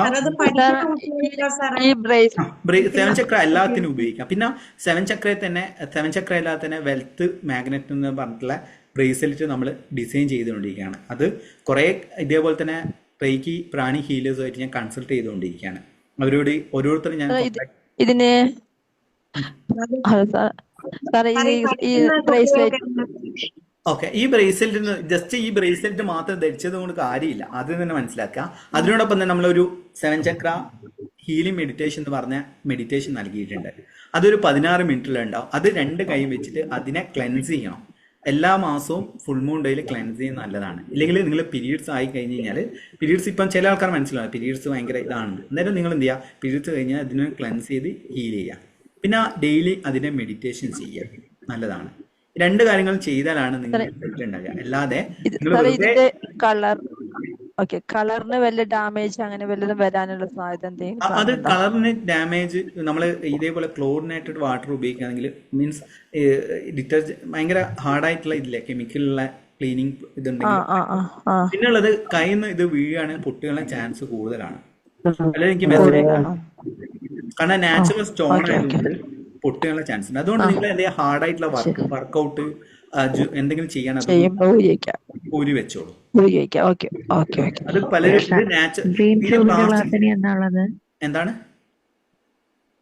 7 ചക്ര എല്ലാത്തിനും ഉപയോഗിക്കാം. പിന്നെ 7 ചക്ര അല്ലാതെ തന്നെ വെൽത്ത് മാഗ്നറ്റ് എന്ന് പറഞ്ഞിട്ടുള്ള ബ്രേസ്ലെറ്റ് നമ്മൾ ഡിസൈൻ ചെയ്തുകൊണ്ടിരിക്കുകയാണ്. അത് കുറേ ഇതേപോലെ തന്നെ റേക്കി പ്രാണി ഹീലേഴ്സുമായിട്ട് ഞാൻ കൺസൾട്ട് ചെയ്തുകൊണ്ടിരിക്കുകയാണ്. അവരോട് ഓരോരുത്തരും ഞാൻ ഇതിന് ഓക്കെ, ഈ ബ്രേസ്ലെറ്റിന് ജസ്റ്റ് ഈ ബ്രേസ്ലെറ്റ് മാത്രം ധരിച്ചത് കൊണ്ട് കാര്യമില്ല, അത് തന്നെ മനസ്സിലാക്കുക. അതിനോടൊപ്പം തന്നെ നമ്മളൊരു 7 ചക്ര ഹീലിംഗ് മെഡിറ്റേഷൻ എന്ന് പറഞ്ഞ മെഡിറ്റേഷൻ നൽകിയിട്ടുണ്ട്. അതൊരു 16 മിനിറ്റിലുണ്ടാവും. അത് 2 കൈ വെച്ചിട്ട് അതിനെ ക്ലെൻസ് ചെയ്യണം. എല്ലാ മാസവും ഫുൾ മൂൺ ഡേയിൽ ക്ലെൻസ് ചെയ്യുന്നത് നല്ലതാണ്. ഇല്ലെങ്കിൽ നിങ്ങൾ പീരീഡ്സ് ആയി കഴിഞ്ഞ് കഴിഞ്ഞാൽ, പീരീഡ്സ് ഇപ്പം ചില ആൾക്കാർ മനസ്സിലാവും പീരീഡ്സ് ഭയങ്കര ഇതാണ്, അന്നേരം നിങ്ങൾ എന്ത് ചെയ്യുക, പീരീഡ്സ് കഴിഞ്ഞാൽ അതിനെ ക്ലെൻസ് ചെയ്ത് ഹീൽ ചെയ്യുക. പിന്നെ ഡെയിലി അതിനെ മെഡിറ്റേഷൻ ചെയ്യുക, നല്ലതാണ്. 2 കാര്യങ്ങൾ ചെയ്താലാണ് നിങ്ങൾ ഉണ്ടാകുക. അല്ലാതെ ഓക്കെ. കളറിന് വല്ല ഡാമേജ് അങ്ങനെ വല്ലതും വരാനുള്ള സാധ്യത എന്തെങ്കിലും അത് കാണുന്നുണ്ടോ? കളറിന് ഡാമേജ് നമ്മൾ ഇതേപോലെ ക്ലോറിനേറ്റഡ് വാട്ടർ ഉപയോഗിക്കുകയാണെങ്കിൽ മീൻസ് ഭയങ്കര ഹാർഡായിട്ടുള്ള ഇതില്ലേ കെമിക്കലുള്ള ക്ലീനിങ് ആ ഇതുണ്ടെങ്കിൽ ആ ആ ആ പിന്നെ ഉള്ളത് കയ്യിൽ നിന്ന് ഇത് വീഴുകയാണെങ്കിൽ പൊട്ടുകളുടെ ചാൻസ് കൂടുതലാണ്. അല്ലെങ്കിൽ എനിക്ക് മെസ്സേജ് കൂടുതലാണോ? കാരണം നാച്ചുറൽ സ്റ്റോൺ ഓക്കെ ഓക്കെ. ആയതുകൊണ്ട് പൊട്ടുകളുടെ ചാൻസ് ഉണ്ട്. അതുകൊണ്ട് ആ നിങ്ങൾ എന്തെങ്കിലും ഹാർഡായിട്ടുള്ള ശരി. വർക്കൗട്ട് എന്തെങ്കിലും ചെയ്യാൻ അതൊന്ന് ചെയ്യുമ്പോ ഊരിവെക്കാം. ഊരി വെച്ചോളൂ. ഊരിവെക്കാം. Okay okay okay. അത് പലരും ഇത് ഡ്രീം പിന്നെ ജോബിന്റെ ക്ലാസ് പ്ലാസ്റ്റിക് ഇനി എന്നാ ഉള്ളത്? എന്താണ്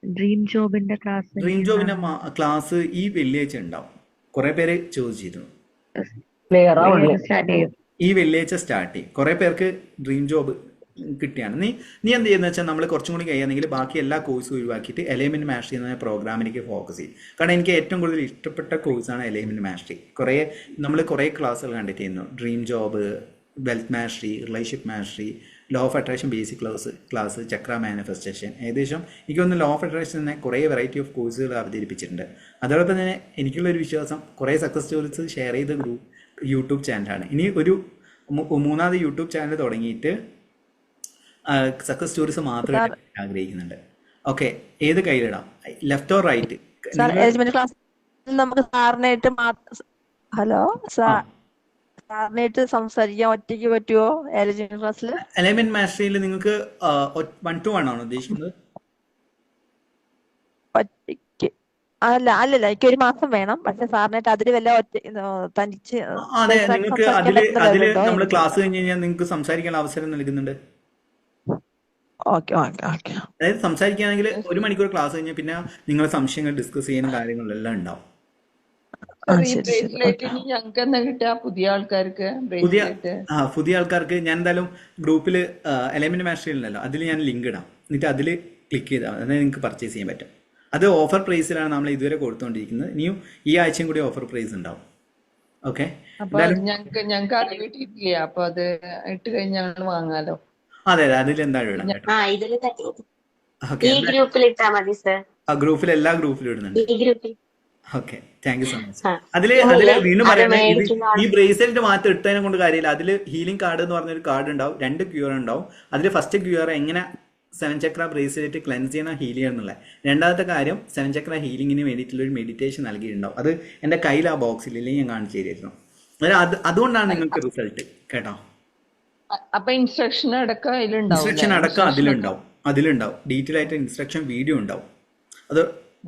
ഡ്രീം ജോബിന്റെ ക്ലാസ് ഇനി ഡ്രീം എന്നാ ജോബിന്റെ ഉള്ളത്? ക്ലാസ് ഈ വെള്ളിയാഴ്ച ഉണ്ടാവും. കുറെ പേര് ചോദിച്ചിരുന്നു. ക്ലിയർ ആവണില്ല. വെള്ളിയാഴ്ച സ്റ്റാർട്ട് ചെയ്യും. ഈ വെള്ളിയാഴ്ച സ്റ്റാർട്ട് ചെയ്യും. കുറെ പേർക്ക് ഡ്രീം ജോബ് കിട്ടിയാണ്. നീ എന്ത് ചെയ്യുന്ന വെച്ചാൽ നമ്മൾ കുറച്ചും കൂടി കഴിയുന്നെങ്കിൽ ബാക്കി എല്ലാ കോഴ്സും ഒഴിവാക്കിയിട്ട് എലൈൻമെന്റ് മാസ്റ്ററി എന്ന പ്രോഗ്രാമിലേക്ക് ഫോക്കസ് ചെയ്യും. കാരണം എനിക്ക് ഏറ്റവും കൂടുതൽ ഇഷ്ടപ്പെട്ട കോഴ്സാണ് എലൈൻമെന്റ് മാസ്റ്ററി. നമ്മൾ കുറേ ക്ലാസ്സുകൾ കണ്ടിട്ട് ചെയ്യുന്നു. Dream job, wealth mastery, relationship mastery, law of attraction basic class, Chakra manifestation. ഏകദേശം എനിക്കൊന്ന് ലോ ഓഫ് അട്രാക്ഷൻ തന്നെ കുറേ വെറൈറ്റി ഓഫ് കോഴ്സുകൾ അവതരിപ്പിച്ചിട്ടുണ്ട്. അതോടൊപ്പം തന്നെ എനിക്കുള്ളൊരു വിശ്വാസം കുറേ സക്സസ് സ്റ്റോറീസ് ഷെയർ ചെയ്ത യൂട്യൂബ് ചാനലാണ്. ഇനി ഒരു മൂന്നാമത് യൂട്യൂബ് ചാനൽ തുടങ്ങിയിട്ട് സക്സസ് സ്റ്റോറീസ് മാത്രമേ സാർ ആഗ്രഹിക്കുന്നുണ്ട്. ഓക്കെ, ഏത് കയ്യിലിടാം, ലെഫ്റ്റ് ഓർ റൈറ്റ്? സാർ നിങ്ങൾ എലിമെന്റ് ക്ലാസ്സിൽ നമുക്ക് സാറിനായിട്ട് ഹലോ സാറിനായിട്ട് സംസാരിക്കാൻ ഒറ്റയ്ക്ക് പറ്റുമോ എലിമെന്റ് ക്ലാസ്സിൽ? എലൈൻമെന്റ് മാസ്റ്ററിയിൽ നിങ്ങൾക്ക് 1-to-1 ആണോ ഉദ്ദേശിക്കുന്നത്? ഒറ്റയ്ക്ക് അല്ലല്ല, എനിക്ക് ഒരു മാസം വേണം. പക്ഷെ സാറിനായിട്ട് അതിൽ വല്ല തനിച്ച് അതെ, പേഴ്സണായിട്ട് നിങ്ങൾക്ക് സംസാരിക്കാൻ പറ്റുന്ന അതില് ലെവലുണ്ടോ നമ്മൾ എനിക്ക്? ക്ലാസ് കഴിഞ്ഞ് കഴിഞ്ഞാൽ നിങ്ങൾക്ക് സംസാരിക്കാനുള്ള അവസരം നൽകുന്നുണ്ട്. Okay okay okay. അതായത് സംസാരിക്കുകയാണെങ്കിൽ 1 മണിക്കൂർ ക്ലാസ് കഴിഞ്ഞാൽ പിന്നെ നിങ്ങളെ സംശയങ്ങൾ ഡിസ്കസ് ചെയ്യാനും കാര്യങ്ങളെല്ലാം ഉണ്ടാവും. ഈ ശരി ശരി. Bracelet okay. ഇനി ഞങ്ങൾക്ക് എന്നാ കിട്ടുക പുതിയ ആൾക്കാർക്ക് പുതിയ ബ്രേസ്ലെറ്റ്? പുതിയ ആൾക്കാർക്ക് ഞാൻ എന്തായാലും ഗ്രൂപ്പിൽ എലൈൻമെന്റ് മാസ്റ്ററി ഉണ്ടല്ലോ, അതിൽ ഞാൻ ലിങ്ക് ഇടാം. എന്നിട്ട് അതിൽ ക്ലിക്ക് ചെയ്താൽ അതായത് നിങ്ങൾക്ക് പർച്ചേസ് ചെയ്യാൻ പറ്റും. അത് ഓഫർ പ്രൈസിലാണ് നമ്മൾ ഇതുവരെ കൊടുത്തുകൊണ്ടിരിക്കുന്നത്. ഇനിയും ഈ ആഴ്ചയും കൂടി ഓഫർ പ്രൈസ് ഉണ്ടാവും. ഓക്കെ, അപ്പൊ എന്തായാലും ഞങ്ങൾക്ക് അത് കിട്ടിയിട്ടില്ല. അപ്പൊ അത് ഇട്ട് കഴിഞ്ഞാൽ ഞങ്ങൾ വാങ്ങാലോ. അതെ അതിൽ എന്തായാലും ഇടാം കേട്ടോ. ഇതില് ഓക്കെ, ഈ ഗ്രൂപ്പിൽ ഇട്ടാ മതി സർ. ആ ഗ്രൂപ്പിൽ എല്ലാ ഗ്രൂപ്പിലും ഇടുന്നുണ്ട്. ഈ ഗ്രൂപ്പിൽ okay, thank you so much. ആ അതില് ഇല്ലേ വീണ്ടും അത് പറയണേ, മേടിക്കുന്ന ഈ ആൾ ബ്രേസ്ലെറ്റ് മാത്രം ഇട്ടതിനെ കൊണ്ട് കാര്യമില്ല. അതിൽ ഹീലിംഗ് കാർഡ് എന്ന് പറഞ്ഞൊരു കാർഡ് ഉണ്ടാവും, 2 QR ഉണ്ടാവും. അതിൽ ഫസ്റ്റ് QR എങ്ങനെ 7 ചക്ര ബ്രേസ്ലെറ്റ് ക്ലെൻസ് ചെയ്യണം, ഹീൽ ചെയ്യണം എന്നുള്ള. രണ്ടാമത്തെ കാര്യം 7 ചക്ര ഹീലിങ്ങിന് വേണ്ടിയിട്ടുള്ള ഒരു മെഡിറ്റേഷൻ നൽകിയിട്ടുണ്ടാവും. അത് എൻ്റെ കയ്യിൽ ആ ബോക്സിൽ ഇല്ലെങ്കിൽ ഞാൻ കാണിച്ചു തരുമായിരുന്നു. അതുകൊണ്ടാണ് നിങ്ങൾക്ക് റിസൾട്ട് കേട്ടോ. അപ്പൊ ഇൻസ്ട്രക്ഷൻ അടക്കം അതിലുണ്ടാവും. ഇൻസ്ട്രക്ഷൻ അടക്കം അതിലുണ്ടാവും. ഡീറ്റെയിൽ ആയിട്ട് ഇൻസ്ട്രക്ഷൻ വീഡിയോ ഉണ്ടാവും. അത്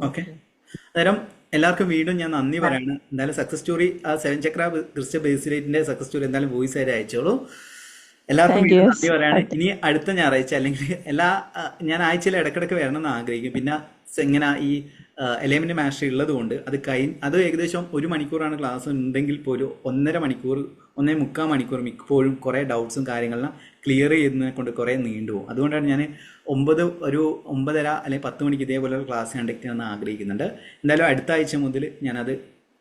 ഓക്കെ. അന്നേരം എല്ലാവർക്കും വീണ്ടും ഞാൻ നന്ദി പറയാണ്. എന്തായാലും സക്സസ് സ്റ്റോറി ആ 7 ചക്ര ക്രിസ്റ്റൽ ബ്രേസ്ലെറ്റിന്റെ സക്സസ് സ്റ്റോറി എന്തായാലും വോയിസ് ആയിട്ട് അയച്ചോളൂ. എല്ലാവർക്കും താങ്ക് വീണ്ടും യു. നന്ദി പറയാണ്. ഇനി അടുത്ത ഞായറാഴ്ച അല്ലെങ്കിൽ ഞാൻ ആഴ്ചയിൽ ഇടയ്ക്കിടയ്ക്ക് വരണം എന്ന് ആഗ്രഹിക്കും. പിന്നെ ഇങ്ങനെ ഈ എലൈൻമെന്റ് മാസ്റ്ററി ഉള്ളത് കൊണ്ട് അത് ഏകദേശം 1 മണിക്കൂറാണ് ക്ലാസ് ഉണ്ടെങ്കിൽ പോലും 1.5 മണിക്കൂർ 1.25 മണിക്കൂർ മിക്കപ്പോഴും കുറേ ഡൗട്ട്സും കാര്യങ്ങളെല്ലാം ക്ലിയർ ചെയ്യുന്നതിനെ കൊണ്ട് കുറേ നീണ്ടുപോകും. അതുകൊണ്ടാണ് ഞാൻ 9:30 അല്ലെങ്കിൽ 10 മണിക്ക് ഇതേപോലെ ക്ലാസ് കണ്ടക്ട് ചെയ്യാമെന്ന് ആഗ്രഹിക്കുന്നുണ്ട്. എന്തായാലും അടുത്ത ആഴ്ച മുതൽ ഞാനത്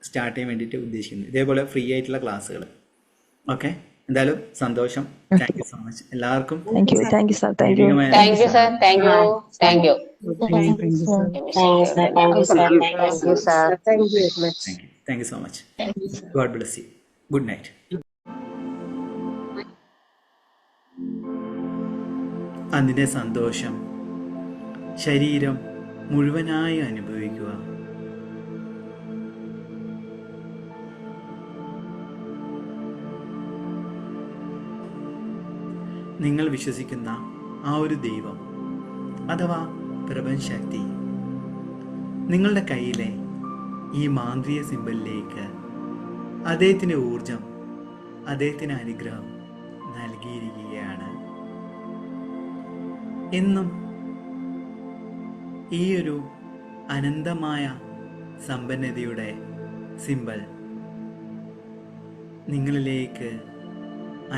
സ്റ്റാർട്ട് ചെയ്യാൻ വേണ്ടിയിട്ട് ഉദ്ദേശിക്കുന്നു, ഇതേപോലെ ഫ്രീ ആയിട്ടുള്ള ക്ലാസ്സുകൾ. ഓക്കെ, എന്തായാലും സന്തോഷം. താങ്ക് യു സോ മച്ച് എല്ലാവർക്കും. Thank you sir. Thank you. Thank you sir. Thank you. Thank you. Thank you so much. God bless you. Good night. അതിൻ്റെ സന്തോഷം ശരീരം മുഴുവനായി അനുഭവിക്കുക. നിങ്ങൾ വിശ്വസിക്കുന്ന ആ ഒരു ദൈവം അഥവാ പ്രപഞ്ചശക്തി നിങ്ങളുടെ കയ്യിലെ ഈ മാന്ത്രിക സിമ്പലിലേക്ക് അദ്ദേഹത്തിൻ്റെ ഊർജം, അദ്ദേഹത്തിൻ്റെ അനുഗ്രഹം നൽകിയിരിക്കുകയാണ്. എന്നും ഈ ഒരു അനന്തമായ സമ്പന്നതയുടെ സിമ്പൽ നിങ്ങളിലേക്ക്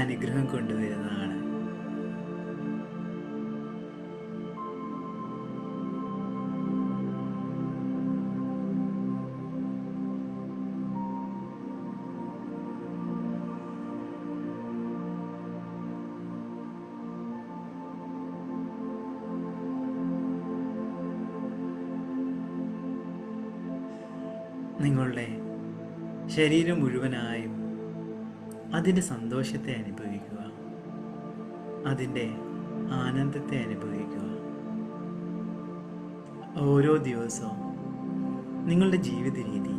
അനുഗ്രഹം കൊണ്ടുവരുന്നതാണ്. നിങ്ങളുടെ ശരീരം മുഴുവനായും അതിൻ്റെ സന്തോഷത്തെ അനുഭവിക്കുക. അതിൻ്റെ ആനന്ദത്തെ അനുഭവിക്കുക. ഓരോ ദിവസവും നിങ്ങളുടെ ജീവിത രീതി,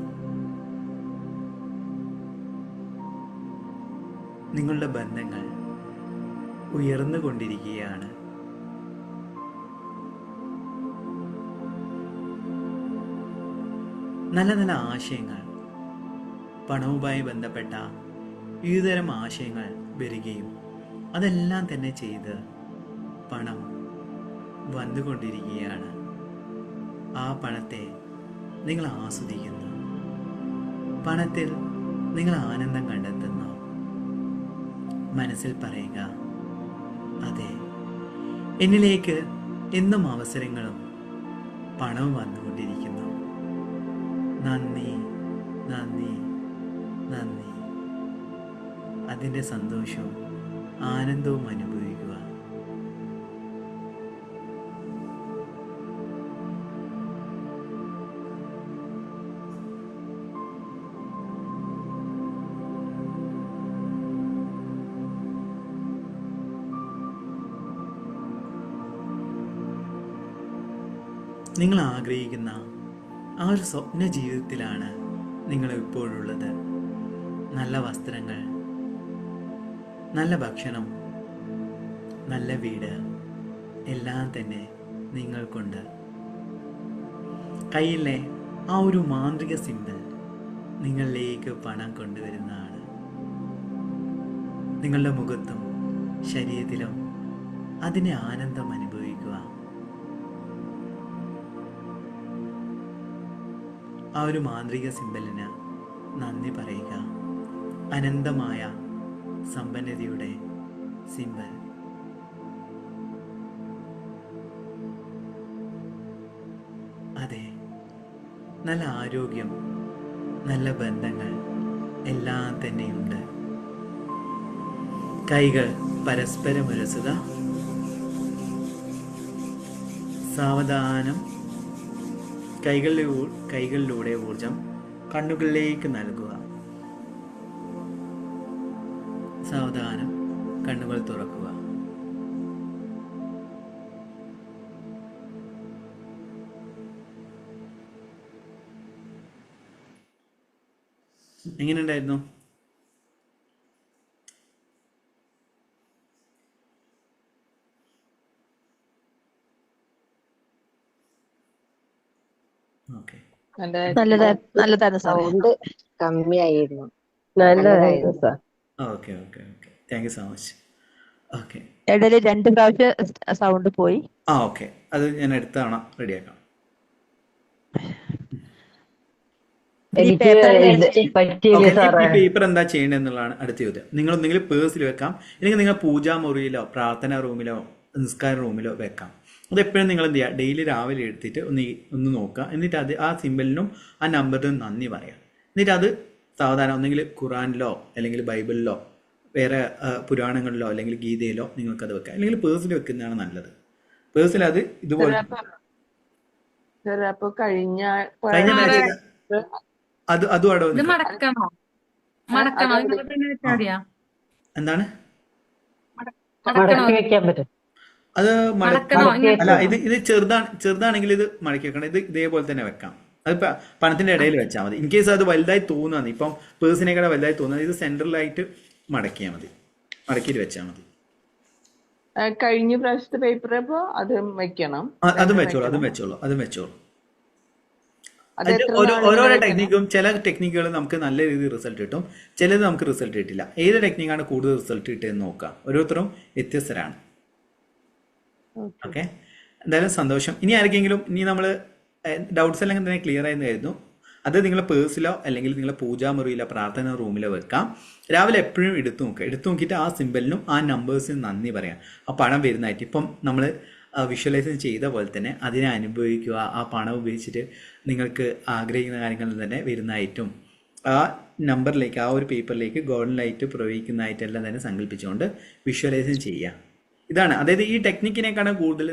നിങ്ങളുടെ ബന്ധങ്ങൾ ഉയർന്നുകൊണ്ടിരിക്കുകയാണ്. നല്ല നല്ല ആശയങ്ങൾ, പണവുമായി ബന്ധപ്പെട്ട വിവിധതരം ആശയങ്ങൾ വരികയും അതെല്ലാം തന്നെ ചെയ്ത് പണം വന്നുകൊണ്ടിരിക്കുകയാണ്. ആ പണത്തെ നിങ്ങൾ ആസ്വദിക്കുന്നു, പണത്തിൽ നിങ്ങൾ ആനന്ദം കണ്ടെത്തുന്നു. മനസ്സിൽ പറയുക, അതെ, എന്നിലേക്ക് എന്നും അവസരങ്ങളും പണവും വന്നുകൊണ്ടിരിക്കുന്നു. നന്ദി, നന്ദി, നന്ദി. അതിൻ്റെ സന്തോഷവും ആനന്ദവും അനുഭവിക്കുക. നിങ്ങൾ ആഗ്രഹിക്കുന്ന ആ ഒരു സ്വപ്ന ജീവിതത്തിലാണ് നിങ്ങൾ ഇപ്പോഴുള്ളത്. നല്ല വസ്ത്രങ്ങൾ, നല്ല ഭക്ഷണം, നല്ല വീട് എല്ലാം തന്നെ നിങ്ങൾക്കുണ്ട്. കയ്യിലെ ആ ഒരു മാന്ത്രിക സിംബൽ നിങ്ങളിലേക്ക് പണം കൊണ്ടുവരുന്നതാണ്. നിങ്ങളുടെ മുഖത്തും ശരീരത്തിലും അതിൻ്റെ ആനന്ദം അനുഭവിക്കുക. ആ ഒരു മാന്ത്രിക സിംബലിന് നന്ദി പറയുക. അനന്തമായ സമ്പന്നതയുടെ സിംബൽ. അതെ, നല്ല ആരോഗ്യം, നല്ല ബന്ധങ്ങൾ എല്ലാം തന്നെയുണ്ട്. കൈകൾ പരസ്പരം ഉരസുക. സാവധാനം കൈകളിലൂടെ ഊർജം കണ്ണുകളിലേക്ക് നൽകുക. സാവധാനം കണ്ണുകൾ തുറക്കുക. എങ്ങനെയുണ്ടായിരുന്നു? നല്ലതായിരുന്നു സാറേ. സൗണ്ട് കമ്മിയായിരുന്നു. നല്ലതായിരുന്നു sir. Okay okay okay, thank you so much. Okay, ഇടയിൽ 2 പ്രാവശ്യം സൗണ്ട് പോയി. ഓക്കെ, അത് ഞാൻ അടുത്ത തവണ റെഡിയാക്കാം. എനിക്ക് പറ്റിയില്ല സാറേ. ഈ പേപ്പർ എന്താ ചെയ്യേണ്ടതെന്നുള്ളതാണ് അടുത്ത ചോദ്യം. നിങ്ങൾ ഒന്നെങ്കിലും പേഴ്സിൽ വെക്കാം, അല്ലെങ്കിൽ നിങ്ങൾ പൂജാമുറിയിലോ പ്രാർത്ഥനാ റൂമിലോ നിസ്കാര റൂമിലോ വെക്കാം. അതെപ്പോഴും നിങ്ങൾ എന്ത് ചെയ്യുക, ഡെയിലി രാവിലെ എടുത്തിട്ട് ഒന്ന് നോക്കുക. എന്നിട്ട് അത് ആ സിംബലിനും ആ നമ്പറിനും നന്ദി പറയാം. എന്നിട്ട് അത് സാധാരണ ഒന്നെങ്കിൽ ഖുറാനിലോ അല്ലെങ്കിൽ ബൈബിളിലോ വേറെ പുരാണങ്ങളിലോ അല്ലെങ്കിൽ ഗീതയിലോ നിങ്ങൾക്കത് വെക്കാം. അല്ലെങ്കിൽ പേഴ്സിൽ വെക്കുന്നതാണ് നല്ലത്. പേഴ്സിൽ അത് ഇതുപോലെ അതും അവിടെ എന്താണ് അത് അല്ല, ഇത് ചെറുതാണെങ്കിൽ ഇത് മടക്കി വെക്കണം. ഇത് ഇതേപോലെ തന്നെ വെക്കാം. അത് പണത്തിന്റെ ഇടയിൽ വെച്ചാൽ മതി. ഇൻ കേസ് അത് വലുതായി തോന്നുകയാണ്, ഇപ്പം പേഴ്സിനേക്കാൾ വലുതായി തോന്നുന്നത്, ഇത് സെൻട്രലായിട്ട് മടക്കിയാൽ മതി, മടക്കിയിട്ട് വെച്ചാൽ മതി. കഴിഞ്ഞ പ്രാവശ്യത്തെ പേപ്പർ അതും വെക്കണം. അതും വെച്ചോളൂ. ഓരോരോ ടെക്നിക്കും, ചില ടെക്നിക്കുകൾ നമുക്ക് നല്ല രീതിയിൽ റിസൾട്ട് കിട്ടും, ചിലത് നമുക്ക് റിസൾട്ട് കിട്ടില്ല. ഏത് ടെക്നിക്കാണ് കൂടുതൽ റിസൾട്ട് കിട്ടിയെന്ന് നോക്കാം. ഓരോരുത്തരും വ്യത്യസ്തരാണ്. ഓക്കെ, എന്തായാലും സന്തോഷം. ഇനി ആർക്കെങ്കിലും നമ്മൾ ഡൗട്ട്സ് എല്ലാം തന്നെ ക്ലിയർ ആയെന്ന് കരുതുന്നു. അത് നിങ്ങളെ പേഴ്സിലോ അല്ലെങ്കിൽ നിങ്ങളെ പൂജാമുറിയിലോ പ്രാർത്ഥന റൂമിലോ വെക്കാം. രാവിലെ എപ്പോഴും എടുത്തു നോക്കിയിട്ട് ആ സിംബലിനും ആ നമ്പേഴ്സിനും നന്ദി പറയാം. ആ പണം വരുന്നതായിട്ട് ഇപ്പം നമ്മൾ വിഷ്വലൈസ് ചെയ്ത പോലെ തന്നെ അതിനെ അനുഭവിക്കുക. ആ പണം ഉപയോഗിച്ചിട്ട് നിങ്ങൾക്ക് ആഗ്രഹിക്കുന്ന കാര്യങ്ങൾ തന്നെ വരുന്നതായിട്ടും ആ നമ്പറിലേക്ക്, ആ ഒരു പേപ്പറിലേക്ക് ഗോൾഡൻ ലൈറ്റ് പ്രവഹിക്കുന്നതായിട്ടെല്ലാം തന്നെ സങ്കല്പിച്ചുകൊണ്ട് വിഷ്വലൈസ് ചെയ്യുക. ഇതാണ്, അതായത് ഈ ടെക്നിക്കിനേക്കാണ് കൂടുതൽ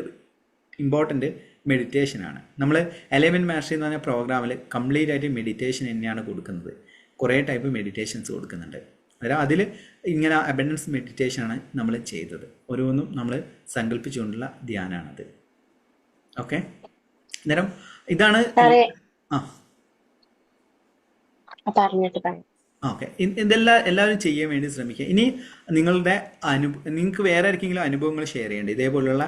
ഇമ്പോർട്ടൻറ്റ് മെഡിറ്റേഷനാണ്. നമ്മൾ എലമെൻറ്റ് മാസ്റ്ററി എന്ന് പറഞ്ഞ പ്രോഗ്രാമിൽ കംപ്ലീറ്റ് ആയിട്ട് മെഡിറ്റേഷൻ തന്നെയാണ് കൊടുക്കുന്നത്. കുറേ ടൈപ്പ് മെഡിറ്റേഷൻസ് കൊടുക്കുന്നുണ്ട്. അന്നേരം അതിൽ ഇങ്ങനെ അബൻഡൻസ് മെഡിറ്റേഷനാണ് നമ്മൾ ചെയ്തത്. ഓരോന്നും നമ്മൾ സങ്കല്പിച്ചുകൊണ്ടുള്ള ധ്യാനമാണത്. ഓക്കെ, അന്നേരം ഇതാണ്. ആ ഓക്കെ, ഇതെല്ലാം എല്ലാവരും ചെയ്യാൻ വേണ്ടി ശ്രമിക്കുക. ഇനി നിങ്ങളുടെ നിങ്ങൾക്ക് വേറെ ആർക്കെങ്കിലും അനുഭവങ്ങൾ ഷെയർ ചെയ്യേണ്ടത് ഇതേപോലുള്ള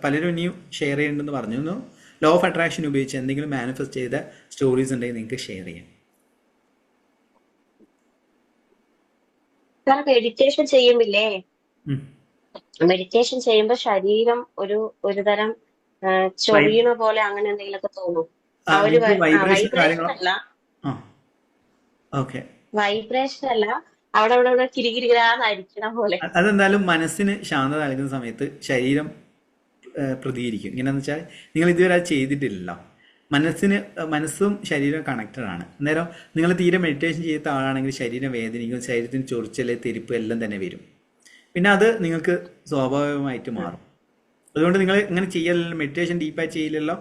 പലരും ഇനിയും ഷെയർ ചെയ്യേണ്ടെന്ന് പറഞ്ഞു. ലോ ഓഫ് അട്രാക്ഷൻ ഉപയോഗിച്ച് എന്തെങ്കിലും മാനിഫെസ്റ്റ് ചെയ്ത സ്റ്റോറീസ് ഉണ്ടെങ്കിൽ നിങ്ങൾക്ക് ഷെയർ ചെയ്യാം. മെഡിറ്റേഷൻ ചെയ്യുമ്പില്ലേ, മെഡിറ്റേഷൻ ചെയ്യുമ്പോ ശരീരം ഒരു തരം ചൊറിയണ പോലെ അങ്ങനെ എന്തെങ്കിലുമൊക്കെ തോന്നും. ആ ഒരു വൈബ്രേഷൻ അല്ല, വൈബ്രേഷൻ അല്ല, അവിടെ കിരികിരികരാന്നിരിക്കണ പോലെ. അതെന്തായാലും മനസ്സിന് ശാന്തത നൽകുന്ന സമയത്ത് ശരീരം പ്രതികരിക്കും. ഇങ്ങനെയെന്ന് വെച്ചാൽ നിങ്ങൾ ഇതുവരെ അത് ചെയ്തിട്ടില്ലല്ലോ. മനസ്സും ശരീരവും കണക്റ്റഡ് ആണ്. അന്നേരം നിങ്ങൾ തീരെ മെഡിറ്റേഷൻ ചെയ്ത ആളാണെങ്കിൽ ശരീരം വേദനിക്കും, ശരീരത്തിന് ചൊറിച്ചല്, തെരിപ്പ് എല്ലാം തന്നെ വരും. പിന്നെ അത് നിങ്ങൾക്ക് സ്വാഭാവികമായിട്ട് മാറും. അതുകൊണ്ട് നിങ്ങൾ ഇങ്ങനെ ചെയ്യലല്ലോ, മെഡിറ്റേഷൻ ഡീപ്പായി ചെയ്യില്ലല്ലോ.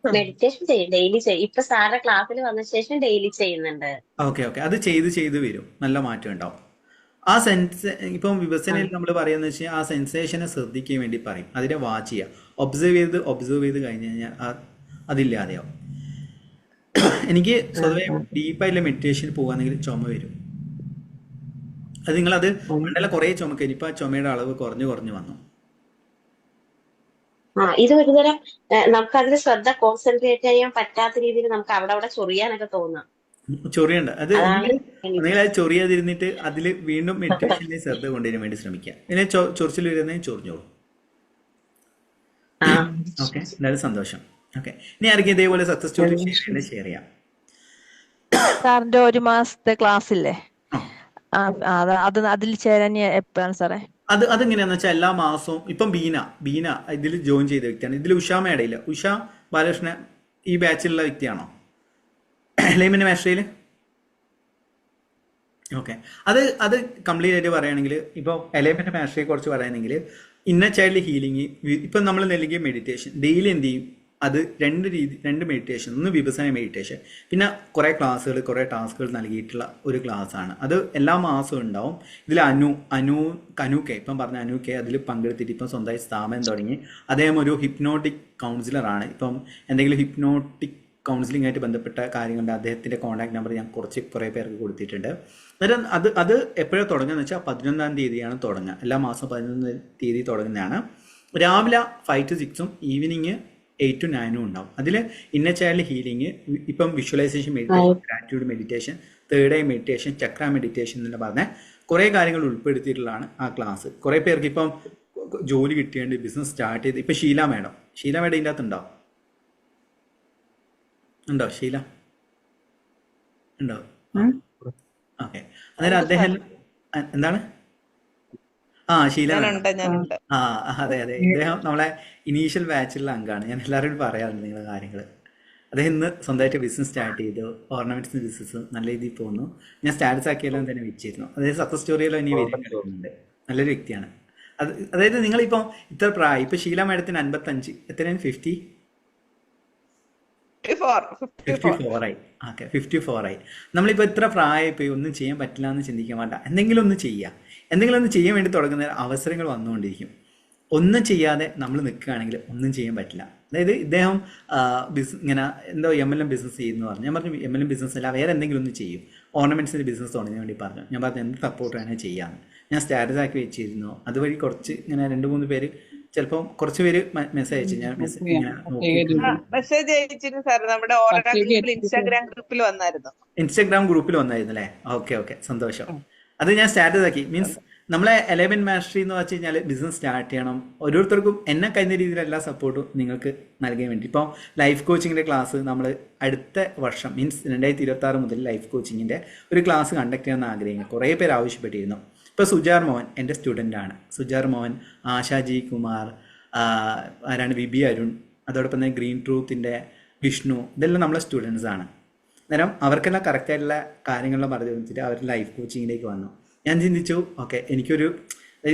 മെഡിറ്റേഷൻ ചെയ്യും, ഡെയിലി ചെയ്യും. ഇപ്പൊ സാറിന്റെ ക്ലാസ്സിൽ വന്ന ശേഷം ഡെയിലി ചെയ്യുന്നുണ്ട്. ഓക്കെ, അത് ചെയ്ത് വരും, നല്ല മാറ്റം ഉണ്ടാവും. ആ ഇപ്പം വിഭജനയിൽ നമ്മൾ പറയുന്നത് വെച്ചാൽ ആ സെൻസേഷനെ ശ്രദ്ധിക്കാൻ വേണ്ടി പറയും. അതിനെ വാച്ച് ചെയ്യുക, ഒബ്സർവ് ചെയ്ത് കഴിഞ്ഞ് കഴിഞ്ഞാൽ അതില്ലാതെയാവും. എനിക്ക് സ്വതവേ ഡീപ്പായിട്ടുള്ള മെഡിറ്റേഷൻ പോകുകയാണെങ്കിൽ ചുമ വരും. അത് നിങ്ങളത് പണ്ടെല്ലാം കുറേ ചുമക്കരി, ഇപ്പം ആ ചുമയുടെ അളവ് കുറഞ്ഞു വന്നു. ഇത് ഒരുതരം നമുക്ക് അതിൽ ശ്രദ്ധ കോൺസെൻട്രേറ്റ് ചെയ്യാൻ പറ്റാത്ത രീതിയിൽ നമുക്ക് അവിടെ ചൊറിയാനൊക്കെ തോന്നാം. ചൊറിയണ്ട, അത് നിങ്ങൾ അത് ചൊറിയാതിരുന്നിട്ട് അതിൽ വീണ്ടും മെഡിറ്റേഷനിൽ ശ്രദ്ധ കൊണ്ടുവരാൻ വേണ്ടി ശ്രമിക്കുക. പിന്നെ ചൊറിച്ചിൽ വരുന്നതിന് ചൊറിഞ്ഞോളൂ. ഓക്കെ, എന്തായാലും സന്തോഷം. ഓക്കെ, ഇനി ആർക്കും ഇതേപോലെ സക്സസ് സ്റ്റോറി ഷെയർ ചെയ്യാം. സാറിന്റെ 1 മാസത്തെ ക്ലാസ് ഇല്ലേ, അതിൽ ചേരാൻ എപ്പോഴാണ് സാറേ? അതെങ്ങനെയാന്ന് വെച്ചാൽ എല്ലാ മാസവും ഇപ്പം ബീന ഇതിൽ ജോയിൻ ചെയ്ത വ്യക്തിയാണ്. ഇതിൽ ഉഷാമ ഇടയില്ല. ഉഷ ബാലകൃഷ്ണൻ ഈ ബാച്ചിലുള്ള വ്യക്തിയാണോ അലൈൻമെന്റ് മാസ്റ്ററിയിൽ? ഓക്കെ, അത് കംപ്ലീറ്റ് ആയിട്ട് പറയുകയാണെങ്കിൽ ഇപ്പോൾ അലൈൻമെന്റ് മാസ്റ്ററിയെ കുറിച്ച് പറയുകയാണെങ്കിൽ ഇന്നർ ചൈൽഡ് ഹീലിംഗ്, ഇപ്പം നമ്മൾ നൽകിയ മെഡിറ്റേഷൻ ഡെയിലി എന്ത് ചെയ്യും, അത് രണ്ട് മെഡിറ്റേഷൻ, ഒന്ന് വിഭജന മെഡിറ്റേഷൻ, പിന്നെ കുറേ ക്ലാസ്സുകൾ, കുറേ ടാസ്കുകൾ നൽകിയിട്ടുള്ള ഒരു ക്ലാസ്സാണ്. അത് എല്ലാ മാസവും ഉണ്ടാവും. ഇതിൽ അനൂക്കെ ഇപ്പം പറഞ്ഞ അനൂക്കെ അതിൽ പങ്കെടുത്തിട്ട് ഇപ്പം സ്വന്തമായി സ്ഥാപനം തുടങ്ങി. അദ്ദേഹം ഒരു ഹിപ്നോട്ടിക് കൗൺസിലറാണ്. ഇപ്പം എന്തെങ്കിലും ഹിപ്നോട്ടിക് കൗൺസിലിംഗ് ആയിട്ട് ബന്ധപ്പെട്ട കാര്യങ്ങളുടെ അദ്ദേഹത്തിൻ്റെ കോൺടാക്ട് നമ്പർ ഞാൻ കുറേ പേർക്ക് കൊടുത്തിട്ടുണ്ട്. അന്നേരം അത് എപ്പോഴാണ് തുടങ്ങുകയെന്ന് വെച്ചാൽ 11-ാം തീയതിയാണ് തുടങ്ങുക. എല്ലാ മാസവും 11-ാം തീയതി തുടങ്ങുന്നതാണ്. രാവിലെ 5 to 6 ഈവനിങ് 8 to 9 ഉണ്ടാവും. അതിൽ ഇന്നർ ചൈൽഡ് ഹീലിംഗ്, ഇപ്പം visualisation meditation, gratitude meditation, third eye meditation, chakra meditation എന്ന് പറഞ്ഞ കുറേ കാര്യങ്ങൾ ഉൾപ്പെടുത്തിയിട്ടുള്ളതാണ് ആ ക്ലാസ്. കുറേ പേർക്ക് ഇപ്പം ജോലി കിട്ടിയേണ്ട, ബിസിനസ് സ്റ്റാർട്ട് ചെയ്ത്, ഇപ്പം ഷീല മേഡം ഇതിൻ്റെ അകത്തുണ്ടോ? ഉണ്ടോ ഷീല? ഉണ്ടോ? ഓക്കെ, അന്നേരം അദ്ദേഹം എന്താണ് ഷീല, അതെ ഇദ്ദേഹം നമ്മളെ ഇനീഷ്യൽ ബാച്ചിലുള്ള അംഗമാണ്. ഞാൻ എല്ലാവരോടും പറയാറുണ്ട് നിങ്ങളുടെ കാര്യങ്ങൾ. അദ്ദേഹം ഇന്ന് സ്വന്തമായിട്ട് ബിസിനസ് സ്റ്റാർട്ട് ചെയ്തു, ഓർണമെന്റ്സിന്റെ ബിസിനസ് നല്ല രീതിയിൽ പോകുന്നു. ഞാൻ സ്റ്റാറ്റസ് ആക്കിയെല്ലാം തന്നെ വെച്ചിരുന്നു. അതായത് സക്സസ് സ്റ്റോറിയെല്ലാം ഇനി വരാൻ കഴിയുന്നുണ്ട്. നല്ലൊരു വ്യക്തിയാണ്. അതായത് നിങ്ങളിപ്പം ഇത്ര പ്രായം, ഇപ്പൊ ഷീല മാഡത്തിന് 55, എത്രയാണ്? 54 ആയി. ഓക്കെ, 54 ആയി. നമ്മളിപ്പോൾ ഇത്ര പ്രായമായി ഒന്നും ചെയ്യാൻ പറ്റില്ല എന്ന് ചിന്തിക്കാൻ വേണ്ട. എന്തെങ്കിലും ഒന്ന് ചെയ്യാൻ വേണ്ടി തുടങ്ങുന്ന അവസരങ്ങൾ വന്നുകൊണ്ടിരിക്കും. ഒന്നും ചെയ്യാതെ നമ്മൾ നിൽക്കുകയാണെങ്കിൽ ഒന്നും ചെയ്യാൻ പറ്റില്ല. അതായത് ഇദ്ദേഹം ഇങ്ങനെ എന്തോ MLM ബിസിനസ് ചെയ്യുന്നു പറഞ്ഞു. ഞാൻ പറഞ്ഞു MLM ബിസിനസ് അല്ല, വേറെ എന്തെങ്കിലും ഒന്ന് ചെയ്യും. ഓർണമെന്റ്സിന്റെ ബിസിനസ് തുടങ്ങാൻ വേണ്ടി പറഞ്ഞു. ഞാൻ പറഞ്ഞു എന്ത് സപ്പോർട്ട് വേണേൽ ചെയ്യാമെന്ന്. ഞാൻ സ്റ്റാറ്റസ് ആക്കി വെച്ചിരുന്നു. അതുവഴി കുറച്ച് ഇങ്ങനെ 2-3 പേര്, ചിലപ്പോൾ കുറച്ച് പേര് മെസ്സേജ് അയച്ചു. ഞാൻ മെസ്സേജ് അയച്ചിരുന്നു സാർ. നമ്മുടെ ഇൻസ്റ്റാഗ്രാം ഗ്രൂപ്പിൽ വന്നായിരുന്നു അല്ലേ? ഓക്കെ, സന്തോഷം. അത് ഞാൻ സ്റ്റാറ്റസ് ആക്കി. മീൻസ് നമ്മളെ അലൈൻമെന്റ് മാസ്റ്ററി എന്ന് വെച്ച് കഴിഞ്ഞാൽ ബിസിനസ് സ്റ്റാർട്ട് ചെയ്യണം. ഓരോരുത്തർക്കും എന്നെ കഴിയുന്ന രീതിയിൽ എല്ലാ സപ്പോർട്ടും നിങ്ങൾക്ക് നൽകാൻ വേണ്ടി ഇപ്പോൾ ലൈഫ് കോച്ചിങ്ങിൻ്റെ ക്ലാസ് നമ്മൾ അടുത്ത വർഷം, മീൻസ് 2026 മുതൽ ലൈഫ് കോച്ചിങ്ങിൻ്റെ ഒരു ക്ലാസ് കണ്ടക്ട് ചെയ്യാൻ ആഗ്രഹിക്കുന്നു. കുറേ പേര് ആവശ്യപ്പെട്ടിരുന്നു. ഇപ്പോൾ സുജാർ മോഹൻ എൻ്റെ സ്റ്റുഡൻ്റാണ്. സുജാർ മോഹൻ, ആശാജി കുമാർ, ആരാണ് വിബി അരുൺ, അതോടൊപ്പം തന്നെ ഗ്രീൻ ട്രൂത്തിൻ്റെ വിഷ്ണു, ഇതെല്ലാം നമ്മളെ സ്റ്റുഡൻസാണ്. അന്നേരം അവർക്കെല്ലാം കറക്റ്റായിട്ടുള്ള കാര്യങ്ങളെല്ലാം പറഞ്ഞു വെച്ചിട്ട് അവർ ലൈഫ് കോച്ചിങ്ങിലേക്ക് വന്നു. ഞാൻ ചിന്തിച്ചു ഓക്കെ, എനിക്കൊരു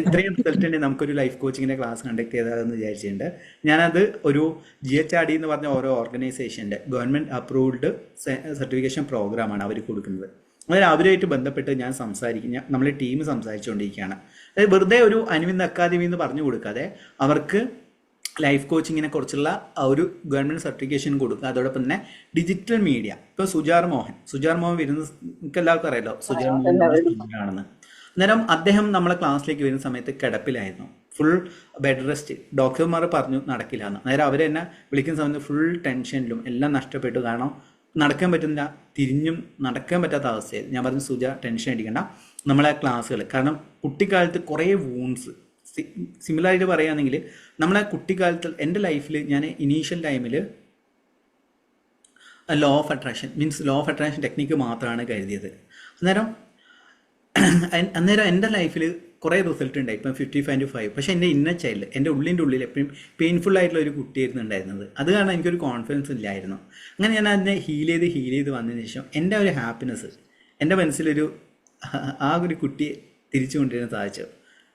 ഇത്രയും റിസൾട്ട് ഉണ്ടെങ്കിൽ നമുക്കൊരു ലൈഫ് കോച്ചിങ്ങിൻ്റെ ക്ലാസ് കണ്ടക്ട് ചെയ്താലെന്ന് വിചാരിച്ചിട്ടുണ്ട്. ഞാനത് ഒരു GHRD എന്ന് പറഞ്ഞ ഓരോ ഓർഗനൈസേഷൻ്റെ ഗവൺമെൻറ് അപ്രൂവ്ഡ് സർട്ടിഫിക്കേഷൻ പ്രോഗ്രാമാണ് അവർ കൊടുക്കുന്നത്. അതായത് അവരുമായിട്ട് ബന്ധപ്പെട്ട് ഞാൻ നമ്മളെ ടീം സംസാരിച്ചുകൊണ്ടിരിക്കുകയാണ്. അതായത് വെറുതെ ഒരു അനുവിന്ദ് അക്കാദമി എന്ന് പറഞ്ഞു കൊടുക്കാതെ അവർക്ക് ലൈഫ് കോച്ചിങ്ങിനെ കുറിച്ചുള്ള ഒരു ഗവൺമെൻറ് സർട്ടിഫിക്കേഷൻ കൊടുക്കുക. അതോടൊപ്പം തന്നെ ഡിജിറ്റൽ മീഡിയ. ഇപ്പോൾ സുജാർ മോഹൻ വരുന്ന നിങ്ങൾക്ക് എല്ലാവർക്കും അറിയാലോ സുജാർ മോഹൻ ആണെന്ന്. അന്നേരം അദ്ദേഹം നമ്മളെ ക്ലാസ്സിലേക്ക് വരുന്ന സമയത്ത് കിടപ്പിലായിരുന്നു, ഫുൾ ബെഡ് റെസ്റ്റ്. ഡോക്ടർമാർ പറഞ്ഞു നടക്കില്ല എന്ന്. അന്നേരം അവർ എന്നെ വിളിക്കുന്ന സമയത്ത് ഫുൾ ടെൻഷനിലും എല്ലാം നഷ്ടപ്പെട്ടു. കാരണം നടക്കാൻ പറ്റുന്നില്ല, തിരിഞ്ഞും നടക്കാൻ പറ്റാത്ത അവസ്ഥയായിരുന്നു. ഞാൻ പറഞ്ഞു സുജ ടെൻഷൻ അടിക്കണ്ട, നമ്മളെ ക്ലാസ്സുകൾ, കാരണം കുട്ടിക്കാലത്ത് കുറേ വൂൺസ് സിമിലറായിട്ട് പറയുകയാണെങ്കിൽ നമ്മളെ കുട്ടിക്കാലത്ത് എൻ്റെ ലൈഫിൽ ഞാൻ ഇനീഷ്യൽ ടൈമിൽ ലോ ഓഫ് അട്രാക്ഷൻ ടെക്നിക്ക് മാത്രമാണ് കരുതിയത്. അന്നേരം എൻ്റെ ലൈഫിൽ കുറേ റിസൾട്ട് ഉണ്ടായി. ഇപ്പം 55-5. പക്ഷേ എൻ്റെ ഇന്നർ ചൈൽഡ്, എൻ്റെ ഉള്ളിൽ എപ്പോഴും പെയിൻഫുൾ ആയിട്ടുള്ള ഒരു കുട്ടിയായിരുന്നു ഉണ്ടായിരുന്നത്. അത് കാരണം എനിക്കൊരു കോൺഫിഡൻസ് ഇല്ലായിരുന്നു. അങ്ങനെ ഞാൻ അതിനെ ഹീൽ ചെയ്ത് വന്നതിന് ശേഷം എൻ്റെ ഒരു ഹാപ്പിനെസ്, എൻ്റെ മനസ്സിലൊരു ഒരു കുട്ടിയെ തിരിച്ചു കൊണ്ടുവരാൻ സാധിച്ചു.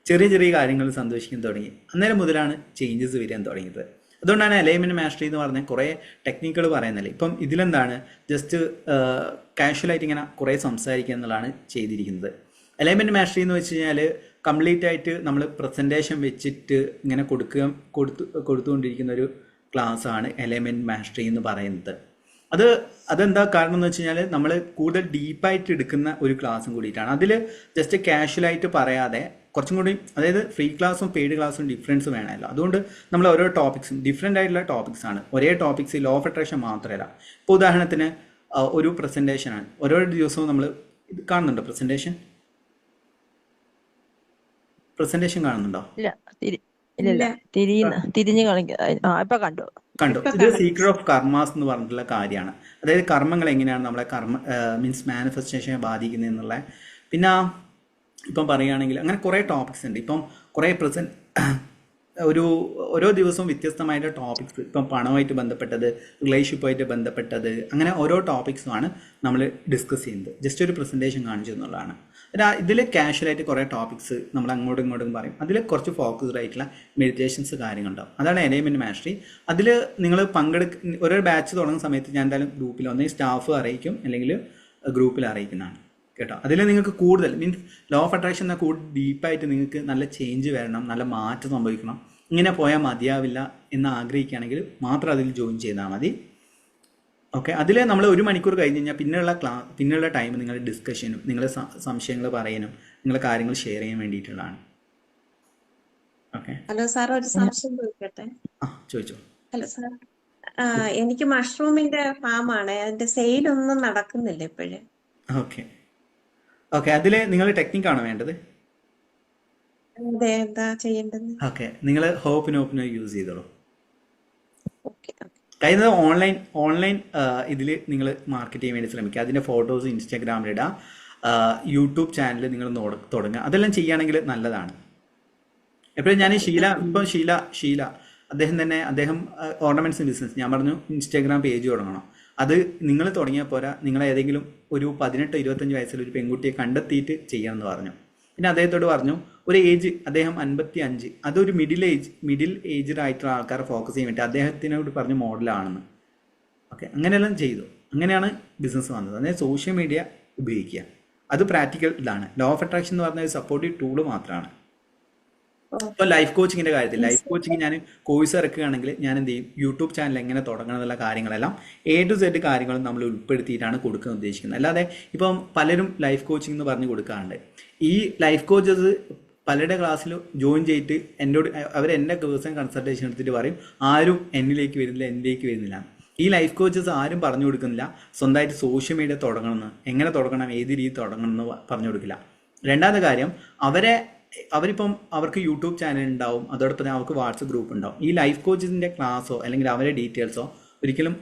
ചെറിയ കാര്യങ്ങൾ സന്തോഷിക്കാൻ തുടങ്ങി. അന്നേരം മുതലാണ് ചേഞ്ചസ് വരാൻ തുടങ്ങിയത്. അതുകൊണ്ടാണ് അലൈൻമെൻറ്റ് മാസ്റ്ററി എന്ന് പറഞ്ഞ കുറേ ടെക്നിക്കുകൾ പറയുന്നില്ല. ഇപ്പം ഇതിലെന്താണ് ജസ്റ്റ് കാഷ്വലായിട്ട് ഇങ്ങനെ കുറേ സംസാരിക്കുക എന്നുള്ളതാണ് ചെയ്തിരിക്കുന്നത്. അലൈൻമെൻറ്റ് മാസ്റ്ററി എന്ന് വെച്ച് കഴിഞ്ഞാൽ കംപ്ലീറ്റ് ആയിട്ട് നമ്മൾ പ്രസൻറ്റേഷൻ വെച്ചിട്ട് ഇങ്ങനെ കൊടുത്തുകൊണ്ടിരിക്കുന്ന ഒരു ക്ലാസ്സാണ് അലൈൻമെൻറ്റ് മാസ്റ്ററി എന്ന് പറയുന്നത്. അതെന്താ കാരണം എന്ന് വെച്ച് കഴിഞ്ഞാൽ നമ്മൾ കൂടുതൽ ഡീപ്പായിട്ട് എടുക്കുന്ന ഒരു ക്ലാസ്സും കൂടിയിട്ടാണ്. അതിൽ ജസ്റ്റ് കാഷ്വലായിട്ട് പറയാതെ കുറച്ചും കൂടി, അതായത് ഫ്രീ ക്ലാസ്സും പെയ്ഡ് ക്ലാസ്സും ഡിഫറൻസ് വേണമല്ലോ. അതുകൊണ്ട് നമ്മൾ ഓരോ ടോപ്പിക്സും ഡിഫറെൻ്റ് ആയിട്ടുള്ള ടോപ്പിക്സ് ആണ്. ഒരേ ടോപ്പിക്സ് ലോ ഓഫ് അട്രാക്ഷൻ മാത്രമല്ല. ഇപ്പോൾ ഉദാഹരണത്തിന് ഒരു പ്രസൻറ്റേഷനാണ്, ഓരോ ദിവസവും നമ്മൾ ഇത് കാണുന്നുണ്ടോ? പ്രസന്റേഷൻ കാണുന്നുണ്ടോ? കണ്ടു. ഇത് സീക്രട്ട് ഓഫ് കർമാസ് എന്ന് പറഞ്ഞിട്ടുള്ള കാര്യമാണ്. അതായത് കർമ്മങ്ങൾ എങ്ങനെയാണ് നമ്മളെ മാനിഫെസ്റ്റേഷനെ ബാധിക്കുന്നത് എന്നുള്ള. പിന്നെ ഇപ്പം പറയുകയാണെങ്കിൽ അങ്ങനെ കുറേ ടോപ്പിക്സ് ഉണ്ട്. ഇപ്പം കുറേ ഓരോ ദിവസവും വ്യത്യസ്തമായിട്ട് ടോപ്പിക്സ്, ഇപ്പം പണവുമായിട്ട് ബന്ധപ്പെട്ടത്, റിലേഷൻഷിപ്പുമായിട്ട് ബന്ധപ്പെട്ടത്, അങ്ങനെ ഓരോ ടോപ്പിക്സുമാണ് നമ്മൾ ഡിസ്കസ് ചെയ്യുന്നത്. ജസ്റ്റ് ഒരു പ്രസൻറ്റേഷൻ കാണിച്ചു എന്നുള്ളതാണ്. ഇതിൽ കാഷ്വലായിട്ട് കുറേ ടോപ്പിക്സ് നമ്മൾ അങ്ങോട്ടും ഇങ്ങോട്ടും പറയും. അതിൽ കുറച്ച് ഫോക്കസ്ഡ് ആയിട്ടുള്ള മെഡിറ്റേഷൻസ് കാര്യങ്ങളുണ്ടാവും. അതാണ് അലൈൻമെൻറ്റ് മാസ്റ്ററി. അതിൽ നിങ്ങൾ ഓരോ ബാച്ച് തുടങ്ങുന്ന സമയത്ത് ഞാൻ എന്തായാലും ഗ്രൂപ്പിൽ ഒന്നെങ്കിൽ സ്റ്റാഫ് അറിയിക്കും, അല്ലെങ്കിൽ ഗ്രൂപ്പിൽ അറിയിക്കുന്നതാണ് കേട്ടോ. അതിൽ നിങ്ങൾക്ക് കൂടുതൽ ലോ ഓഫ് അട്രാക്ഷൻ എന്നാൽ കൂടുതൽ ഡീപ്പായിട്ട് നിങ്ങൾക്ക് നല്ല ചേഞ്ച് വരണം, നല്ല മാറ്റം സംഭവിക്കണം, ഇങ്ങനെ പോയാൽ മതിയാവില്ല എന്ന് ആഗ്രഹിക്കുകയാണെങ്കിൽ മാത്രം അതിൽ ജോയിൻ ചെയ്താൽ മതി. ഓക്കെ. അതിൽ നമ്മൾ 1 മണിക്കൂർ കഴിഞ്ഞ് കഴിഞ്ഞാൽ പിന്നെയുള്ള ടൈം നിങ്ങളുടെ ഡിസ്കഷനും നിങ്ങളുടെ സംശയങ്ങൾ പറയാനും നിങ്ങളുടെ കാര്യങ്ങൾ ഷെയർ ചെയ്യാൻ വേണ്ടിയിട്ടുള്ളതാണ്. ഓക്കെ. ഹലോ സാർ, ഒരു സംശയം ചോദിക്കട്ടെ? ചോദിച്ചോ. ഹലോ സാർ, എനിക്ക് മഷ്റൂമിന്റെ ഫാമാണ്, അതിന്റെ സെയിലൊന്നും നടക്കുന്നില്ല ഇപ്പോഴും. ഓക്കെ. അതിൽ നിങ്ങൾ ടെക്നിക്കാണോ വേണ്ടത്? എന്താ ചെയ്യേണ്ടത്? ഓക്കെ. നിങ്ങൾ ഹോപ്പിനോ യൂസ് ചെയ്തോളൂ. കഴിയുന്നത് ഓൺലൈൻ ഇതിൽ നിങ്ങൾ മാർക്കറ്റ് ചെയ്യാൻ വേണ്ടി ശ്രമിക്കുക. അതിൻ്റെ ഫോട്ടോസ് ഇൻസ്റ്റാഗ്രാമിലിടുക, യൂട്യൂബ് ചാനൽ നിങ്ങൾ തുടങ്ങുക. അതെല്ലാം ചെയ്യുകയാണെങ്കിൽ നല്ലതാണ്. എപ്പോഴും ഞാൻ ഷീല അദ്ദേഹം ഓർണമെന്റ്സ് ബിസിനസ്, ഞാൻ പറഞ്ഞു ഇൻസ്റ്റാഗ്രാം പേജ് തുടങ്ങണം. അത് നിങ്ങൾ തുടങ്ങിയാൽ പോരാ, നിങ്ങൾ ഏതെങ്കിലും ഒരു 18-25 വയസ്സിൽ ഒരു പെൺകുട്ടിയെ കണ്ടെത്തിയിട്ട് ചെയ്യണമെന്ന് പറഞ്ഞു. പിന്നെ അദ്ദേഹത്തോട് പറഞ്ഞു ഒരു ഏജ്, അദ്ദേഹം 55, അതൊരു മിഡിൽ ഏജ്ഡ് ആയിട്ടുള്ള ആൾക്കാരെ ഫോക്കസ് ചെയ്യാൻ വേണ്ടി അദ്ദേഹത്തിനോട് പറഞ്ഞ മോഡലാണെന്ന്. ഓക്കെ. അങ്ങനെയെല്ലാം ചെയ്തു. അങ്ങനെയാണ് ബിസിനസ് വന്നത്. അതായത് സോഷ്യൽ മീഡിയ ഉപയോഗിക്കുക, അത് പ്രാക്ടിക്കൽ ഇതാണ്. ലോ ഓഫ് അട്രാക്ഷൻ എന്ന് പറഞ്ഞ ഒരു സപ്പോർട്ടീവ് ടൂള് മാത്രമാണ്. ഇപ്പോൾ ലൈഫ് കോച്ചിങ്ങിൻ്റെ കാര്യത്തിൽ ഞാൻ കോഴ്സ് ഇറക്കുകയാണെങ്കിൽ ഞാൻ എന്ത് ചെയ്യും, യൂട്യൂബ് ചാനൽ എങ്ങനെ തുടങ്ങണം എന്നുള്ള കാര്യങ്ങളെല്ലാം A to Z കാര്യങ്ങളും നമ്മൾ ഉൾപ്പെടുത്തിയിട്ടാണ് കൊടുക്കാൻ ഉദ്ദേശിക്കുന്നത്. അല്ലാതെ ഇപ്പം പലരും ലൈഫ് കോച്ചിങ് എന്ന് പറഞ്ഞ് കൊടുക്കാറുണ്ട്. ഈ ലൈഫ് കോച്ചസ് പലരുടെ ക്ലാസ്സിൽ ജോയിൻ ചെയ്തിട്ട് എൻ്റെ പേഴ്സണൽ കൺസൾട്ടേഷൻ എടുത്തിട്ട് പറയും ആരും എന്നിലേക്ക് വരുന്നില്ല. ഈ ലൈഫ് കോച്ചസ് ആരും പറഞ്ഞു കൊടുക്കുന്നില്ല സ്വന്തമായിട്ട് സോഷ്യൽ മീഡിയ തുടങ്ങണമെന്ന്, എങ്ങനെ തുടങ്ങണം, ഏത് രീതി തുടങ്ങണം എന്ന് പറഞ്ഞു കൊടുക്കില്ല. രണ്ടാമത്തെ കാര്യം, അവരിപ്പം അവർക്ക് യൂട്യൂബ് ചാനൽ ഉണ്ടാവും, അതോടൊപ്പം തന്നെ അവർക്ക് വാട്സപ്പ് ഗ്രൂപ്പ് ഉണ്ടാവും. ഈ ലൈഫ് കോച്ചിൻ്റെ ക്ലാസ്സോ അല്ലെങ്കിൽ അവരുടെ ഡീറ്റെയിൽസോ ഒരിക്കലും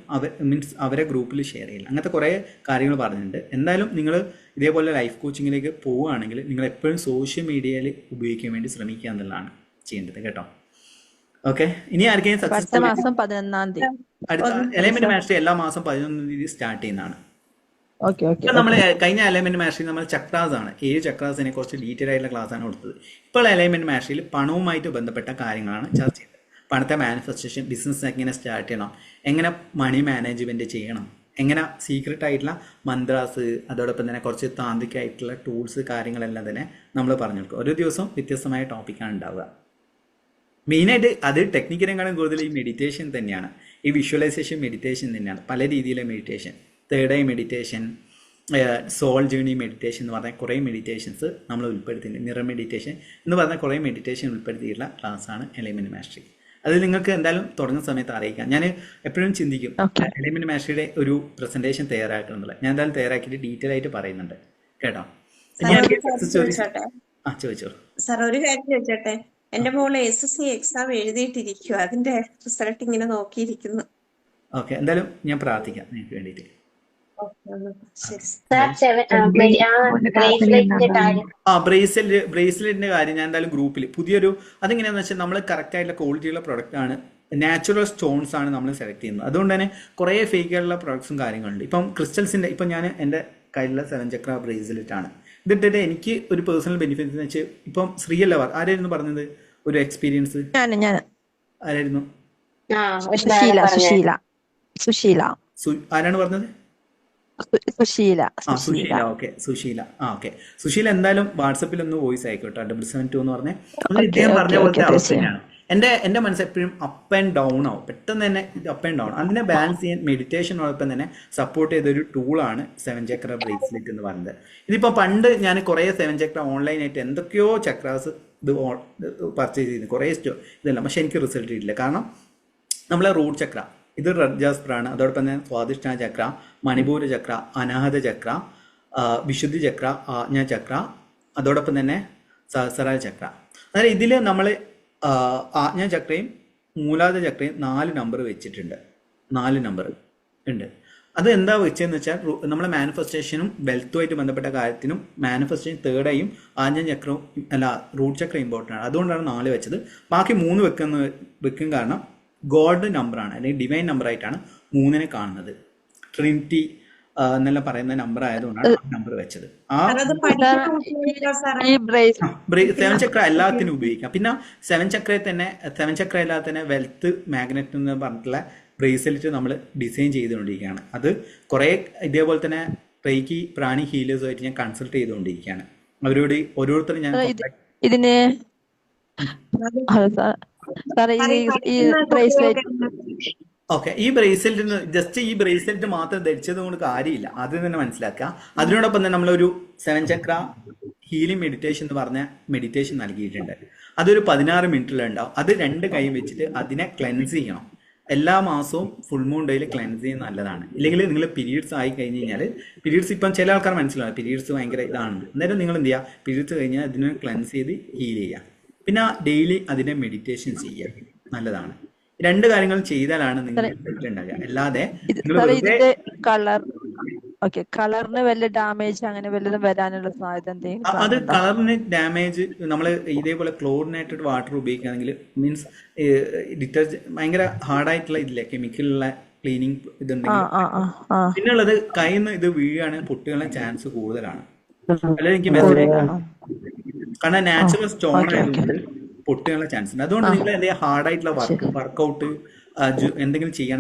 അവരെ ഗ്രൂപ്പിൽ ഷെയർ ചെയ്യില്ല. അങ്ങനത്തെ കുറേ കാര്യങ്ങൾ പറഞ്ഞിട്ടുണ്ട്. എന്തായാലും നിങ്ങൾ ഇതേപോലെ ലൈഫ് കോച്ചിങ്ങിലേക്ക് പോവുകയാണെങ്കിൽ നിങ്ങൾ എപ്പോഴും സോഷ്യൽ മീഡിയയിൽ ഉപയോഗിക്കാൻ വേണ്ടി ശ്രമിക്കുക എന്നുള്ളതാണ് ചെയ്യേണ്ടത് കേട്ടോ. ഓക്കെ. ഇനി ആർക്കെങ്കിലും അലൈൻമെന്റ് മാസ്റ്ററി എല്ലാ മാസം 11-ാം തീയതി സ്റ്റാർട്ട് ചെയ്യുന്നതാണ്. നമ്മൾ കഴിഞ്ഞ അലൈൻമെന്റ് മാസ്റ്ററി നമ്മൾ ചക്രാസ് ആണ്, 7 ചക്രാസിനെ കുറച്ച് ഡീറ്റെയിൽ ആയിട്ടുള്ള ക്ലാസ് ആണ് കൊടുത്തത്. ഇപ്പോൾ അലൈൻമെന്റ് മാസ്റ്ററിയിൽ പണവുമായിട്ട് ബന്ധപ്പെട്ട കാര്യങ്ങളാണ് ചർച്ച ചെയ്തത്. പണത്തെ മാനിഫെസ്റ്റേഷൻ, ബിസിനസ് എങ്ങനെ സ്റ്റാർട്ട് ചെയ്യണം, എങ്ങനെ മണി മാനേജ്മെന്റ് ചെയ്യണം, എങ്ങനെ സീക്രട്ട് ആയിട്ടുള്ള മന്ത്രാസ്, അതോടൊപ്പം തന്നെ കുറച്ച് താന്ത്രികമായിട്ടുള്ള ടൂൾസ് കാര്യങ്ങളെല്ലാം തന്നെ നമ്മൾ പറഞ്ഞു കൊടുക്കും. ഓരോ ദിവസവും വ്യത്യസ്തമായ ടോപ്പിക്കാണ് ഉണ്ടാവുക. മെയിനായിട്ട് അത് ടെക്നിക്കിനെക്കാളും കൂടുതൽ ഈ മെഡിറ്റേഷൻ തന്നെയാണ്, ഈ വിഷ്വലൈസേഷൻ മെഡിറ്റേഷൻ തന്നെയാണ്. പല രീതിയിലെ meditation, third eye meditation, soul journey meditation എന്ന് പറഞ്ഞാൽ കുറേ മെഡിറ്റേഷൻസ് നമ്മൾ ഉൾപ്പെടുത്തിയിട്ടുണ്ട്. മിറർ മെഡിറ്റേഷൻ എന്ന് പറഞ്ഞാൽ കുറേ മെഡിറ്റേഷൻ ഉൾപ്പെടുത്തിയിട്ടുള്ള ക്ലാസ്സാണ് എലൈൻമെന്റ് മാസ്റ്ററി. അത് നിങ്ങൾക്ക് എന്തായാലും തുടങ്ങുന്ന സമയത്ത് അറിയിക്കാം. ഞാൻ എപ്പോഴും ചിന്തിക്കും എലൈൻമെന്റ് മാസ്റ്ററിയുടെ ഒരു പ്രസന്റേഷൻ തയ്യാറാക്കണമെന്നുള്ളത്. ഞാൻ എന്തായാലും തയ്യാറാക്കിയിട്ട് ഡീറ്റെയിൽ ആയിട്ട് പറയുന്നുണ്ട് കേട്ടോ. ചോദിച്ചോ സാർ. ഒരു കാര്യം ചോദിച്ചോട്ടെ, എന്റെ മോള് SSC എക്സാം എഴുതിയിട്ടിരിക്കുക, അതിന്റെ റിസൾട്ട് ഇങ്ങനെ നോക്കിയിരിക്കുന്നു. ഓക്കെ, എന്തായാലും ഞാൻ പ്രാർത്ഥിക്കാം നിങ്ങൾക്ക് വേണ്ടിയിട്ട്. ബ്രേസ്ലെറ്റിന്റെ കാര്യം ഞാൻ എന്തായാലും ഗ്രൂപ്പിൽ പുതിയൊരു, അതെങ്ങനെയാന്ന് വെച്ചാൽ നമ്മൾ കറക്റ്റ് ആയിട്ടുള്ള ക്വാളിറ്റിയുള്ള പ്രൊഡക്റ്റ് ആണ്, നാച്ചുറൽ സ്റ്റോൺസ് ആണ് നമ്മൾ സെലക്ട് ചെയ്യുന്നത്. അതുകൊണ്ട് തന്നെ കുറേ ഫേക്ക് ആയിട്ടുള്ള പ്രൊഡക്ട്സും കാര്യങ്ങളുണ്ട്. ഇപ്പം ക്രിസ്റ്റൽസിന്റെ, ഇപ്പം ഞാൻ എൻ്റെ കയ്യിലുള്ള 7 ചക്ര ബ്രേസ്ലെറ്റ് ആണ്. ഇതിട്ടിട്ട് എനിക്ക് ഒരു പേഴ്സണൽ ബെനിഫിറ്റ് എന്ന് വെച്ചാൽ, ഇപ്പം ശ്രീയല്ല ആരായിരുന്നു പറഞ്ഞത് ഒരു എക്സ്പീരിയൻസ്? ആരായിരുന്നു? ആരാണ് പറഞ്ഞത്? സുശീല. ഓക്കെ, സുശീല. ഓക്കെ, സുശീല എന്തായാലും വാട്സപ്പിൽ ഒന്ന് വോയിസ് ആയിക്കോട്ടെ. 772 എന്ന് പറഞ്ഞേ. ഇദ്ദേഹം പറഞ്ഞ പോലത്തെ അവസ്ഥയാണ്. എൻ്റെ മനസ്സ് എപ്പോഴും അപ്പ് ആൻഡ് ഡൗൺ ആവും, പെട്ടെന്ന് തന്നെ അപ്പ് ആൻഡ് ഡൗൺ. അതിനെ ബാലൻസ് ചെയ്യാൻ മെഡിറ്റേഷനോടൊപ്പം തന്നെ സപ്പോർട്ട് ചെയ്തൊരു ടൂളാണ് 7 ചക്ര ബ്രേസ്ലെറ്റ് എന്ന് പറയുന്നത്. ഇതിപ്പോൾ പണ്ട് ഞാൻ കുറേ 7 ചക്ര ഓൺലൈനായിട്ട് എന്തൊക്കെയോ ചക്രാസ് ഇത് പർച്ചേസ് ചെയ്ത് കുറേ ഇതെല്ലാം, പക്ഷെ എനിക്ക് റിസൾട്ട് കിട്ടില്ല. കാരണം നമ്മളെ റൂട്ട് ചക്ര ഇത് റെഡ് ജാസ്പറാണ്, അതോടൊപ്പം തന്നെ സ്വാദിഷ്ഠ ചക്ര, മണിപൂര ചക്ര, അനാഹത ചക്ര, വിശുദ്ധി ചക്ര, ആജ്ഞ ചക്ര, അതോടൊപ്പം തന്നെ സഹസ്രാര ചക്ര. അതായത് ഇതിൽ നമ്മൾ ആജ്ഞ ചക്രയും മൂലാധാര ചക്രയും 4 നമ്പർ വെച്ചിട്ടുണ്ട്. 4 നമ്പർ ഉണ്ട്. അത് എന്താ വെച്ചതെന്ന് വെച്ചാൽ നമ്മളെ മാനിഫെസ്റ്റേഷനും വെൽത്തുമായിട്ട് ബന്ധപ്പെട്ട കാര്യത്തിനും മാനിഫെസ്റ്റേഷൻ തേർഡ് ഐയും ആജ്ഞ ചക്രവും റൂട്ട് ചക്ര ഇമ്പോർട്ടൻ്റ് ആണ്. അതുകൊണ്ടാണ് 4 വെച്ചത്. ബാക്കി 3 വെക്കും കാരണം ഗോഡ് നമ്പറാണ്, അല്ലെങ്കിൽ ഡിവൈൻ നമ്പർ ആയിട്ടാണ് 3 കാണുന്നത്. ട്രിനിറ്റി എന്നെല്ലാം പറയുന്ന നമ്പർ ആയതുകൊണ്ടാണ് നമ്പർ വെച്ചത്. ആ 7 ചക്ര എല്ലാത്തിനും ഉപയോഗിക്കാം. പിന്നെ 7 ചക്ര അല്ലാതെ തന്നെ വെൽത്ത് മാഗ്നറ്റ് എന്ന് പറഞ്ഞിട്ടുള്ള ബ്രേസ്ലെറ്റ് നമ്മൾ ഡിസൈൻ ചെയ്തുകൊണ്ടിരിക്കുകയാണ്. അത് കുറേ ഇതേപോലെ തന്നെ റേക്കി പ്രാണി ഹീലേഴ്സുമായിട്ട് ഞാൻ കൺസൾട്ട് ചെയ്തുകൊണ്ടിരിക്കുകയാണ്. അവരോട് ഓരോരുത്തരും ഞാൻ ഇതിന് ഓക്കെ, ഈ ബ്രേസ്ലെറ്റിന് ജസ്റ്റ് ഈ ബ്രേസ്ലെറ്റ് മാത്രം ധരിച്ചത് കൊണ്ട് കാര്യമില്ല, ആദ്യം തന്നെ മനസ്സിലാക്കുക. അതിനോടൊപ്പം തന്നെ നമ്മളൊരു 7 ചക്ര ഹീലിംഗ് മെഡിറ്റേഷൻ എന്ന് പറഞ്ഞ മെഡിറ്റേഷൻ നൽകിയിട്ടുണ്ട്. അതൊരു 16 മിനിറ്റിലുണ്ടാവും. അത് 2 കൈ വെച്ചിട്ട് അതിനെ ക്ലെൻസ് ചെയ്യണം. എല്ലാ മാസവും ഫുൾ മൂൺ ഡേയിൽ ക്ലെൻസ് ചെയ്യുന്നത് നല്ലതാണ്. ഇല്ലെങ്കിൽ നിങ്ങൾ പീരീഡ്സ് ആയി കഴിഞ്ഞ് കഴിഞ്ഞാൽ, പീരീഡ്സ് ഇപ്പം ചില ആൾക്കാർ മനസ്സിലാവും പീരീഡ്സ് ഭയങ്കര ഇതാണ്, അന്നേരം നിങ്ങൾ എന്ത് ചെയ്യുക, പീരീഡ്സ് കഴിഞ്ഞാൽ അതിനെ ക്ലെൻസ് ചെയ്ത് ഹീൽ ചെയ്യുക. പിന്നെ ഡെയിലി അതിനെ മെഡിറ്റേഷൻ ചെയ്യുക നല്ലതാണ്. 2 കാര്യങ്ങൾ ചെയ്താലാണ് നിങ്ങൾ റിസൾട്ട് ഉണ്ടാകുക. അല്ലാതെ കളറിന് വല്ല ഡാമേജ് അങ്ങനെ വല്ലതും വരാനുള്ള സാധ്യത എന്തെങ്കിലും? അത് കളറിന് ഡാമേജ് നമ്മൾ ഇതേപോലെ ക്ലോറിനേറ്റഡ് വാട്ടർ ഉപയോഗിക്കുകയാണെങ്കിൽ, മീൻസ് ഡിറ്റർജന്റ് ഭയങ്കര ഹാർഡായിട്ടുള്ള ഇതില്ലേ കെമിക്കലുള്ള ക്ലീനിങ് ഇതുണ്ടെങ്കിൽ, പിന്നുള്ളത് കയ്യിൽ നിന്ന് ഇത് വീഴുകയാണെങ്കിൽ പൊട്ടുകളുടെ ചാൻസ് കൂടുതലാണ്. അല്ലെങ്കിൽ എനിക്ക് മെസ്സേജ് കാരണം നാച്ചുറൽ സ്റ്റോൺ ആയതുകൊണ്ട് പൊട്ടുകളുടെ ചാൻസ് ഉണ്ട്. അതുകൊണ്ട് നിങ്ങൾ എന്തെങ്കിലും ഹാർഡായിട്ടുള്ള വർക്കൗട്ട് എന്തെങ്കിലും ചെയ്യാൻ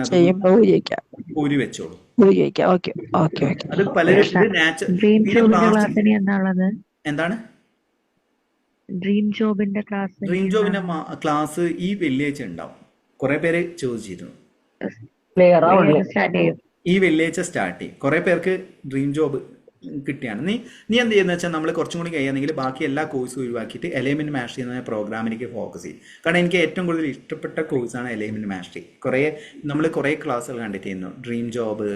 ഊരി വെച്ചോളൂ. അത് പലരും എന്താണ് ഡ്രീം ജോബിന്റെ ക്ലാസ് ഈ വെള്ളിയാഴ്ച ഉണ്ടാവും. കുറെ പേര് ചോദിച്ചിരുന്നു. ഈ വെള്ളിയാഴ്ച സ്റ്റാർട്ട് ചെയ്യും. കുറെ പേർക്ക് ഡ്രീം ജോബ് കിട്ടിയാണ്. നീ എന്ത് ചെയ്യുന്ന വെച്ചാൽ നമ്മൾ കുറച്ചും കൂടി കഴിയുകയാണെങ്കിൽ ബാക്കി എല്ലാ കോഴ്സും ഒഴിവാക്കിയിട്ട് എലൈൻമെന്റ് മാസ്റ്ററി എന്ന പ്രോഗ്രാമിലേക്ക് ഫോക്കസ് ചെയ്യും. കാരണം എനിക്ക് ഏറ്റവും കൂടുതൽ ഇഷ്ടപ്പെട്ട കോഴ്സാണ് എലൈൻമെന്റ് മാസ്റ്ററി. നമ്മൾ കുറേ ക്ലാസ്സുകൾ കണ്ടിട്ട് ചെയ്യുന്നു. Dream job,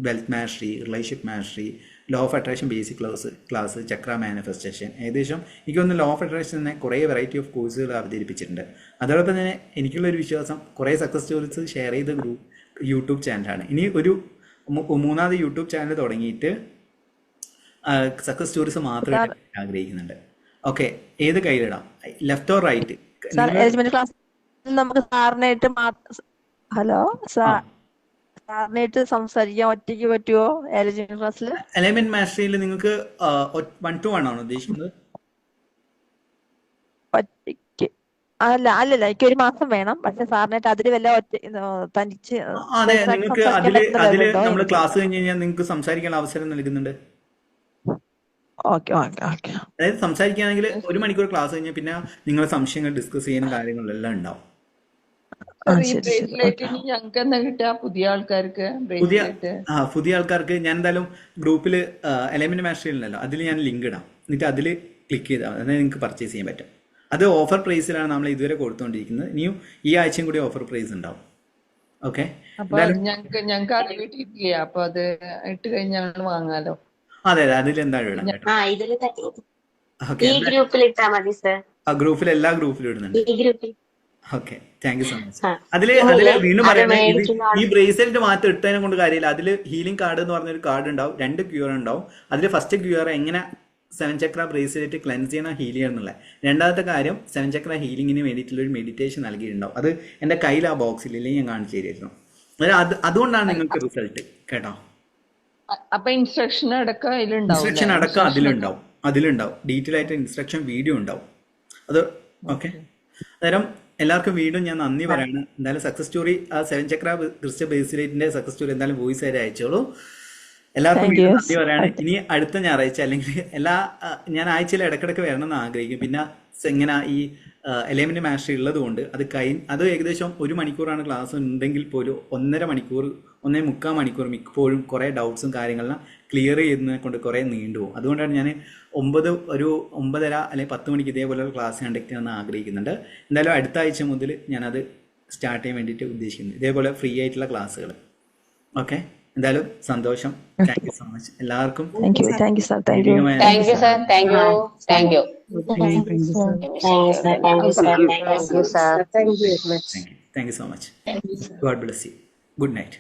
wealth mastery, relationship mastery, law of attraction basic class, Chakra manifestation. ഏകദേശം എനിക്കൊന്ന് ലോ ഓഫ് അട്രാക്ഷൻ തന്നെ കുറേ വെറൈറ്റി ഓഫ് കോഴ്സുകൾ അവതരിപ്പിച്ചിട്ടുണ്ട്. അതോടൊപ്പം തന്നെ എനിക്കുള്ളൊരു വിശ്വാസം കുറേ സക്സസ് സ്റ്റോറീസ് ഷെയർ ചെയ്ത യൂട്യൂബ് ചാനലാണ്. ഇനി ഒരു 3ാമത് യൂട്യൂബ് ചാനൽ തുടങ്ങിയിട്ട് സക്സസ് സ്റ്റോറീസ് മാത്രമേ ആഗ്രഹിക്കുന്നുണ്ട്. ഓക്കെ, ഏത് കയ്യിലിടാം, ലെഫ്റ്റ് ഓർ റൈറ്റ്? നമുക്ക് സാറിനായിട്ട് സംസാരിക്കാൻ ഒറ്റയ്ക്ക് പറ്റുമോ എലൈൻമെന്റ് ക്ലാസ്സിൽ? എലൈൻമെന്റ് മാസ്റ്ററിയിൽ നിങ്ങൾക്ക് 1-to-1 ആണോ ഉദ്ദേശിക്കുന്നത്? അല്ലല്ല എനിക്ക് 1 മാസം വേണം. പക്ഷെ സാറിനായിട്ട് അതിൽ വല്ല തനിച്ച് അതെ, പേഴ്സണായിട്ട് നിങ്ങൾക്ക് സംസാരിക്കാൻ പറ്റുന്ന അതില് ലെവലുണ്ടോ നമ്മൾ എനിക്ക്? ക്ലാസ് കഴിഞ്ഞ് കഴിഞ്ഞാൽ നിങ്ങൾക്ക് സംസാരിക്കാനുള്ള അവസരം നൽകുന്നുണ്ട്. Okay okay okay. അതായത് സംസാരിക്കുകയാണെങ്കിൽ 1 മണിക്കൂർ ക്ലാസ് കഴിഞ്ഞാൽ പിന്നെ നിങ്ങളെ സംശയങ്ങൾ ഡിസ്കസ് ചെയ്യാനും കാര്യങ്ങളെല്ലാം ഉണ്ടാവും. ഈ ബ്രേസ്ലെറ്റിന് ഞങ്ങൾക്ക് എന്താ കിട്ടുക പുതിയ ആൾക്കാർക്ക്? പുതിയ ആൾക്കാർക്ക് ഞാൻ എന്തായാലും ഗ്രൂപ്പിൽ എലമെന്റ് മാസ്റ്ററി ഉണ്ടല്ലോ, അതിൽ ഞാൻ ലിങ്ക് ഇടാം. എന്നിട്ട് അതിൽ ക്ലിക്ക് ചെയ്താൽ അതായത് നിങ്ങൾക്ക് പർച്ചേസ് ചെയ്യാൻ പറ്റും. അത് ഓഫർ പ്രൈസിലാണ് നമ്മൾ ഇതുവരെ കൊടുത്തുകൊണ്ടിരിക്കുന്നത്. ഇനിയും ഈ ആഴ്ചയും കൂടി ഓഫർ പ്രൈസ് ഉണ്ടാവും. ഓക്കെ, ഞങ്ങൾക്ക് അത് കിട്ടിയിട്ടില്ല. അപ്പൊ അത് ഇട്ട് കഴിഞ്ഞാൽ ഞങ്ങൾ വാങ്ങാലോ. അതെ അതെ, അതിൽ എന്തായാലും ഇടാം കേട്ടോ. ഗ്രൂപ്പിൽ എല്ലാ ഗ്രൂപ്പിലും ഇടുന്നുണ്ട്. Okay, thank you so much. അതില് വീണ്ടും പറയണേ, ഈ ബ്രേസ്ലെറ്റ് മാത്രം ഇട്ടതിനെ കൊണ്ട് കാര്യമില്ല. അതില് ഹീലിംഗ് കാർഡ് എന്ന് പറഞ്ഞൊരു കാർഡ് ഉണ്ടാവും, 2 QR ഉണ്ടാവും. അതിൽ ഫസ്റ്റ് QR എങ്ങനെ 7 ചക്ര ബ്രേസ്ലെറ്റ് ക്ലെൻസ് ചെയ്യണം, ഹീൽ ചെയ്യണം എന്നുള്ള. രണ്ടാമത്തെ കാര്യം 7 ചക്ര ഹീലിംഗിന് വേണ്ടിയിട്ടുള്ള ഒരു മെഡിറ്റേഷൻ നൽകിയിട്ടുണ്ടാവും. അത് എൻ്റെ കയ്യിൽ ആ ബോക്സിൽ ഇല്ലെങ്കിൽ ഞാൻ കാണിച്ചു തരുമായിരുന്നു. അതുകൊണ്ടാണ് നിങ്ങൾക്ക് റിസൾട്ട് കേട്ടോ. അപ്പൊ ഇൻസ്ട്രക്ഷൻ അടക്കം അതിലുണ്ടാവും. ഡീറ്റെയിൽ ആയിട്ട് ഇൻസ്ട്രക്ഷൻ വീഡിയോ ഉണ്ടാവും അത്. ഓക്കെ, അന്നേരം എല്ലാവർക്കും വീണ്ടും ഞാൻ നന്ദി പറയാണ്. എന്തായാലും സക്സസ് സ്റ്റോറി, ആ 7 ചക്ര ക്രിസ്റ്റൽ ബ്രേസ്ലെറ്റിന്റെ സക്സസ് സ്റ്റോറി എന്തായാലും വോയിസ് ആയിട്ട് അയച്ചോളൂ. എല്ലാവർക്കും വീണ്ടും നന്ദി പറയാണ്. ഇനി അടുത്ത ഞായറാഴ്ച അല്ലെങ്കിൽ ഞാൻ ആഴ്ചയിൽ ഇടക്കിടക്ക് വരണമെന്ന് ആഗ്രഹിക്കും. പിന്നെ ഇങ്ങനെ ഈ എലമെന്റ് മാസ്റ്ററി ഉള്ളത് കൊണ്ട് അത് ഏകദേശം 1 മണിക്കൂറാണ് ക്ലാസ് ഉണ്ടെങ്കിൽ പോലും 1.5 മണിക്കൂർ 1.25 മണിക്കൂർ മിക്കപ്പോഴും കുറേ ഡൗട്ട്സും കാര്യങ്ങളെല്ലാം ക്ലിയർ ചെയ്യുന്നതിനെ കൊണ്ട് കുറേ നീണ്ടുപോകും. അതുകൊണ്ടാണ് ഞാൻ 9:30 അല്ലെങ്കിൽ 10 മണിക്ക് ഇതേപോലെ ഒരു ക്ലാസ് കണ്ടക്ട് ചെയ്യാമെന്ന് ആഗ്രഹിക്കുന്നുണ്ട്. എന്തായാലും അടുത്ത ആഴ്ച മുതൽ ഞാനത് സ്റ്റാർട്ട് ചെയ്യാൻ വേണ്ടിയിട്ട് ഉദ്ദേശിക്കുന്നു, ഇതേപോലെ ഫ്രീ ആയിട്ടുള്ള ക്ലാസ്സുകൾ. ഓക്കെ, എന്തായാലും സന്തോഷം. താങ്ക് യു സോ മച്ച് എല്ലാവർക്കും. Thank you so much. God bless you. Good night.